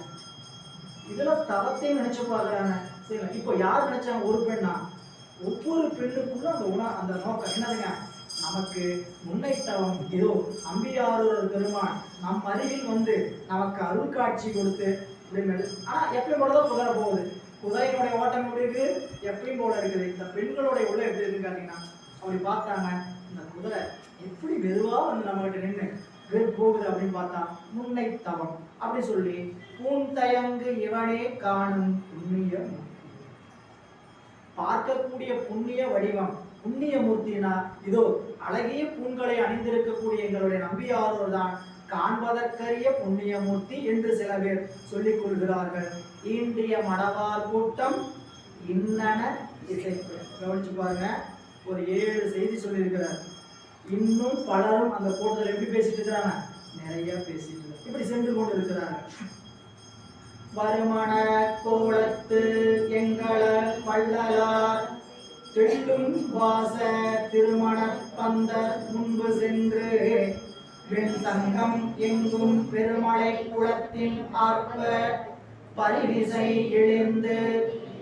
இதுல தவத்தையும் நினைச்சு பாக்குறாங்க. சரிங்களா, இப்போ யார் நினைச்சாங்க, ஒரு பெண்ணா, ஒவ்வொரு பெண்ணுக்குள்ள அந்த நோக்கம் என்னதுங்க, நமக்கு முன்னை தவம் இதோ அம்பியாரூர் பெருமான் நம் அருகில் வந்து நமக்கு அருள் காட்சி கொடுத்து அப்படின்னு. ஆனா எப்பயும் போலதான் குதிரை போகுது, குதிரையினுடைய ஓட்டம் எப்படி இருக்கு, எப்பயும் போல இருக்குது. இந்த பெண்களுடைய உள்ள எப்படி இருக்கு கேட்டீங்கன்னா, அப்படி பார்த்தாங்க, இந்த குதிரை எப்படி மெதுவா வந்து நம்ம கிட்ட நின்று போகுது அப்படின்னு பார்த்தா, முன்னை தவம் அப்படி சொல்லி பூந்தயங்கு இவனே காணும் புண்ணிய பார்க்கக்கூடிய புண்ணிய வடிவம், புண்ணிய மூர்த்தினா இதோ அழகிய பூண்களை அணிந்திருக்கக்கூடிய எங்களுடைய நம்பியாரோர் தான் காண்பதற்கரிய புண்ணிய மூர்த்தி என்று சில பேர் சொல்லிக் கொள்கிறார்கள். இந்திய மடவார் கூட்டம் இன்னன இசைப்பு. கவனிச்சு பாருங்க, ஒரு 7 செய்தி சொல்லியிருக்கிறார். இன்னும் பலரும் அந்த கூட்டத்தில் எப்படி பேசிட்டு இருக்கிறாங்க, நிறைய பேசிட்டு இருக்காங்க, இப்படி சென்று கொண்டு இருக்கிறாங்க. வருமண கோலத்து எங்கள வள்ளலார் தெள்ளும் வாச திருமண பந்த முன்பு சென்று வெண் தங்கம் எங்கும் பெருமழை குளத்தின் ஆர்ப்ப பரிவிசை எழுந்து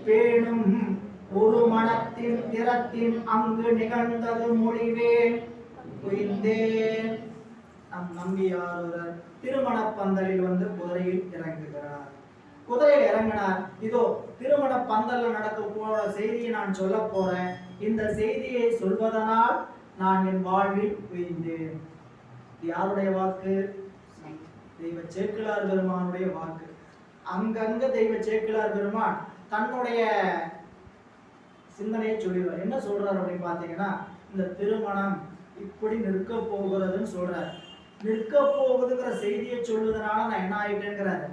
பேணும் ஒரு மனத்தின் திறத்தின் அங்கு நிகழ்ந்தது மொழிவேன் புரிந்தேன். நம் நம்பியாரூரர் திருமண பந்தலில் வந்து குதிரையில் இறங்குகிறார். குதிரையில் இறங்கினார். இதோ திருமண பந்தல்ல நடக்க போற செய்தியை நான் சொல்ல போறேன். இந்த செய்தியை சொல்வதனால் நான் என் வாழ்வில் உயர்ந்தேன். யாருடைய வாக்கு, தெய்வ சேக்கிழார் பெருமானுடைய வாக்கு. அங்கங்க தெய்வ சேக்கிழார் பெருமான் தன்னுடைய சிந்தனையை சொல்லிடுவார். என்ன சொல்றாரு அப்படின்னு பாத்தீங்கன்னா, இந்த திருமணம் இப்படி நிற்க போகிறதுன்னு சொல்றாரு. நிற்க போகுதுங்கிற செய்தியை சொல்வதனால நான் என்ன ஆயிட்டேங்கிறாரு,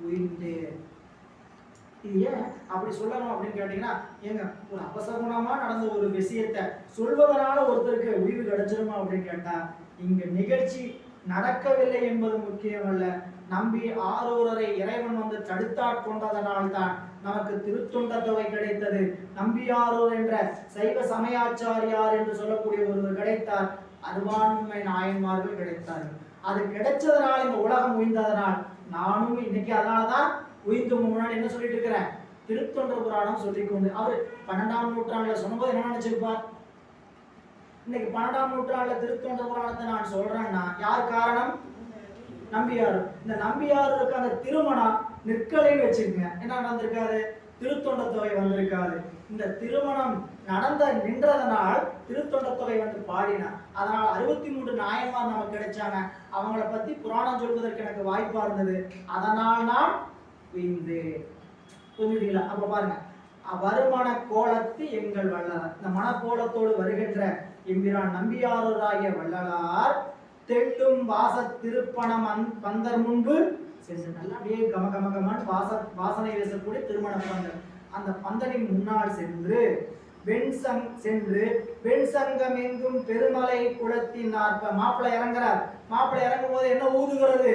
உயிர்ந்தேன். இது ஏன் அப்படி சொல்லணும் அப்படின்னு கேட்டீங்கன்னா, ஏங்க ஒரு அபசகுணமா நடந்த ஒரு விஷயத்தை சொல்வதனால ஒருத்தருக்கு உயிர் கிடைச்சிருமா அப்படின்னு கேட்டா, இங்க நிகழ்ச்சி நடக்கவில்லை என்பது முக்கியம் அல்ல, நம்பி ஆரூரரை இறைவன் வந்து தடுத்தாட்கொண்டதனால் தான் நமக்கு திருத்தொண்ட தொகை கிடைத்தது. நம்பியாரூர் என்ற சைவ சமயாச்சாரியார் என்று சொல்லக்கூடிய ஒருவர் கிடைத்தார். அருவாண்மை நாயன்மார்கள் கிடைத்தார்கள். அது கிடைச்சதனால் இந்த உலகம் உயிர்ந்ததனால் நானும் இன்னைக்கு அதனாலதான் உயிர்த்து முன்னாடி என்ன சொல்லிட்டு இருக்கிறேன், திருத்தொண்ட புராணம் சொல்லிக்கொண்டு. அவர் 12ஆம் நூற்றாண்டுல சொன்னபோது என்ன நினைச்சிருப்பார், இன்னைக்கு 12ஆம் நூற்றாண்டுல திருத்தொண்ட புராணத்தை நான் சொல்றேன்னா யார் காரணம், நம்பியார். இந்த நம்பியாருக்கு அந்த திருமணம் நிற்கலைன்னு வச்சிருக்கீங்க, என்ன நடந்திருக்காரு, திருத்தொண்ட தொகை வந்திருக்காரு. இந்த திருமணம் நின்றதனால் திருத்தொண்ட தொகை வந்து பாடினார். அதனால் 63 நாயன்மார் நமக்கு கிடைச்சாங்க. அவங்கள பத்தி புராணம் சொல்வதற்கு எனக்கு வாய்ப்பா இருந்தது. அதனால் நான் புரிஞ்சுட்டீங்களா? அப்ப பாருங்க, வருமண கோலத்து எங்கள் வள்ளலார், இந்த மணக்கோலத்தோடு வருகின்ற எம்பிரான் நம்பியாரூராகிய வள்ளலார் தெள்ளும் வாச திருப்பணம் பந்தர் முன்பு சென்று, நல்லா அப்படியே கம கம கமன்னு வாசனை வீசக்கூடிய திருமண பந்தல், அந்த பந்தலின் முன்னால் சென்று வெண் சங்கம் எங்கும் பெருமலை குளத்தின் ஆர்ப்ப. மாப்பிள்ளை இறங்குறார். மாப்பிள்ளை இறங்கும் போது என்ன ஊதுகிறது,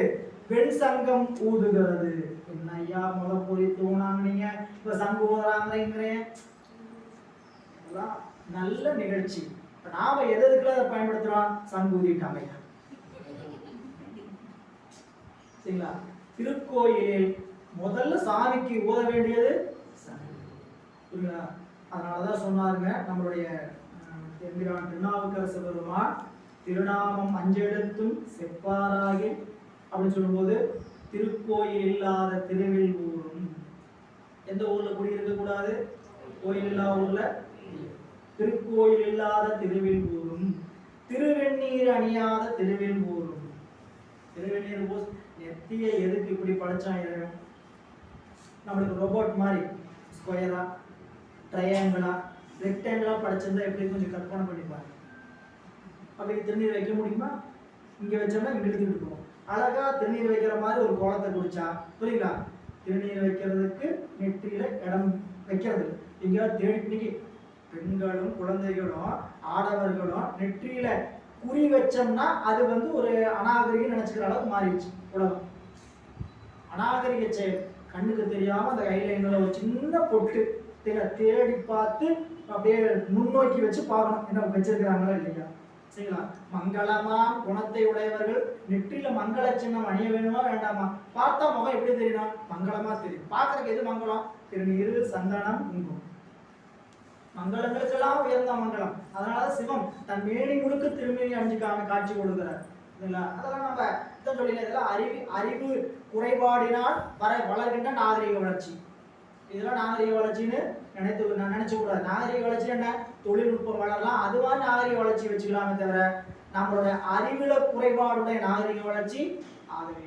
வெண் சங்கம் ஊதுகிறது. என்ன ஐயா முளை பொறி தூணாங்க, நீங்க இப்ப சங்கு ஊதுறாங்கிறீங்க, நல்ல நிகழ்ச்சி. நாம எதுக்குள்ள அதை பயன்படுத்துறோம், சங்கு ஊதிட்டாங்க சரிங்களா. திருக்கோயிலில் முதல்ல சாமிக்கு ஊத வேண்டியது புரியுங்களா? அதனாலதான் சொன்னாருங்க நம்மளுடைய எம்பிரான் திருநாவுக்கரசு பெருமான் திருநாமம் அஞ்செழுத்தும் செப்பாராகி அப்படின்னு சொல்லும்போது திருக்கோயில் இல்லாத திருவில் ஊரும். எந்த ஊர்ல குடியிருக்க கூடாது? கோயில் இல்லாத ஊர்ல. திருக்கோயில் இல்லாத திருவில் ஊரும், திருவெண்ணீர் அணியாத திருவில் ஊரும். திருவெண்ணீர் பூஸ் நெத்திய எதுக்கு இப்படி படைச்சான் இறைவன்? நம்மளுக்கு ரோபோட் மாதிரி ஸ்கொயரா ட்ரையாங்கிளா ரெக்டாங்கிளா படைச்சிருந்தா எப்படி கொஞ்சம் கற்பனை பண்ணிப்பாங்க. அப்படி திருநீர் வைக்க முடியுமா? இங்க வச்சோம்னா இங்க எடுத்துக்கிட்டு போவோம். அழகா திருநீர் வைக்கிற மாதிரி ஒரு கோலத்தை குடிச்சா புரியுங்களா? திருநீர் வைக்கிறதுக்கு நெற்றியில இடம் வைக்கிறது இங்க தேடி பெண்களும் குழந்தைகளும் ஆடவர்களும் நெற்றியில குறி வச்சோம்னா அது ஒரு அநாகரிகம் நினைச்சுக்கிற அளவுக்கு மாறிடுச்சு உலகம். அநாகரிக செயல் கண்ணுக்கு தெரியாம அந்த கையில ஒரு சின்ன பொட்டு தேடி பார்த்து அப்படியே முன்னோக்கி வச்சு பார்க்கணும் என்ன வச்சிருக்கிறாங்களா இல்லையா? சரிங்களா? மங்களமாம் குணத்தை உடையவர்கள் நெற்றியில மங்கள சின்னம் அணிய வேணுமா வேண்டாமா? பார்த்தா முகம் எப்படி தெரியணும்? மங்களமா தெரியும். பார்க்கறதுக்கு எது மங்களம்? திருநீரு, சந்தனம், குங்குமம். மங்களங்களுக்கெல்லாம் உயர்ந்த மங்களம். அதனால சிவம் தன் மேனி முழுக்க திருமேனி அணிஞ்சுக்காம காட்சி கொடுக்கிறார். அதெல்லாம் நம்ம இதான் சொல்லல, இதெல்லாம் அறிவு குறைபாடினால் வளர்கின்ற நாகரிக வளர்ச்சி. இதெல்லாம் நாகரிக வளர்ச்சின்னு நினைச்சு கூடாது. நாகரிக வளர்ச்சி என்ன? தொழில்நுட்பம் வளரலாம், அதுவா நாகரிக வளர்ச்சி வச்சுக்கலாமே தவிர நம்மளுடைய அறிவுல குறைபாடுடைய நாகரிக வளர்ச்சி ஆகவே.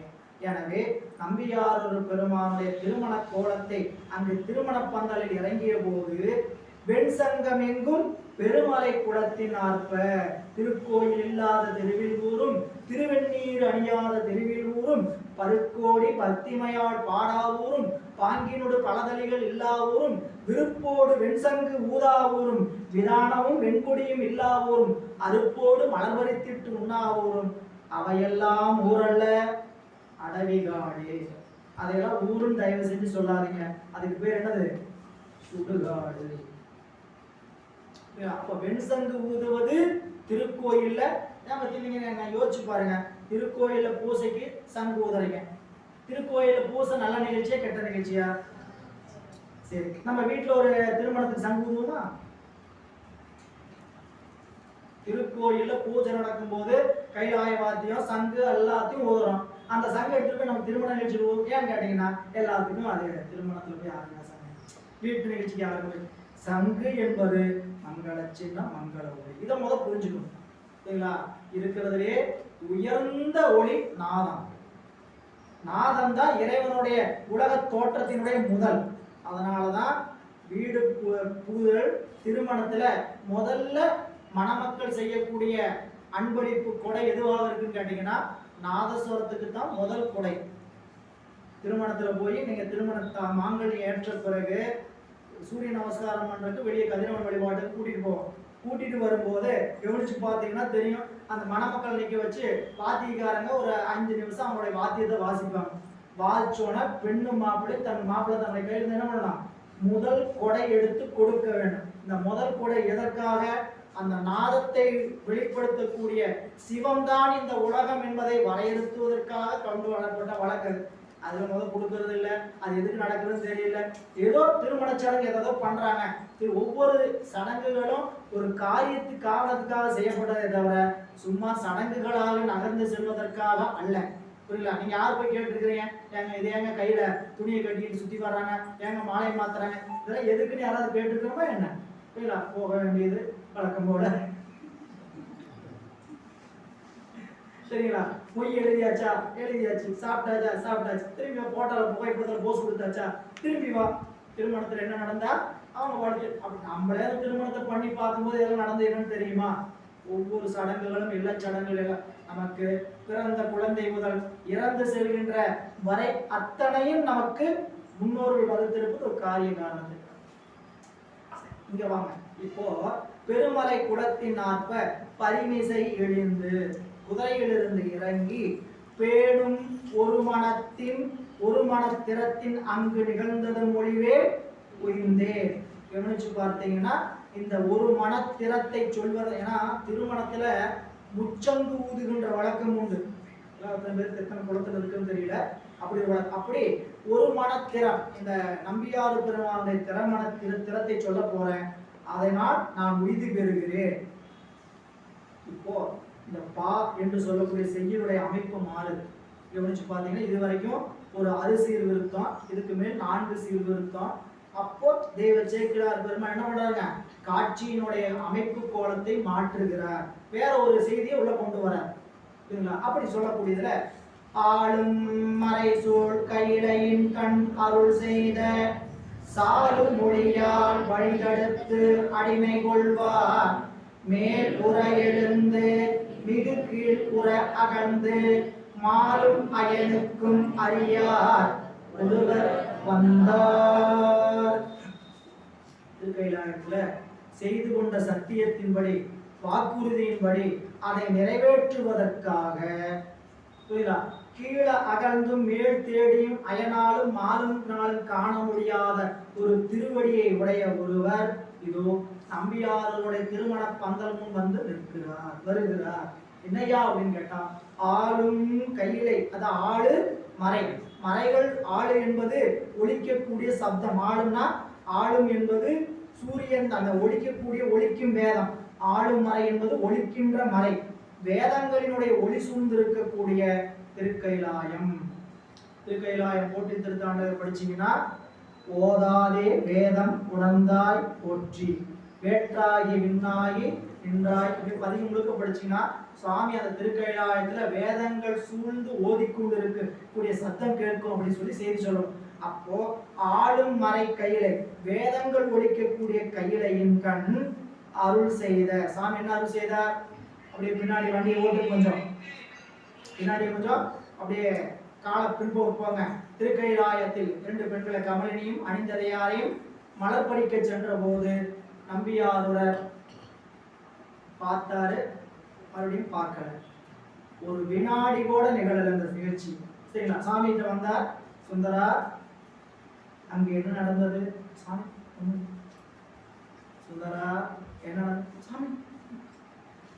எனவே நம்பியார் ஒரு பெருமானுடைய திருமண கோலத்தை அங்கு திருமண பந்தலில் இறங்கிய போது வெண்சங்கம் எங்கும் பெருமலை குளத்தின் ஆர்ப்ப, திருக்கோயில் இல்லாத தெருவில் ஊரும், திருவெண்ணீர் அணியாத தெருவில் ஊரும், பருக்கோடி பத்திமையால் பாடாவூரும், பாங்கினோடு பலதலிகள் இல்லாவூரும், விருப்போடு வெண்சங்கு ஊதாவூரும், விதானமும் வெண்கொடியும் இல்லாவூரும், அருப்போடு மலர்வரித்திட்டு உண்ணாவூரும், அவையெல்லாம் ஊரல்ல அடவிகாடு. அதையெல்லாம் ஊரும் தயவு செஞ்சு சொல்லாதீங்க. அதுக்கு பேர் என்னது? சுடுகாடு. அப்ப வெண்சங்கு ஊதுவது திருக்கோயில்ல யோசிச்சு பாருங்க. திருக்கோயில்ல பூசைக்கு சங்கு ஊதுறீங்க. திருக்கோயில்ல பூசை நல்ல நிகழ்ச்சியா கெட்ட நிகழ்ச்சியா? சரி, நம்ம வீட்டுல ஒரு திருமணத்துக்கு சங்கு ஊதுவோமா? திருக்கோயில்ல பூஜை நடக்கும் போது கைலாய வாத்தியம் சங்கு எல்லாத்தையும் ஊதுறோம். அந்த சங்கு எடுத்துட்டு போய் நம்ம திருமண நிகழ்ச்சி ஏன்னு கேட்டீங்கன்னா எல்லாத்துக்கும் அது திருமணத்துல போய் யாருங்க சங்கு, வீட்டு நிகழ்ச்சிக்கு யாருமே. சங்கு என்பது மங்கள சின்னம், மங்கள ஒளி. இதை முதல் புரிஞ்சுக்கணும். சரிங்களா? இருக்கிறதுலே உயர்ந்த ஒளி நாதம். நாதம் தான் இறைவனுடைய உலக தோற்றத்தினுடைய முதல். அதனாலதான் வீடு புகுதல் திருமணத்துல முதல்ல மணமக்கள் செய்யக்கூடிய அன்பளிப்பு கொடை எதுவாக இருக்குன்னு கேட்டீங்கன்னா நாதஸ்வரத்துக்கு தான் முதல் கொடை. திருமணத்துல போய் நீங்க திருமண மாங்கல்யம் ஏற்ற பிறகு சூரிய நமஸ்காரம் பண்றதுக்கு வெளியே கதிரவன் வழிபாட்டுக்கு கூட்டிட்டு வரும்போது கவனிச்சு பார்த்தீங்கன்னா தெரியும், அந்த மணமக்கள் நிக்க வச்சு வாத்தியக்காரங்க ஒரு 5 நிமிஷம் அவங்களுடைய வாத்தியத்தை வாசிப்பாங்க. வாசிச்சோன்னா பெண்ணு மாப்பிள்ளை தன்னுடைய கையில் என்ன பண்ணலாம்? முதல் கொடை எடுத்து கொடுக்க வேண்டும். இந்த முதல் கொடை எதற்காக? அந்த நாதத்தை வெளிப்படுத்தக்கூடிய சிவம்தான் இந்த உலகம் என்பதை வரையறுத்துவதற்காக கொண்டு வரப்பட்ட வழக்கு. அதுல முதல் கொடுக்கறது இல்லை, அது எதுக்கு நடக்குதுன்னு தெரியல. ஏதோ திருமண சடங்கு ஏதோ பண்றாங்க. ஒவ்வொரு சடங்குகளும் ஒரு காரணத்துக்காக செய்யப்பட்டதை தவிர சும்மா சடங்குகளாக நகர்ந்து செல்வதற்காக அல்ல. புரியல? நீங்க யாரு போய் கேட்டுருக்கிறீங்க? ஏங்க இது ஏங்க கையில துணியை கட்டிட்டு சுத்தி வர்றாங்க, ஏங்க மாலையை மாத்துறாங்க, இதெல்லாம் எதுக்குன்னு யாராவது கேட்டுருக்கோமா என்ன? புரியல? போக வேண்டியது வழக்கம் போல. சரிங்களா? மொய் எழுதியாச்சா? எழுதியாச்சு. சாப்பிட்டாச்சு. திரும்பி போட்டால புகைப்படத்துல போஸ் கொடுத்தாச்சா? திரும்பி வா. திருமணத்துல என்ன நடந்தா அவங்க வாழ்க்கை. அப்படி நம்மளே திருமணத்தை பண்ணி பார்க்கும்போது எல்லாம் நடந்து என்னன்னு தெரியுமா? ஒவ்வொரு சடங்குகளும் எல்லா சடங்குகளும் நமக்கு பிறந்த குழந்தை முதல் இறந்து செல்கின்ற வரை அத்தனையும் நமக்கு முன்னோர்கள் வகுத்திருப்பது ஒரு காரிய காரணம். இங்க வாங்க. இப்போ பெருமலை குடத்தின் ஆற்ப பரிமிசை எழுந்து குதிரையிலிருந்து இறங்கி பேடும் ஒரு மனத்திறத்தின் அங்கு நிகழ்ந்தது மொழிவே உயிர்ந்தே. கவனிச்சு பார்த்தீங்கன்னா இந்த ஒரு மனத்திறத்தை சொல்வது, ஏன்னா திருமணத்துல முச்சங்கு ஊதுகின்ற வழக்கம் உண்டு. எத்தனை பேருக்கு எத்தனை குளத்துல இருக்குன்னு தெரியல. அப்படி ஒரு மனத்திறம், இந்த நம்பியாறு பெருமானுடைய திறமண திறத்தை சொல்ல போறேன். அதனால் நான் உறுதி பெறுகிறேன். இப்போ இந்த பா என்று சொல்லக்கூடிய செய்யுடைய அமைப்பு மாறுது. கவனிச்சு பார்த்தீங்கன்னா இது வரைக்கும் ஒரு அறு சீர்விருத்தம், இதுக்கு மேல் 4 சீர்விருத்தம். அப்போ தெய்வ சேக்கிழார் பெருமாள் என்ன பண்றாங்க, காட்சியினுடைய அமைப்பு கோலத்தை மாற்றுகிறார், வேற ஒரு செய்தியை உள்ள கொண்டு வரார். சரிங்களா? அப்படி சொல்லக்கூடியதுல ஆளும் மறை சூழ் கையிலையின் கண் அருள் செய்த சாலும் மொழியால் வழிகெடுத்து அடிமை கொள்வார், மேல் உற எழுந்து மிகு கீழ் உற அகழ்ந்து மாலும் அயனுக்கும் அறியார் ஒருவர் வந்தார். திருக்கைலாயத்துல செய்து கொண்ட சத்தியத்தின்படி, வாக்குறுதியின்படி அதை நிறைவேற்றுவதற்காக கீழே அகழ்ந்தும் மேல் தேடியும் அயனாலும் மாலும் நாளும் காண முடியாத ஒரு திருவடியை உடைய ஒருவர் இதோ நம்பியாருடைய திருமண பந்தல் முன் வந்து நிற்கிறார், வருகிறார். என்னையா அப்படின்னு கேட்டா, ஆளும் கையிலை, அது ஆளு மறை, மறைகள் ஆளு என்பது ஒலிக்கக்கூடிய சப்தம். ஆளும்னா ஆளும் என்பது சூரியன், அந்த ஒலிக்கக்கூடிய ஒலிக்கும் வேதம். ஆளும் மறை என்பது ஒலிக்கின்ற மறை, வேதங்களினுடைய ஒளி சூழ்ந்திருக்கக்கூடிய திருக்கைலாயம். திருக்கைலாயம் போட்டி திருத்தாண்டவர் படிச்சீங்கன்னா, ஓதாதே வேதம் உணர்ந்தாய் போற்றி, வேற்றாகி விண்ணாகி நின்றாய், இப்படி 13 படிச்சீங்கன்னா சுவாமி அந்த திருக்கைலாயத்துல வேதங்கள் சூழ்ந்து ஓதிக்கொண்டு இருக்கக்கூடிய சத்தம் கேட்கும் அப்படின்னு சொல்லி செய்தி சொல்லணும். அப்போ ஆளும் மறை கையிலை, வேதங்கள் ஒலிக்கக்கூடிய கையிலையின் கண் அருள் செய்த சாமி என்ன அருள் செய்தார்? அப்படியே பின்னாடி வண்டியை ஓட்டு, கொஞ்சம் பின்னாடி கொஞ்சம் அப்படியே கால பின்போக்கு போங்க. திருக்கைலாயத்தில் 2 பெண்களை கமலினியும் அணிந்ததையாரையும் மலர் படிக்க சென்ற போது நம்பியாருடர் பார்த்தாரு, மறுபடியும் பார்க்கல. ஒரு வினாடி கூட நிகழல அந்த நிகழ்ச்சி. சரிங்களா? சாமிகிட்ட வந்தார், சுந்தரா அங்க என்ன நடந்தது? சாமி சுந்தரா என்ன சாமி,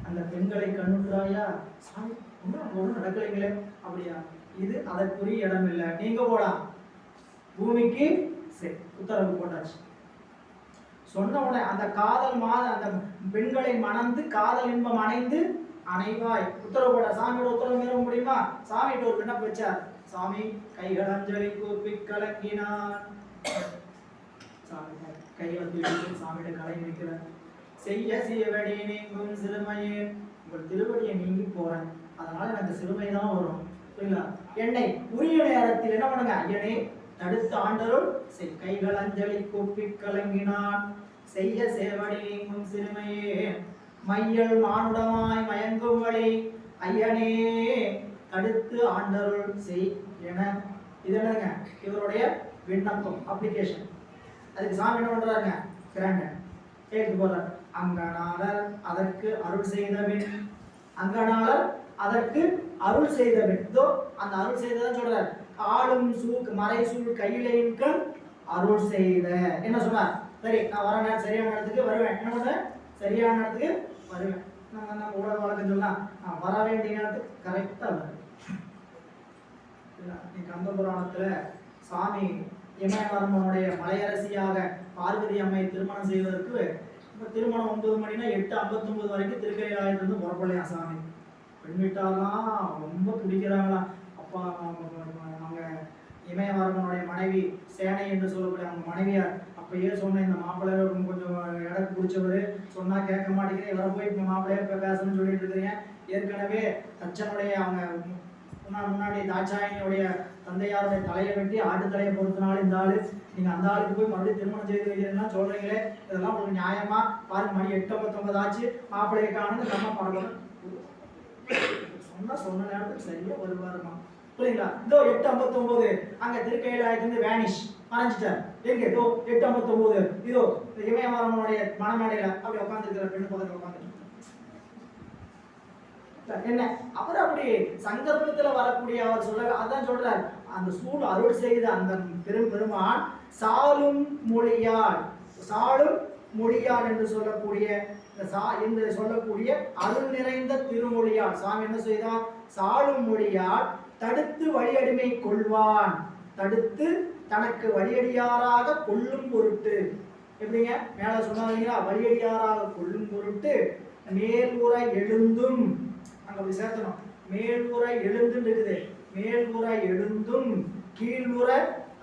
அந்த பெண்களை கண்ணுறாயா? சாமி ஒன்றும் நடக்கலைங்களே. அப்படியா? இது அதற்குரிய இடம் இல்லை, நீங்க போலாம் பூமிக்கு. சரி, உத்தரவு போட்டாச்சு. சொன்ன உடனே அந்த காதல் அந்த பெண்களை மணந்து காதல் இன்பம் அணைந்து அணைவாய் உத்தரவு போட. சாமியோட உத்தரவு மீற முடியுமா? சாமிகிட்ட ஒரு விண்ணப்பம் வச்சார். சாமி கைகள் அஞ்சலி கூப்பி கலங்கினான். சாமி கைகளை தூக்கி சாமியிட கலை நிற்கிறார். செய்ய செய்யவடி நீங்கும் சிறுமையே, உங்கள் திருவடியை நீங்கி போறேன், அதனால எனக்கு சிறுமை தான் வரும். சரிங்களா? என்னை உரிய நேரத்தில் என்ன பண்ணுங்க, ஐயனே தடுத்து ஆண்டருள் கைகள் அஞ்சலி கூப்பி கலங்கினான். செய்ய சேவடி நீங்கும் சிறுமையே, மையல் மானுடமாய் மயங்கும் வழி ஐயனே தடுத்து ஆண்டருள் செய் என. இது என்னங்க, இவருடைய விண்ணப்பம், அப்ளிகேஷன். அதுக்கு சாமி என்ன பண்றாருங்க, கிராண்ட கேட்டு போறார். அங்கனாளர் அதற்கு அருள் செய்தபின், அங்கனாளர் அதற்கு அருள் செய்தபின், இதோ அந்த அருள் செய்ததான் சொல்றார். ஆளும் மறை சூழ் கையிலையின் கண் அருள் செய்த. என்ன சொன்னார்? சரி, நான் வர நேரம் சரியான இடத்துக்கு வருவேன். என்ன பண்றேன்? சரியான இடத்துக்கு வருவேன். நம்ம உலக வழக்கம் சொல்லலாம், நான் வர வேண்டிய நேரத்துக்கு கரெக்டா வருவேன். கந்த புராணத்துல சாமி இமயவரம்பனுடைய மலையரசியாக பார்வதி அம்மை திருமணம் செய்வதற்கு திருமணம் 9 மணினா 8:59 வரைக்கும் திருக்கைலாயத்திலிருந்து புறப்படலையா சாமி. பெண் வீட்டாலாம் ரொம்ப துடிக்கிறாங்களாம். அப்பா அவங்க இமயவரம்பனுடைய மனைவி சேனை என்று சொல்லக்கூடிய அவங்க மனைவியார் அப்பயே சொன்ன, இந்த மாப்பிள்ளை கொஞ்சம் இடக்கு பிடிச்சவர், சொன்னா கேட்க மாட்டேங்கிறேன், இவரை போய் இப்போ மாப்பிள்ளைய பேசணும்னு சொல்லிட்டு இருக்கிறீங்க. ஏற்கனவே தச்சனுடைய அவங்க முன்னாடி தாட்சாயணியுடைய தந்தையாருடைய தலையை வெட்டி ஆட்டு தலையை பொறுத்தனால இந்த ஆளு, நீங்க அந்த ஆளுக்கு போய் மறுபடியும் திருமணம் செய்து வைக்கிறீங்கன்னா சொல்றீங்களே, இதெல்லாம் உங்களுக்கு நியாயமா? பாருங்க, மணி 8:59 ஆச்சு, மாப்பிள்ளையை காணுன்னு நம்ம பார்க்கணும். சொன்ன நேரத்துக்கு சரியா வருவாருமா. புரியுங்களா? இதோ 8:59 அங்க திருக்கைலாயத்திலிருந்து வேனிஷ் மறைஞ்சிட்டார். எங்க? இதோ 8:59 இதோ இமயவரம்பனுடைய மணமேடையில அப்படி உட்காந்துருக்கிற பெண்ணு பக்கத்துல உட்காந்து என்ன, அவர் அப்படி சங்கல்பத்துல வரக்கூடிய அவர் சொல்ற, அதான் சொல்றார். அந்த சூழ் அருள் செய்த அந்த பெருமான் சாலும் மொழியால், சாலும் மொழியால் என்று சொல்லக்கூடிய என்று சொல்லக்கூடிய அருள் நிறைந்த திருமொழியால் சாமி என்ன செய்தார்? சாலும் மொழியால் தடுத்து வழியடிமை கொள்வான், தடுத்து தனக்கு வழியடியாராக கொள்ளும் பொருட்டு. எப்படிங்க மேல சொன்னாங்களா, வழியடியாராக கொள்ளும் பொருட்டு மேல்முறை எழுந்தும், அங்க அப்படி சேர்த்தணும், மேல்முறை எழுந்துன்னு இருக்குது, மேல்முறை எழுந்தும் கீழ்முறை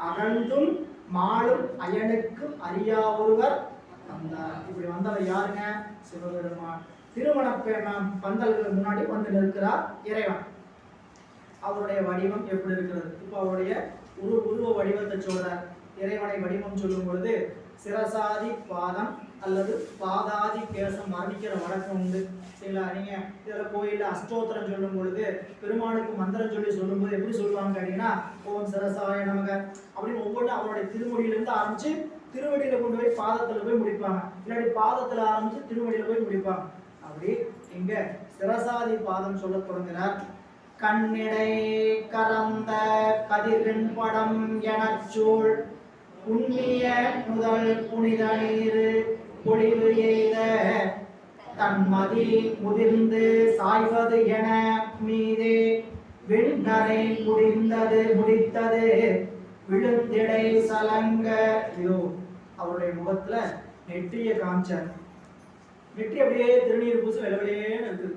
அகழ்ந்தும் மாளும் அயனுக்கு அறியா ஒருவர் வந்தார். இப்படி வந்தவர் யாருங்க? சிவபெருமான். திருமண பந்தல்களுக்கு முன்னாடி வந்து நிற்கிறார் இறைவன். அவருடைய வடிவம் எப்படி இருக்கிறது? இப்போ அவருடைய உருவ வடிவத்தை சொல்றார். இறைவனை வடிவம் சொல்லும் பொழுது சிரசாதி பாதம் அல்லது பாதாதி கேசம் வர்ணிக்கிற வழக்கம் உண்டு. சரிங்களா? நீங்க இதில் கோயிலில் அஷ்டோத்திரம் சொல்லும் பொழுது பெருமானுக்கு மந்திரம் சொல்லும் போது எப்படி சொல்லுவாங்க அப்படின்னா, ஓம் சிரசாய நமக அப்படின்னு ஒவ்வொன்றும் அவருடைய திருமொழியிலிருந்து ஆரம்பிச்சு திருவடியில கொண்டு போய் பாதத்துல போய் முடிப்பாங்க, இல்லாட்டி பாதத்துல ஆரம்பிச்சு திருவடியில போய் முடிப்பாங்க. அப்படி இங்க சிரசாதி பாதம் சொல்ல தொடங்குகிறார். கண்ணிடை கரந்த கதிரின் படம் எனச்சூழ் புண்ணிய முதல் புனித நீர் பொழிவு எய்த தன்மதி முதிர்ந்து சாய்வது என மீதே விண்ணரை முடித்தது விழுந்திடை சலங்க. இதோ அவருடைய முகத்துல நெற்றிய காமிச்சார். நெற்றி அப்படியே திருநீர் பூசு வெள்ளவெளியேன்னு இருக்குது.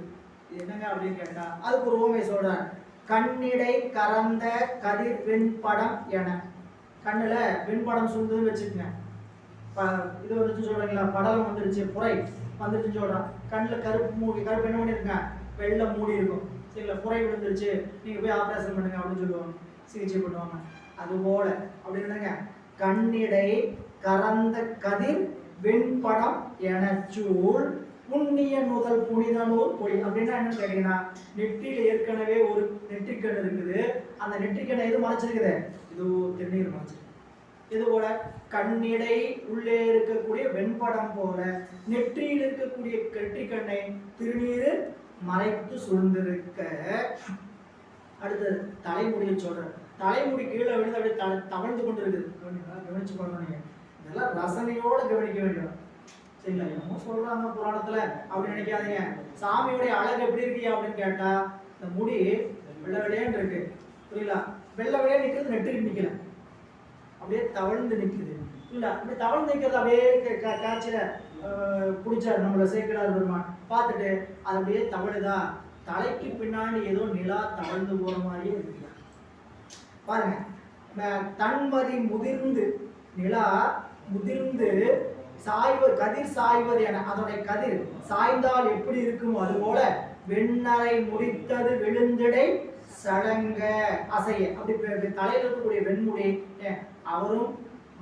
இது என்னங்க அப்படின்னு கேட்டா அதுக்கு ஒரு ஓமை சொல்றார். கண்ணிடை கறந்த கதிர் வெண்படம் என. கண்ணுல வெண்படம் சுண்டுன்னு வச்சுக்கங்க. இது வந்துச்சு சொல்றீங்களா, படலம் வந்துருச்சு, புரை வந்துருச்சுன்னு சொல்றான். கண்ணுல கருப்பு என்ன பண்ணிருங்க, வெள்ளை மூடி இருக்கும். சரிங்களா? புரை விழுந்துருச்சு, நீங்க போய் ஆபரேஷன் பண்ணுங்க அப்படின்னு சொல்லுவாங்க, சிகிச்சை பண்ணுவாங்க. அதுபோல அப்படின்னாங்க கண்ணிடை கறந்த கதிர் வெண்படம் என சூழ் புண்ணிய நுதல் புனித நூல் பொழி. அப்படின்னா என்னன்னு கேட்டீங்கன்னா, நெற்றியில ஏற்கனவே ஒரு நெற்றிக்கண் இருக்குது. அந்த நெற்றிக்கண்ணை எது மறைச்சிருக்குது? இது திருநீர் மறைச்சிருக்கு. இது போல கண்ணிடை உள்ளே இருக்கக்கூடிய வெண்படம் போல நெற்றியில் இருக்கக்கூடிய நெற்றிக்கண்ணை திருநீர் மறைத்து சூழ்ந்திருக்க. அடுத்தது தலைமுடியை சொல்றேன். தலைமுடி கீழே விழுந்து அப்படியே தவழ்ந்து கொண்டு இருக்குது. கவனிச்சு பண்ணணும். நீங்க இதெல்லாம் ரசனையோட கவனிக்க வேண்டும். சரிங்களா? என்னமோ சொல்றாங்க புராணத்துல அப்படின்னு நினைக்காதீங்க. சாமியோடைய அழகு எப்படி இருக்கியா அப்படின்னு கேட்டா, இந்த முடி வெள்ளை வெள்ளையான்னு இருக்கு. புரியல? வெள்ளை வெள்ளையா நிக்கிறது நெற்றிக்கு நிக்கல, அப்படியே தவழ்ந்து நிக்குது. இல்ல அப்படி தவழ்ந்து நிக்கிறது அப்படியே காட்சியில பிடிச்சாரு நம்மள சேக்கிடார் பெருமான். பார்த்துட்டு அது அப்படியே தவழுதா, தலைக்கு பின்னாடி ஏதோ நிலா தவழ்ந்து போற மாதிரியே இருக்கு. பாருங்க, தன்மதி முதிர்ந்து, நிலா முதிர்ந்து கதிர் சாய்வது என, அதோடைய கதிர் சாய்ந்தால் எப்படி இருக்குமோ அதுபோல வெண்ணரை முடித்தது விழுந்திடை சடங்க அசைய. அப்படி தலையில் இருக்கக்கூடிய வெண்முடி, அவரும்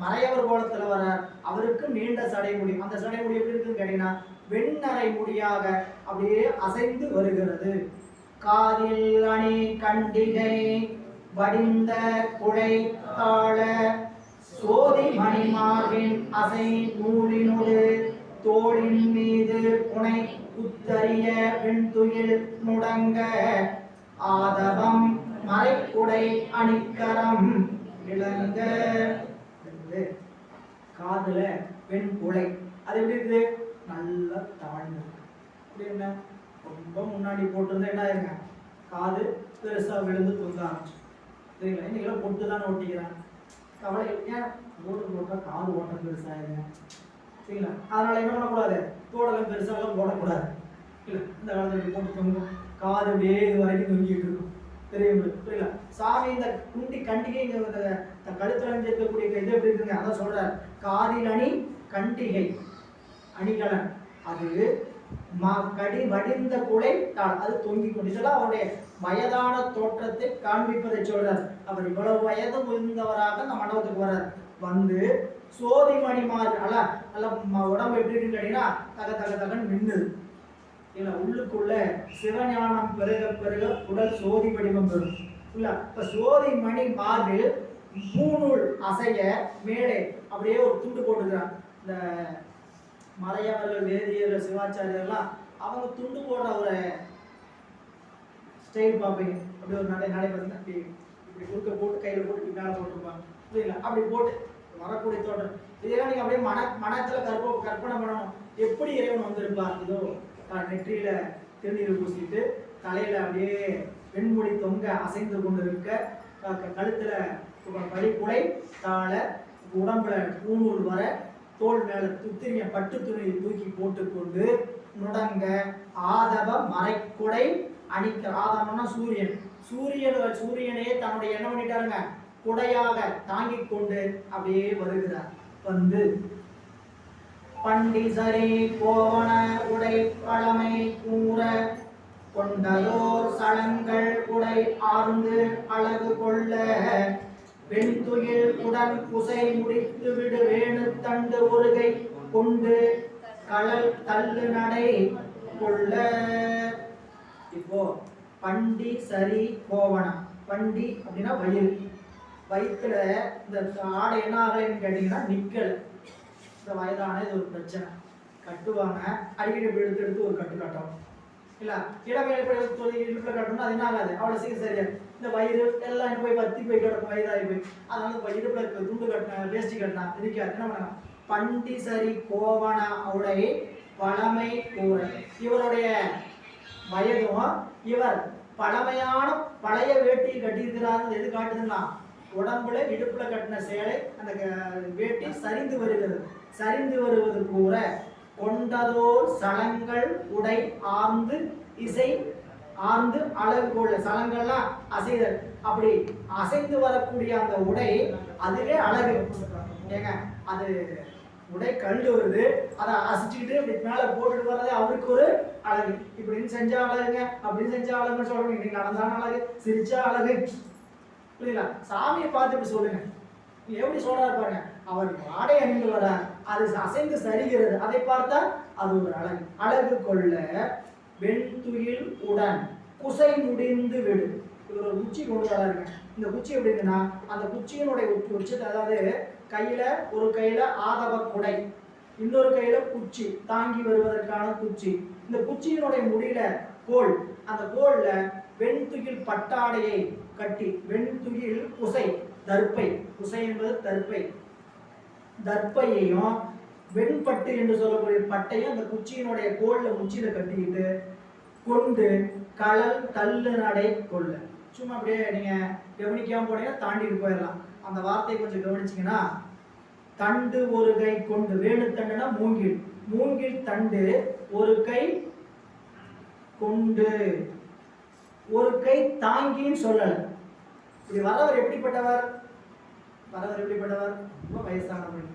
மறையவர் கோலத்துல வர்றார், அவருக்கும் நீண்ட சடைமுடி. அந்த சடைமுடி எப்படி இருக்குன்னு கேட்டீங்கன்னா வெண்ணரை முடியாக அப்படியே அசைந்து வருகிறது. காதில் அணி கண்டிகை வடிந்த குழை தாழ சோதி மணிமார்பின் அசை நூலினோடு தோளின் மீது புனை குத்தறிய வெண்துயில் முடங்க ஆதவம் மறைக்குடை அணிக்கரம் விளங்க. காதுல வெண் குலை, அது எப்படி இருக்குது? நல்லா தாழ்ந்து. அப்படி என்ன ரொம்ப முன்னாடி போட்டிருந்தா என்ன ஆயிருங்க, காது பெருசா விழுந்து தொங்க ஆரம்பிச்சு. சரிங்களா? இன்னைக்கெல்லாம் பொட்டு தான் ஒட்டிக்கிறாங்க. கவலை ஏன் ஓட்டு போட்டா காது ஓட்டம் பெருசாயிருங்க. சரிங்களா? அதனால என்ன பண்ணக்கூடாது, தோடெல்லாம் பெருசாலாம் போடக்கூடாது. இல்லை, இந்த காலத்துல போட்டு தொங்கும், காது அப்படியே இது வரைக்கும் தொங்கிட்டு இருக்கும். தெரியும்? புரியல? சாமி இந்த குண்டி கண்டிகை கழுத்துல அணிஞ்சிருக்கக்கூடிய இது எப்படி இருக்குங்க, அதான் சொல்றாரு. காதில் அணி கண்டிகை அணிகலன், அது வடிந்த குலை தாள், அது தொங்கி கொண்டு. இதெல்லாம் அவருடைய வயதான தோற்றத்தை காண்பிப்பதை சொல்றார். அவர் இவ்வளவு வயது முதிர்ந்தவராக இந்த மண்டபத்துக்கு வர்றார். வந்து சோதி மணி மாதிரி அல்ல உடம்பு எப்படி இருக்குன்னு கேட்டீங்கன்னா தகன்னு மின்னுது. இல்லை, உள்ளுக்குள்ள சிவஞானம் பெருக பெருக உடல் சோதி வடிவம் பெறும். இல்ல, இப்ப சோதி மணி மார்பில் பூநூல் அசைய மேலே அப்படியே ஒரு துண்டு போட்டுக்கிறான். இந்த மறையவர்கள், வேதியர்கள், சிவாச்சாரியர்லாம் அவங்க துண்டு போடுற ஒரு ஸ்டைல் பார்ப்பீங்க. அப்படி ஒரு நடைபெறுங்க, அப்படி இப்படி குறுக்க போட்டு கையில் போட்டு பின்னால் போட்டிருப்பாங்க. புரியல? அப்படி போட்டு வரக்கூடிய தோட்டம் இதெல்லாம் நீங்க அப்படியே மனத்துல கற்பனை பண்ணணும். எப்படி இறைவன் வந்திருப்பார்? இதோ நெற்றியில திருநீர் பூசிட்டு தலையில அப்படியே வெண்முடி தொங்க அசைந்து கொண்டிருக்க, கழுத்துல வழிகுடை தாழ, உடம்புல பூணூல் வர, தோல் மேல துத்திரிய பட்டு துணியை தூக்கி போட்டுக்கொண்டு முடங்க ஆதவ மறைக்குடை அணிக்க. ஆதவம்னா சூரியன். சூரியனையே தன்னுடைய என்ன பண்ணிட்டாருங்க, குடையாக தாங்கிக் கொண்டு அப்படியே வருகிறார். வந்து பண்டிசரி கோவண உடை பழமை கூற கொண்டதோர் சலங்கள் உடை ஆர்ந்து அழகு கொள்ள வெண்துயில் உடன் குசை முடித்து விடு வேணு தண்டு ஒருகை கொண்டு களல் தள்ளு நடை கொள்ள. இப்போ பண்டி சரி கோவணம். பண்டி அப்படின்னா வயிறு. வயிற்றுல இந்த ஆடை என்ன ஆகலைன்னு கேட்டீங்கன்னா நிக்கல. இந்த வயதான இது ஒரு பிரச்சனை. கட்டுவாங்க, அடிக்கடி எடுத்து எடுத்து ஒரு கட்டு கட்டணும் இல்ல, இடுப்புல கட்டணும், அது என்ன ஆகாது, அவ்வளவு சீக்கிரம் சரியாது. இந்த வயிறு எல்லாம் போய் வத்தி போய் கிடக்கும், வயதாகி போய். அதனால இடுப்புல இருக்க துண்டு கட்டின வேஷ்டி கட்டினா இருக்காது. என்ன பண்ணலாம், பண்டி சரி கோவண உடை பழமை கூற. இவருடைய வயதும் இவர் பழமையான பழைய வேட்டி கட்டியிருக்கிறார். எது காட்டுதுன்னா, உடம்புல இடுப்புல கட்டின சேலை அந்த வேட்டி சரிந்து வருகிறது. சரிந்து வருவது கூற கொண்டதோர் சலங்கள் உடை ஆர்ந்து இசை ஆர்ந்து அழகு கொள்ள. சலங்கள்லாம் அசைதல். அப்படி அசைந்து வரக்கூடிய அந்த உடை அதுவே அழகு. ஏங்க, அது உடை கண்டு வருது, அதை அசைச்சுக்கிட்டு இப்படி மேல போட்டுட்டு வர்றதே அவருக்கு ஒரு அழகு. இப்படின்னு செஞ்சா அழகுங்க, அப்படின்னு செஞ்சா அழகுன்னு சொல்றோம். இன்னைக்கு நடந்தாலும் அழகு, சிரிச்சா அழகு. புரியுங்களா? சாமியை பார்த்து இப்படி சொல்லுங்க, எப்படி சொல்றாரு பாருங்க. அவர் ஆடை அணிந்து வரார், அது அசைந்து சரிகிறது, அதை பார்த்தா அது ஒரு அழகு. அழகு கொள்ள வெண்துயில் உடன் குசை முடிந்து விடு. இவர் ஒரு குச்சி கொண்டு வராருங்க. இந்த குச்சி எப்படின்னா, அந்த குச்சியினுடைய உச்சத்தை, அதாவது கையில ஒரு கையில ஆதவ குடை, இன்னொரு கையில குச்சி தாங்கி வருவதற்கான குச்சி. இந்த குச்சியினுடைய முடியில கோல், அந்த கோல்ல வெண்துயில் பட்டாடையை கட்டி, வெண்துயில் குசை தர்ப்பை, குசை என்பது தர்ப்பை, தர்ப்பையையும் வெண்பட்டு என்று சொல்லக்கூடிய பட்டையும் அந்த குச்சியினுடைய கோல்ல உச்சியில கட்டிக்கிட்டு கொண்டு களல் தள்ளு நடை கொள்ள. சும்மா அப்படியே நீங்க கவனிக்காம போனீங்கன்னா தாண்டிட்டு போயிடலாம். அந்த வார்த்தையை கொஞ்சம் கவனிச்சிங்கன்னா, தண்டு ஒரு கை கொண்டு, வேணு தண்டுனா மூங்கில், மூங்கில் தண்டு ஒரு கை கொண்டு, ஒரு கை தாங்கின்னு சொல்லல. இப்படி வரவர் எப்படிப்பட்டவர், வரவர் எப்படிப்பட்டவர், ரொம்ப வயசானவர்,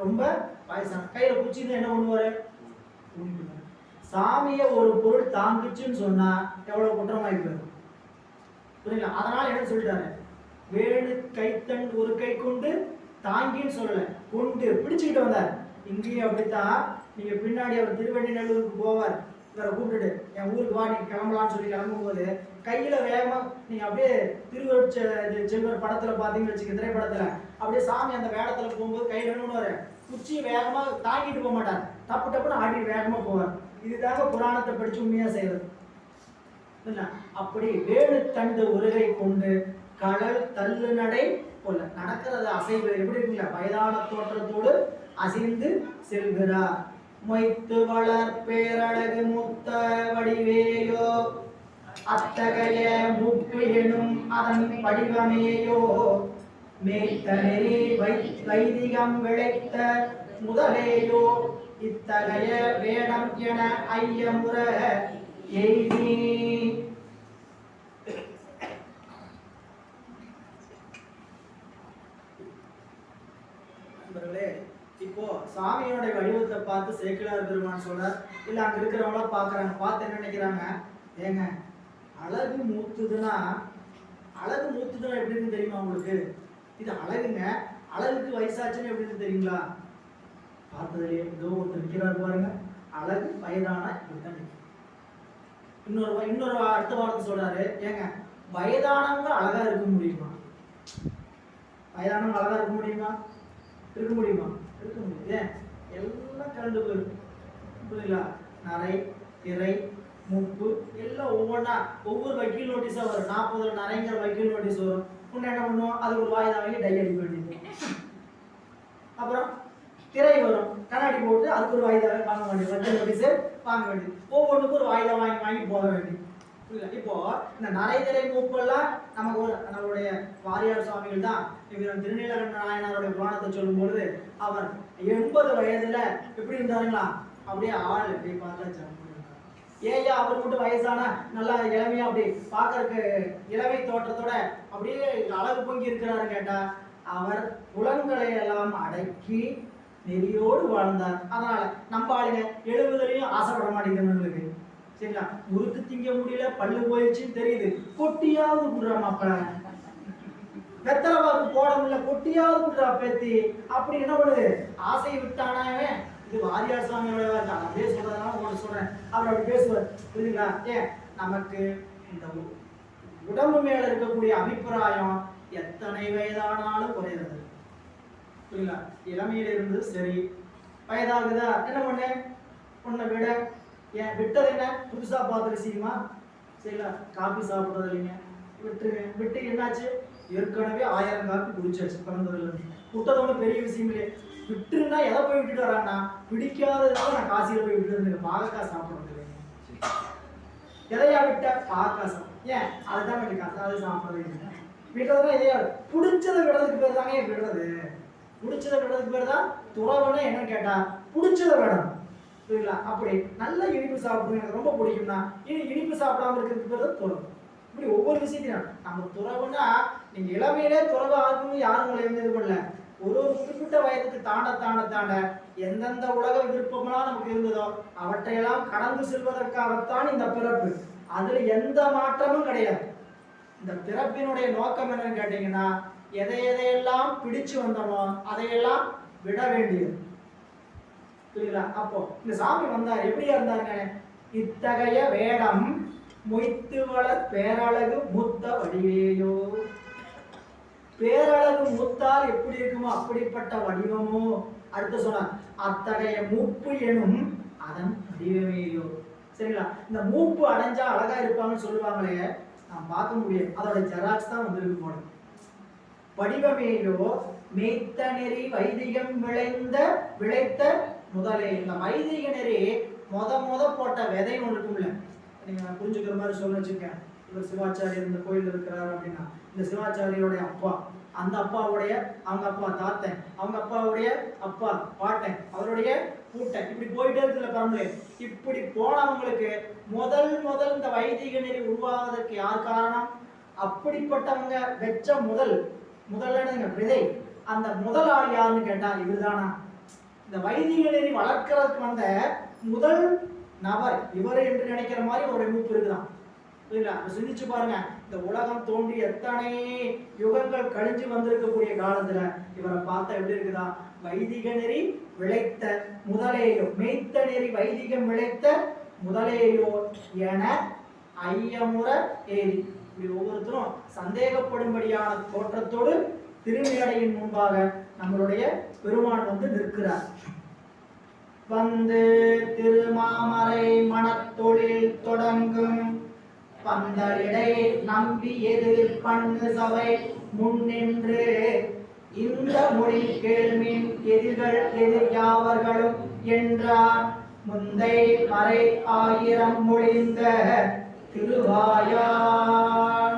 ரொம்ப வயசான. கையில குச்சின்னு என்ன பண்ணுவாரு, சாமியை ஒரு பொருள் தாங்குச்சுன்னு சொன்னா எவ்வளவு குற்றமாயிருக்கு, புரியல? அதனால என்ன சொல்லிட்டாரு, வேணு கைத்தண்டு ஒரு கை கொண்டு தாங்கின்னு சொல்லல, கொண்டு பிடிச்சுக்கிட்டு வந்தார். இங்கேயும் அப்படித்தான். நீங்க பின்னாடி அவர் திருவெண்ணிநல்லூருக்கு போவார், இவரை கூப்பிட்டுட்டு என் ஊருக்கு வா, நீங்க கிளம்பலான்னு சொல்லி கிளம்பும் போது கையில வேகமா, நீங்க அப்படியே செல்வர் படத்துல பாத்தீங்கன்னு வச்சுக்க, திரைப்படத்துல அப்படியே சாமி அந்த வேடத்துல போகும்போது கையில என்ன குச்சி வேகமா தாங்கிட்டு போக மாட்டார், டப்பு டப்புன்னு ஆடி வேகமா போவார். இதுதாங்க புராணத்தை படிச்சு உண்மையா செய்யறது. அப்படி வேணு தண்டு ஒருகை கொண்டு கடல் தள்ளு நடை கொள்ள. நடக்கிறது அசைவு எப்படி இருக்குல்ல, வயதான தோற்றத்தோடு அசைந்து செல்கிறார். மொய்த்து வளர் பேரழகு முத்த வடிவேயோ அத்தகைய மூப்பு எனும் அதன் வடிவமேயோ மேய்த்த நெறி வைதிகம் விளைத்த முதலேயோ இத்தகைய வேடம் என ஐயமுற எய்தி. இப்போ சாமியோட வடிவத்தை பார்த்து சேக்கிழார் பெருமான் சொல்றார், இல்ல அங்க இருக்கிறவங்கள பாக்குறாங்க, பார்த்து என்ன நினைக்கிறாங்க, ஏங்க அழகு மூத்துதுன்னா, அழகு மூத்துதுன்னா எப்படின்னு தெரியுமா உங்களுக்கு? இது அழகுங்க, அழகுக்கு வயசாச்சுன்னு எப்படின்னு தெரியுங்களா? பார்த்ததுலேயே ஏதோ ஒருத்தர் நிற்கிறார் பாருங்க, அழகு வயதானா இப்படித்தான் நிற்கும். இன்னொரு அடுத்த வார்த்தை சொல்றாரு, ஏங்க வயதானவங்க அழகா இருக்க முடியுமா? வயதானவங்க அழகா இருக்க முடியுமா? இருக்க முடியுமா? இருக்க முடியும். ஏன் எல்லாம் கலந்து போயிடும், புரியுங்களா? நரை திரை முப்பு எல்லாம் ஒவ்வொன்றா ஒவ்வொரு வக்கீல் நோட்டீஸா வரும். 40 நரைங்கிற வக்கீல் நோட்டீஸ் வரும். முன்ன என்ன பண்ணுவோம், அதுக்கு ஒரு வாய்தா வாங்கி டை அடிக்க வேண்டியது. அப்புறம் திரை வரும், கண்ணாடி போட்டு அதுக்கு ஒரு வாய்தா வாங்க வேண்டியது, வக்கீல் நோட்டீஸு வாங்க வேண்டியது. ஒவ்வொன்றுக்கும் ஒரு வாய்தா வாங்கி போக வேண்டியது. இப்போ இந்த நரைதிரை மூப்பெல்லாம் நமக்கு ஒரு நம்மளுடைய வாரியார் சுவாமிகள் தான் திருநீலகண்ட நாயனாருடைய புராணத்தை சொல்லும் பொழுது அவர் 80 வயதுல எப்படி இருந்தாருங்களா, அப்படியே ஆள் எப்படி பார்த்தா ஏயா அவர் மட்டும் வயசான நல்லா இளமையா அப்படி பார்க்கறதுக்கு இளமை தோற்றத்தோட அப்படியே அழகு பொங்கி இருக்கிறாரு கேட்டா, அவர் புலன்களை எல்லாம் அடக்கி நெறியோடு வாழ்ந்தார். அதனால நம்ம ஆளுங்க 70லயும் ஆசைப்பட மாட்டேங்கிறவங்களுக்கு சரிங்களா, முறுக்கு திங்க முடியல பல்லு போயிடுச்சுன்னு தெரியுது, கொட்டியாவது விடுறா மாப்பிள, வெத்தலைவாக்கு போட முடியல கொட்டியாவது விடுறா பேத்தி, அப்படி என்ன பண்ணுது ஆசை விட்டானாவே. இது வாரியார் சுவாமியோட வார்த்தை, அப்படியே சொல்றதுனால உங்களுக்கு சொல்றேன். அவர் அப்படி பேசுவார் புரியுதுங்களா. ஏன் நமக்கு இந்த உடம்பு மேல இருக்கக்கூடிய அபிப்பிராயம் எத்தனை வயதானாலும் குறையிறது புரியுங்களா. இளமையில இருந்து சரி, வயதாகுதா என்ன பண்ணு உன்னை விட, ஏன் விட்டது என்ன புதுசா பார்த்து ரசிக்குமா சரிங்களா, காபி சாப்பிட்றது இல்லைங்க விட்டுருங்க. விட்டு என்னாச்சு, ஏற்கனவே 1000 காப்பி குடிச்சாச்சு பிறந்ததுல இருந்து, விட்டதோட பெரிய விஷயம் இல்லையே. விட்டுருந்தா எதை போய் விட்டுட்டு வரான்னா, பிடிக்காததுனால நான் காசியில போய் விட்டு பாகக்காய் சாப்பிட்றது இல்லைங்க. எதையா விட்ட பாகக்காய் சாப்பிடும், ஏன் அதுதான் வேண்டிய காசு, அது சாப்பிட்றது இல்லை. விடுறதுனா எதையா பிடிச்சதை விடுறதுக்கு பேர் தாங்க விடுறது. பிடிச்சதை விடுறதுக்கு பேர் தான் துறவுன்னா என்னன்னு கேட்டா பிடிச்சதை விடணும் புரியுங்களா. அப்படி நல்ல இனிப்பு சாப்பிடுறது எனக்கு ரொம்ப பிடிக்கும்னா இனிப்பு சாப்பிடாம இருக்கிறதுக்கு பேர் தான் துறவு. இப்படி ஒவ்வொரு விஷயத்தையும் நம்ம துறவுன்னா, நீங்க இளமையிலே துறவு ஆகணும்னு யாரும் உங்களை இது பண்ணல. ஒரு குறிப்பிட்ட வயதுக்கு தாண்ட தாண்ட தாண்ட எந்தெந்த உலக விருப்பமெல்லாம் நமக்கு இருந்ததோ அவற்றையெல்லாம் கடந்து செல்வதற்காகத்தான் இந்த பிறப்பு. அதுல எந்த மாற்றமும் கிடையாது. இந்த பிறப்பினுடைய நோக்கம் என்னன்னு கேட்டீங்கன்னா, எதையெல்லாம் பிடிச்சு வந்தோமோ அதையெல்லாம் விட வேண்டியது புரியுங்களா. அப்போ இந்த சாமி வந்தார், எப்படியா இருந்தாருங்க, இத்தகைய வேடம் மொய்த்து வளர் பேரழகு மூத்த வடிவேயோ. பேரழகு மூத்தால் எப்படி இருக்குமோ அப்படிப்பட்ட வடிவமோ. அடுத்து சொன்னார், அத்தகைய மூப்பு எனும் அதன் வடிவமேயோ. சரிங்களா, இந்த மூப்பு அடைஞ்சா அழகா இருப்பாங்கன்னு சொல்லுவாங்களே, நான் பார்க்க முடியும், அதோட ஜெராக்ஸ் தான் வந்திருக்கு போல. வடிவமேயோ மேய்த்த நெறி வைதிகம் விளைத்த முதலே. இந்த வைதிக நெறி முத போட்ட விதை ஒன்று இருக்கும்ல, நீங்க புரிஞ்சுக்கிற மாதிரி சொல்ல வச்சுக்கேன். இவர் சிவாச்சாரியர் இந்த கோயில் இருக்கிறார் அப்படின்னா, இந்த சிவாச்சாரியோடைய அப்பா, அந்த அப்பாவுடைய அவங்க அப்பா தாத்தன், அவங்க அப்பாவுடைய அப்பா பாட்டன், அவருடைய கூட்டன், இப்படி போயிட்டே இருக்குல்ல பரம்பரை. இப்படி போனவங்களுக்கு முதல் இந்த வைதிக நெறி உருவாவதற்கு யார் காரணம்? அப்படிப்பட்டவங்க வெச்ச முதல்ல விதை. அந்த முதலாளி யாருன்னு கேட்டா இவர்தானா? இந்த வைதிக நெறி வளர்க்கறதுக்கு வந்த முதல் நபர் இவர் என்று நினைக்கிற மாதிரி அவருடைய மூப்பு இருக்குதான் புரியுங்களா. சிந்திச்சு பாருங்க, இந்த உலகம் தோன்றி எத்தனை யுகங்கள் கழிஞ்சு வந்திருக்கக்கூடிய காலத்துல இவரை பார்த்தா எப்படி இருக்குதா? வைதிக நெறி விளைத்த முதலேயோ, மெய்த்த நெறி வைதிகம் விளைத்த முதலேயோ என ஐயமுற ஏறி. இப்படி ஒவ்வொருத்தரும் சந்தேகப்படும்படியான தோற்றத்தோடு திருமேடையின் முன்பாக நம்மளுடைய பெருமான் வந்து நிற்கிறார். வந்து திருமாமரை மனத்தொழில் தொடங்கும் பந்தலிடை நம்பி எதிர் பண்ணு சபை முன்னின்று இந்த மொழி கேள்மின் எதிர்கள் எதிர் யாவர்களும் என்றார் முந்தை மறை 1000 மொழிந்த திருவாயார்.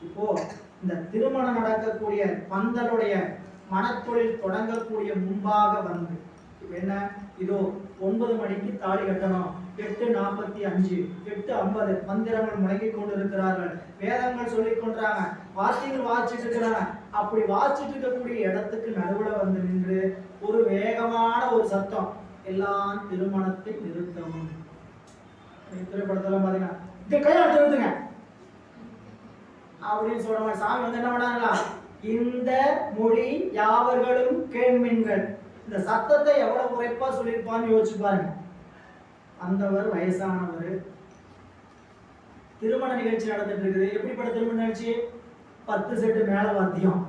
இப்போ இந்த திருமணம் நடக்கக்கூடிய பந்தலுடைய மனத்தொழில் தொடங்கக்கூடிய முன்பாக வந்து என்ன, இதோ 9 மணிக்கு தாலி கட்டணும், 8:45 8:50 மந்திரங்கள் முழங்கிக் கொண்டிருக்கிறார்கள், வேதங்கள் சொல்லிக் கொண்டாங்க, வாத்தியங்கள் வாசிச்சுட்டு இருக்கிறாங்க. அப்படி வாசிச்சுட்டு இருக்கக்கூடிய இடத்துக்கு நடுவுல வந்து நின்று ஒரு வேகமான ஒரு சத்தம், எல்லாம் திருமணத்தை நிறுத்தவும். திரைப்படத்தெல்லாம் பாத்தீங்கன்னா கையால் நிறுத்துங்க அப்படின்னு சொல்ற மாதிரி சாமி வந்து என்ன பண்ணாங்களா, இந்த மொழி யாவர்களும் கேள்மீன்கள். இந்த சத்தத்தை எவ்வளவு உரைப்பா சொல்லியிருப்பான்னு யோசிச்சு பாருங்க. அந்தவர் வயசானவர், திருமண நிகழ்ச்சி நடந்துட்டு இருக்குது. எப்படிப்பட்ட திருமண நிகழ்ச்சி? 10 செட்டு மேல வாத்தியம்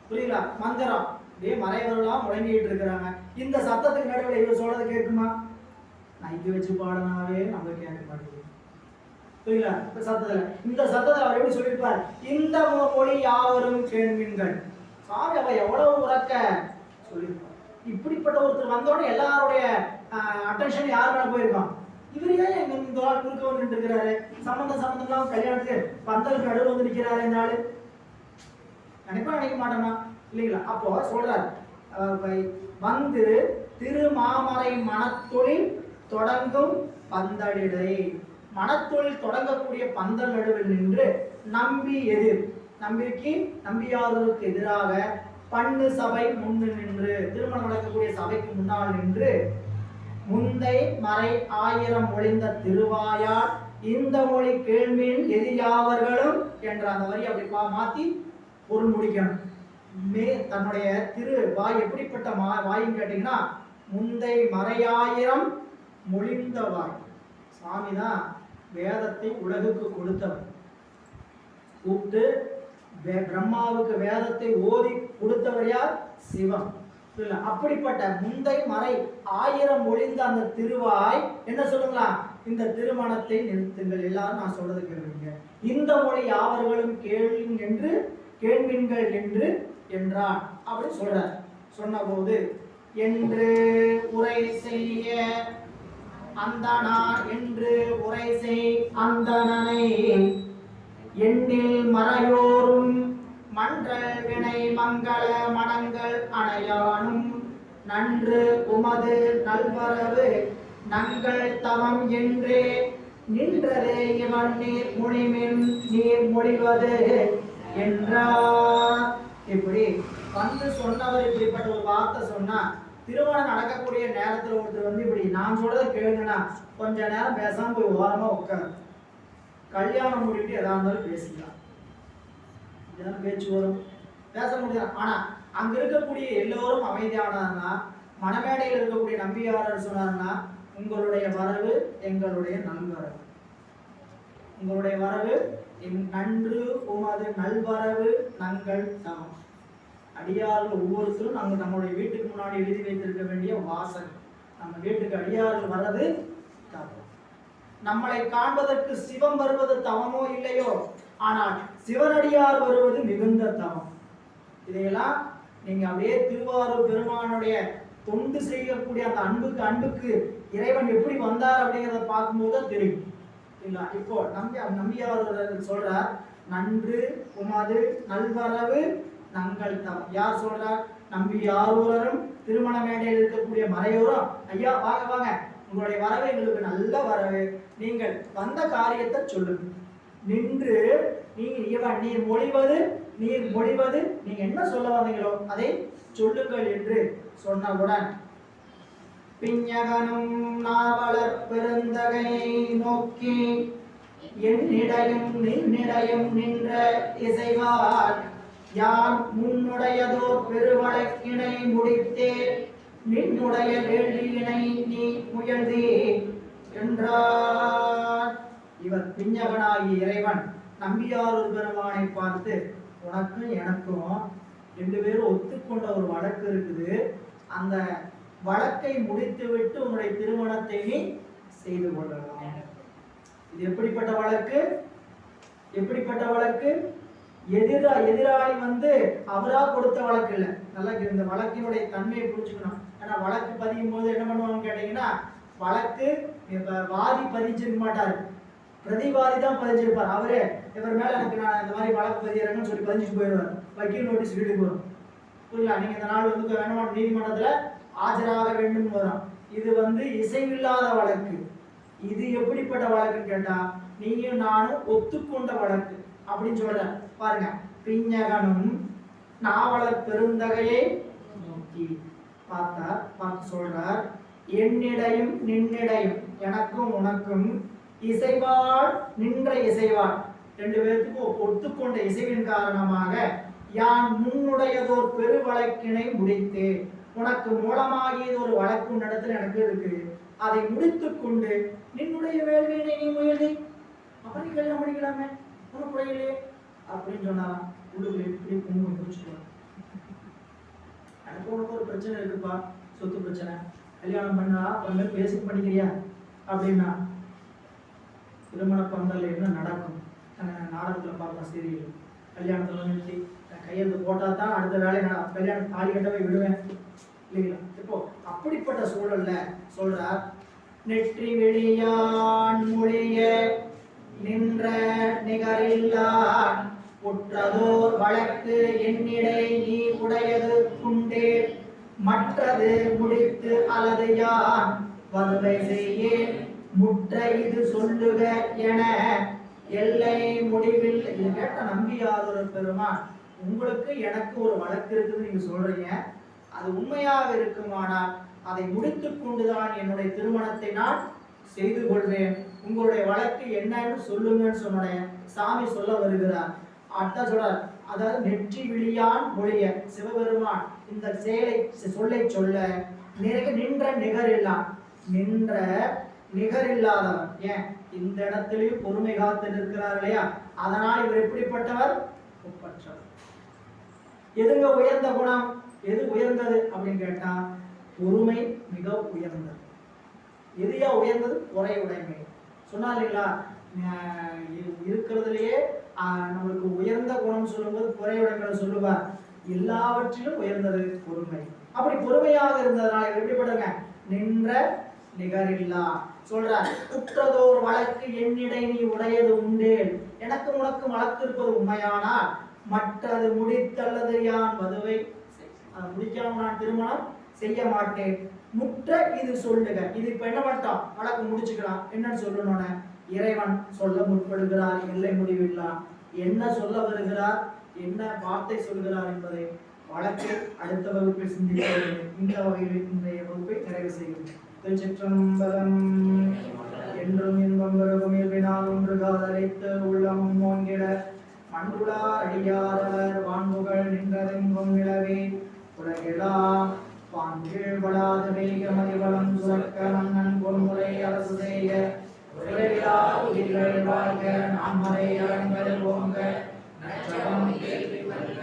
புரியுங்களா, மந்திரம் அப்படியே மறைவரெல்லாம் முழங்கிட்டு இருக்கிறாங்க. இந்த சத்தத்துக்கு நடுவில் இவர் சொல்றது கேட்குமா? நைக்கு வச்சு பாடனாவே நம்ம கேட்க மாட்டேங்குது புரியுங்களா. இந்த சத்தத்துல அவர் எப்படி சொல்லியிருப்பார், இந்த மொழி யாவரும் கேள்மீன்கள். சாமி அவ எவ்வளவு உறக்க சொல்லியிருப்பார். இப்படிப்பட்ட ஒருத்தர் வந்தோடனே எல்லாருடைய அட்டென்ஷன் யார் மேல போயிருக்கோம்? இவர் ஏன் எங்க இந்த ஆள் குறுக்க வந்து இருக்கிறாரு, சம்பந்தம் கல்யாணத்துக்கு பந்தலுக்கு நடுவில் வந்து நிற்கிறாரு இந்த ஆளு, நினைக்க மாட்டோமா இல்லைங்களா? அப்போ சொல்றாரு வந்து திருமாமரை மனத்தொழில் தொடங்கும் பந்தலிடை, மனத்தொழில் தொடங்கக்கூடிய பந்தல் நடுவில் நின்று நம்பி எதிர், நம்பியாருக்கு எதிராக பண்ணு சபை முன்னு நின்று, திருமணம் நடக்கக்கூடிய சபைக்கு முன்னால் நின்று முந்தை மறை 1000 மொழிந்த திருவாயார் இந்த மொழி கேள்வியின் எதிராவர்களும் என்ற அந்த வரி அப்படி மாத்தி பொருள் முடிக்கணும். தன்னுடைய திரு வாய் எப்படிப்பட்ட வாயின்னு கேட்டீங்கன்னா, முந்தை மறை 1000 மொழிந்த வாய். சுவாமி தான் வேதத்தை உலகுக்கு கொடுத்தவர். கூப்பிட்டு பிரம்மாவுக்கு வேதத்தை ஓதி கொடுத்தவர் யார்? சிவம். அப்படிப்பட்ட முந்தை மறை 1000 மொழிந்த அந்த திருவாய் என்ன சொல்லுங்களா, இந்த திருமணத்தை நிறுத்துங்கள், எல்லாரும் நான் சொல்றது கேளுங்க, இந்த மொழி யாவர்களும் கேள்வின்கள் என்று என்றான் அப்படி சொல்றார். சொன்ன போது என்று உரை செய்ய அந்தனா, என்று உரை செய் அந்தனனை எண்ணில் மறையோரும் மன்றல் வினை மங்கள மனங்கள் அணையானும் நன்று உமது நல்வரவு நங்கள் தவம் என்றே நின்றதே இவன் நீர் முனிமின் நீர் மொழிவது என்றார். இப்படி வந்து சொன்னவர் இப்படிப்பட்ட ஒரு வார்த்தை சொன்னா, திருமணம் நடக்கக்கூடிய நேரத்தில் ஒருத்தர் வந்து இப்படி நான் சொல்றதை கேளுங்கன்னா கொஞ்ச நேரம் பேசாம போய் ஓரமா உட்காரு, கல்யாணம் முடிவிட்டு எதா இருந்தாலும் பேசிக்கலாம், பேச்சு வரும், பேச முடியாது. ஆனா அங்க இருக்கக்கூடிய எல்லோரும் அமைதியானா, மணமேடையில் இருக்கக்கூடிய நம்பியாளர் சொன்னார்னா, உங்களுடைய வரவு எங்களுடைய நல்வரவு, உங்களுடைய வரவு நன்று உமது நல்வரவு நங்கள் தவம். அடியார்கள் ஒவ்வொருத்தரும் நாங்கள் நம்மளுடைய வீட்டுக்கு முன்னாடி எழுதி வைத்திருக்க வேண்டிய வாசல், நம்ம வீட்டுக்கு அடியார்கள் வர்றது தவம். நம்மளை காண்பதற்கு சிவம் வருவது தவமோ இல்லையோ, ஆனால் சிவனடியார் வருவது மிகுந்த தவம். இதையெல்லாம் நீங்க அப்படியே திருவாரூர் பெருமானுடைய தொண்டு செய்யக்கூடிய அந்த அன்புக்கு இறைவன் எப்படி வந்தார் அப்படிங்கிறத பார்க்கும்போது தெரியும். இப்போ நம்பியார் சொல்றார், நன்று உமது நல்வரவு நங்கள் தவம். யார் சொல்றார்? நம்பியாரூரரும் திருமண மேடையில் இருக்கக்கூடிய மறையோரும், ஐயா வாங்க வாங்க, உங்களுடைய வரவு எங்களுக்கு நல்ல வரவு, நீங்கள் வந்த காரியத்தை சொல்லுங்க, நின்று நீர் மொழிவது நீங்க என்ன சொல்ல வந்தீங்களோ அதை சொல்லுங்கள் என்று சொன்னவுடன் பிஞகனும் நாவலர் பெருந்தகையை நோக்கி என்னிடையும் நின்னிடையும் நின்ற இசைவார் யான் முன்னுடையதோர் பெருவழக்கினை முடித்தே நின்னுடைய வேள்வியினை நீ முயல்தே என்றார். இவர் பிஞகனாகிய இறைவன் நம்பியாரூர் பெருமானை பார்த்து, உனக்கும் எனக்கும் 2 பேரும் ஒத்துக்கொண்ட ஒரு வழக்கு இருக்குது, அந்த வழக்கை முடித்துவிட்டு உன்னுடைய திருமணத்தை நீ செய்து கொள்ளலாம். இது எப்படிப்பட்ட வழக்கு? எப்படிப்பட்ட வழக்கு? எதிராளி வந்து அவரா கொடுத்த வழக்கு இல்லை. நல்லா இந்த வழக்கினுடைய தன்மையை புரிஞ்சுக்கணும். ஏன்னா வழக்கு பதியும் போது என்ன பண்ணுவாங்க கேட்டீங்கன்னா, வழக்கு வாதி பதிச்சிருக்க மாட்டாரு, பிரதிவாதி தான் பதிஞ்சிருப்பார். அவரே இவர் மேல எனக்கு நான் இந்த மாதிரி வழக்கு பதிகிறேன்னு சொல்லி பதிஞ்சிட்டு போயிடுவார், வக்கீல் நோட்டீஸ் வீட்டுக்கு வரும். புரியல? நீங்க இந்த நாள் வந்து வேணுமான நீதிமன்றத்துல ஆஜராக வேண்டும் வரும். இது வந்து இசைவில்லாத வழக்கு. இது எப்படிப்பட்ட வழக்குன்னு கேட்டா, நீயும் நானும் ஒத்துக்கொண்ட வழக்கு அப்படின்னு சொல்ற பாருங்க. பிஞகனும் நாவலர் பெருந்தகையை நோக்கி பார்த்து சொல்றார், என்னிடையும் நின்னிடையும், எனக்கும் உனக்கும் இசைவாள் நின்ற இசைவாள், 2 பேருக்கும் ஒத்துக்கொண்ட இசைவின் காரணமாக யான் முன்னுடையதோர் பெரு வழக்கினை முடித்து, உனக்கு மூலமாகியது ஒரு வழக்கு நடத்துல எனக்கு இருக்கு, அதை முடித்து கொண்டு நின்னுடைய வேள்வியினை நீ முயல்தி, அப்படி கல்யாணம் பண்ணிக்கலாமே உனக்கு குறையிலே அப்படின்னு சொன்னாராம். உள்ளுக்குள்ள எப்படி பொங்கு முடிச்சுக்கலாம், எனக்கு உனக்கு ஒரு பிரச்சனை இருக்குப்பா, சொத்து பிரச்சனை, கல்யாணம் பண்ணா அப்புறமே பேசி பண்ணிக்கிறியா அப்படின்னா, திருமண பந்தல் என்ன நடக்கும்? நாடகத்தில் பார்க்கலாம், சீரியல், கல்யாணத்தில் நிறுத்தி கையெழுத்து போட்டால் தான் அடுத்த வேலை கல்யாணம் தாலி கட்டவே விடுவேன் இல்லைங்களா? இப்போ அப்படிப்பட்ட சூழல்ல சொல்றார், நெற்றி விழியான் மொழிய நின்ற நிகரில்லான் உற்றதோர் வழக்கு என்னிடை நீ உடையது குண்டே மற்றது முடித்து அல்லது யான் வதுவை செய்யேன் முற்ற இது சொல்லுக என எல்லை முடிவில். இது கேட்ட நம்பியாதொரு பெருமான், உங்களுக்கு எனக்கு ஒரு வழக்கு இருக்குன்னு நீங்க சொல்றீங்க, அது உண்மையாக இருக்குமானால் அதை முடித்துக் கொண்டுதான் என்னுடைய திருமணத்தை நான் செய்து கொள்வேன். உங்களுடைய வழக்கு என்னன்னு சொல்லுங்கன்னு சொன்ன சாமி சொல்ல வருகிறார். அடுத்த சொல்றார், அதாவது நெற்றி விழியான் மொழிய சிவபெருமான் இந்த சொல்லை சொல்ல நின்ற நிகரில்லான், நின்ற நிகரில்லாதவன். ஏன் இந்த இடத்திலையும் பொறுமை காத்து நிற்கிறார் இல்லையா, அதனால் இவர் எப்படிப்பட்டவர்? ஒப்பற்றவர். எதுங்க உயர்ந்த குணம், எது உயர்ந்தது அப்படின்னு கேட்டா பொறுமை மிக உயர்ந்தது. எதையா உயர்ந்தது? குறையுடைமை. சொன்னா இல்லைங்களா, இருக்கிறதுலயே நம்மளுக்கு உயர்ந்த குணம் சொல்லும்போது குறையுடைமை சொல்லுவார். எல்லாவற்றிலும் உயர்ந்தது பொறுமை. அப்படி பொறுமையாக இருந்ததுனால எப்படிப்படுங்க? நின்ற நிகரில்லா சொல்றார். குற்றதோர் வழக்கு என்னிடை நீ உடையது உண்டேன், எனக்கு உனக்கு வழக்கு இருப்பது உண்மையானால் மற்றது முடித்தல்லது யான் வதுவை முடிக்காம நான் திருமணம் செய்ய மாட்டேன். முற்ற இது சொல்லுக. இது இப்ப என்ன பண்ணிட்டோம்? வழக்கு முடிச்சுக்கலாம். என்னன்னு சொல்லணும்னு இறைவன் சொல்ல முற்படுகிறார். எல்லை முடிவில்லா என்ன சொல்ல வருகிறார், என்ன வார்த்தை சொல்கிறார் என்பதை வழக்கை அடுத்த வகுப்பில் சிந்திக்க. இந்த வகையில் இன்றைய வகுப்பை நிறைவு செய்யும். திருச்சிற்றம்பலம். என்றும் இன்பம் பெருகும் இல்வினால் ஒன்று காதலைத்து உள்ளமும் ஓங்கிட மன்றுளார் அடியாரவர் வான்புகள் நின்றதெங்கும் நிலவே உலகெல்லாம் பான்கீழ் படாத வேக மதிவளம் சுரக்க மன்னன் பொன்முறை அரசு செய்ய உலகிலா உயிர்கள் வாழ்க நான்மறை அறங்கள் ஓங்க நற்றவம் கேள்வி மல்க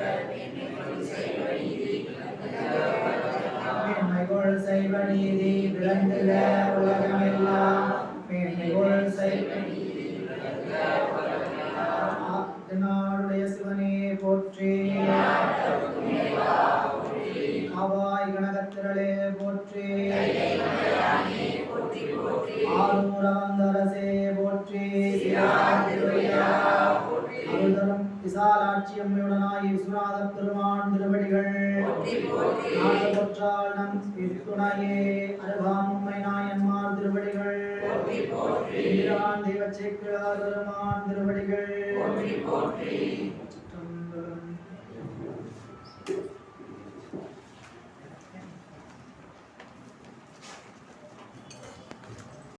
மேன்மைகொள் செய்வ நீதி விளங்குக உலகமெல்லாம் மேன்மைகொள் செய்வ நீதி விளங்குக உலகமெல்லாம். நாடுடைய சிவனே போற்றி, ஆவாய் கனகத்திரளே போற்றி, ஆரூரவந்தரசே போற்றி, அருள்தரும் விசாலாட்சி அம்மையுடனாய் விஸ்வநாத பெருமான் திருவடிகள் நாடு போற்றால் நம் துணையே அருகாமும்மை நாயன்மார் திருவடிகள் தெய்வச்சேக்கிழார் பெருமான் திருவடிகள்.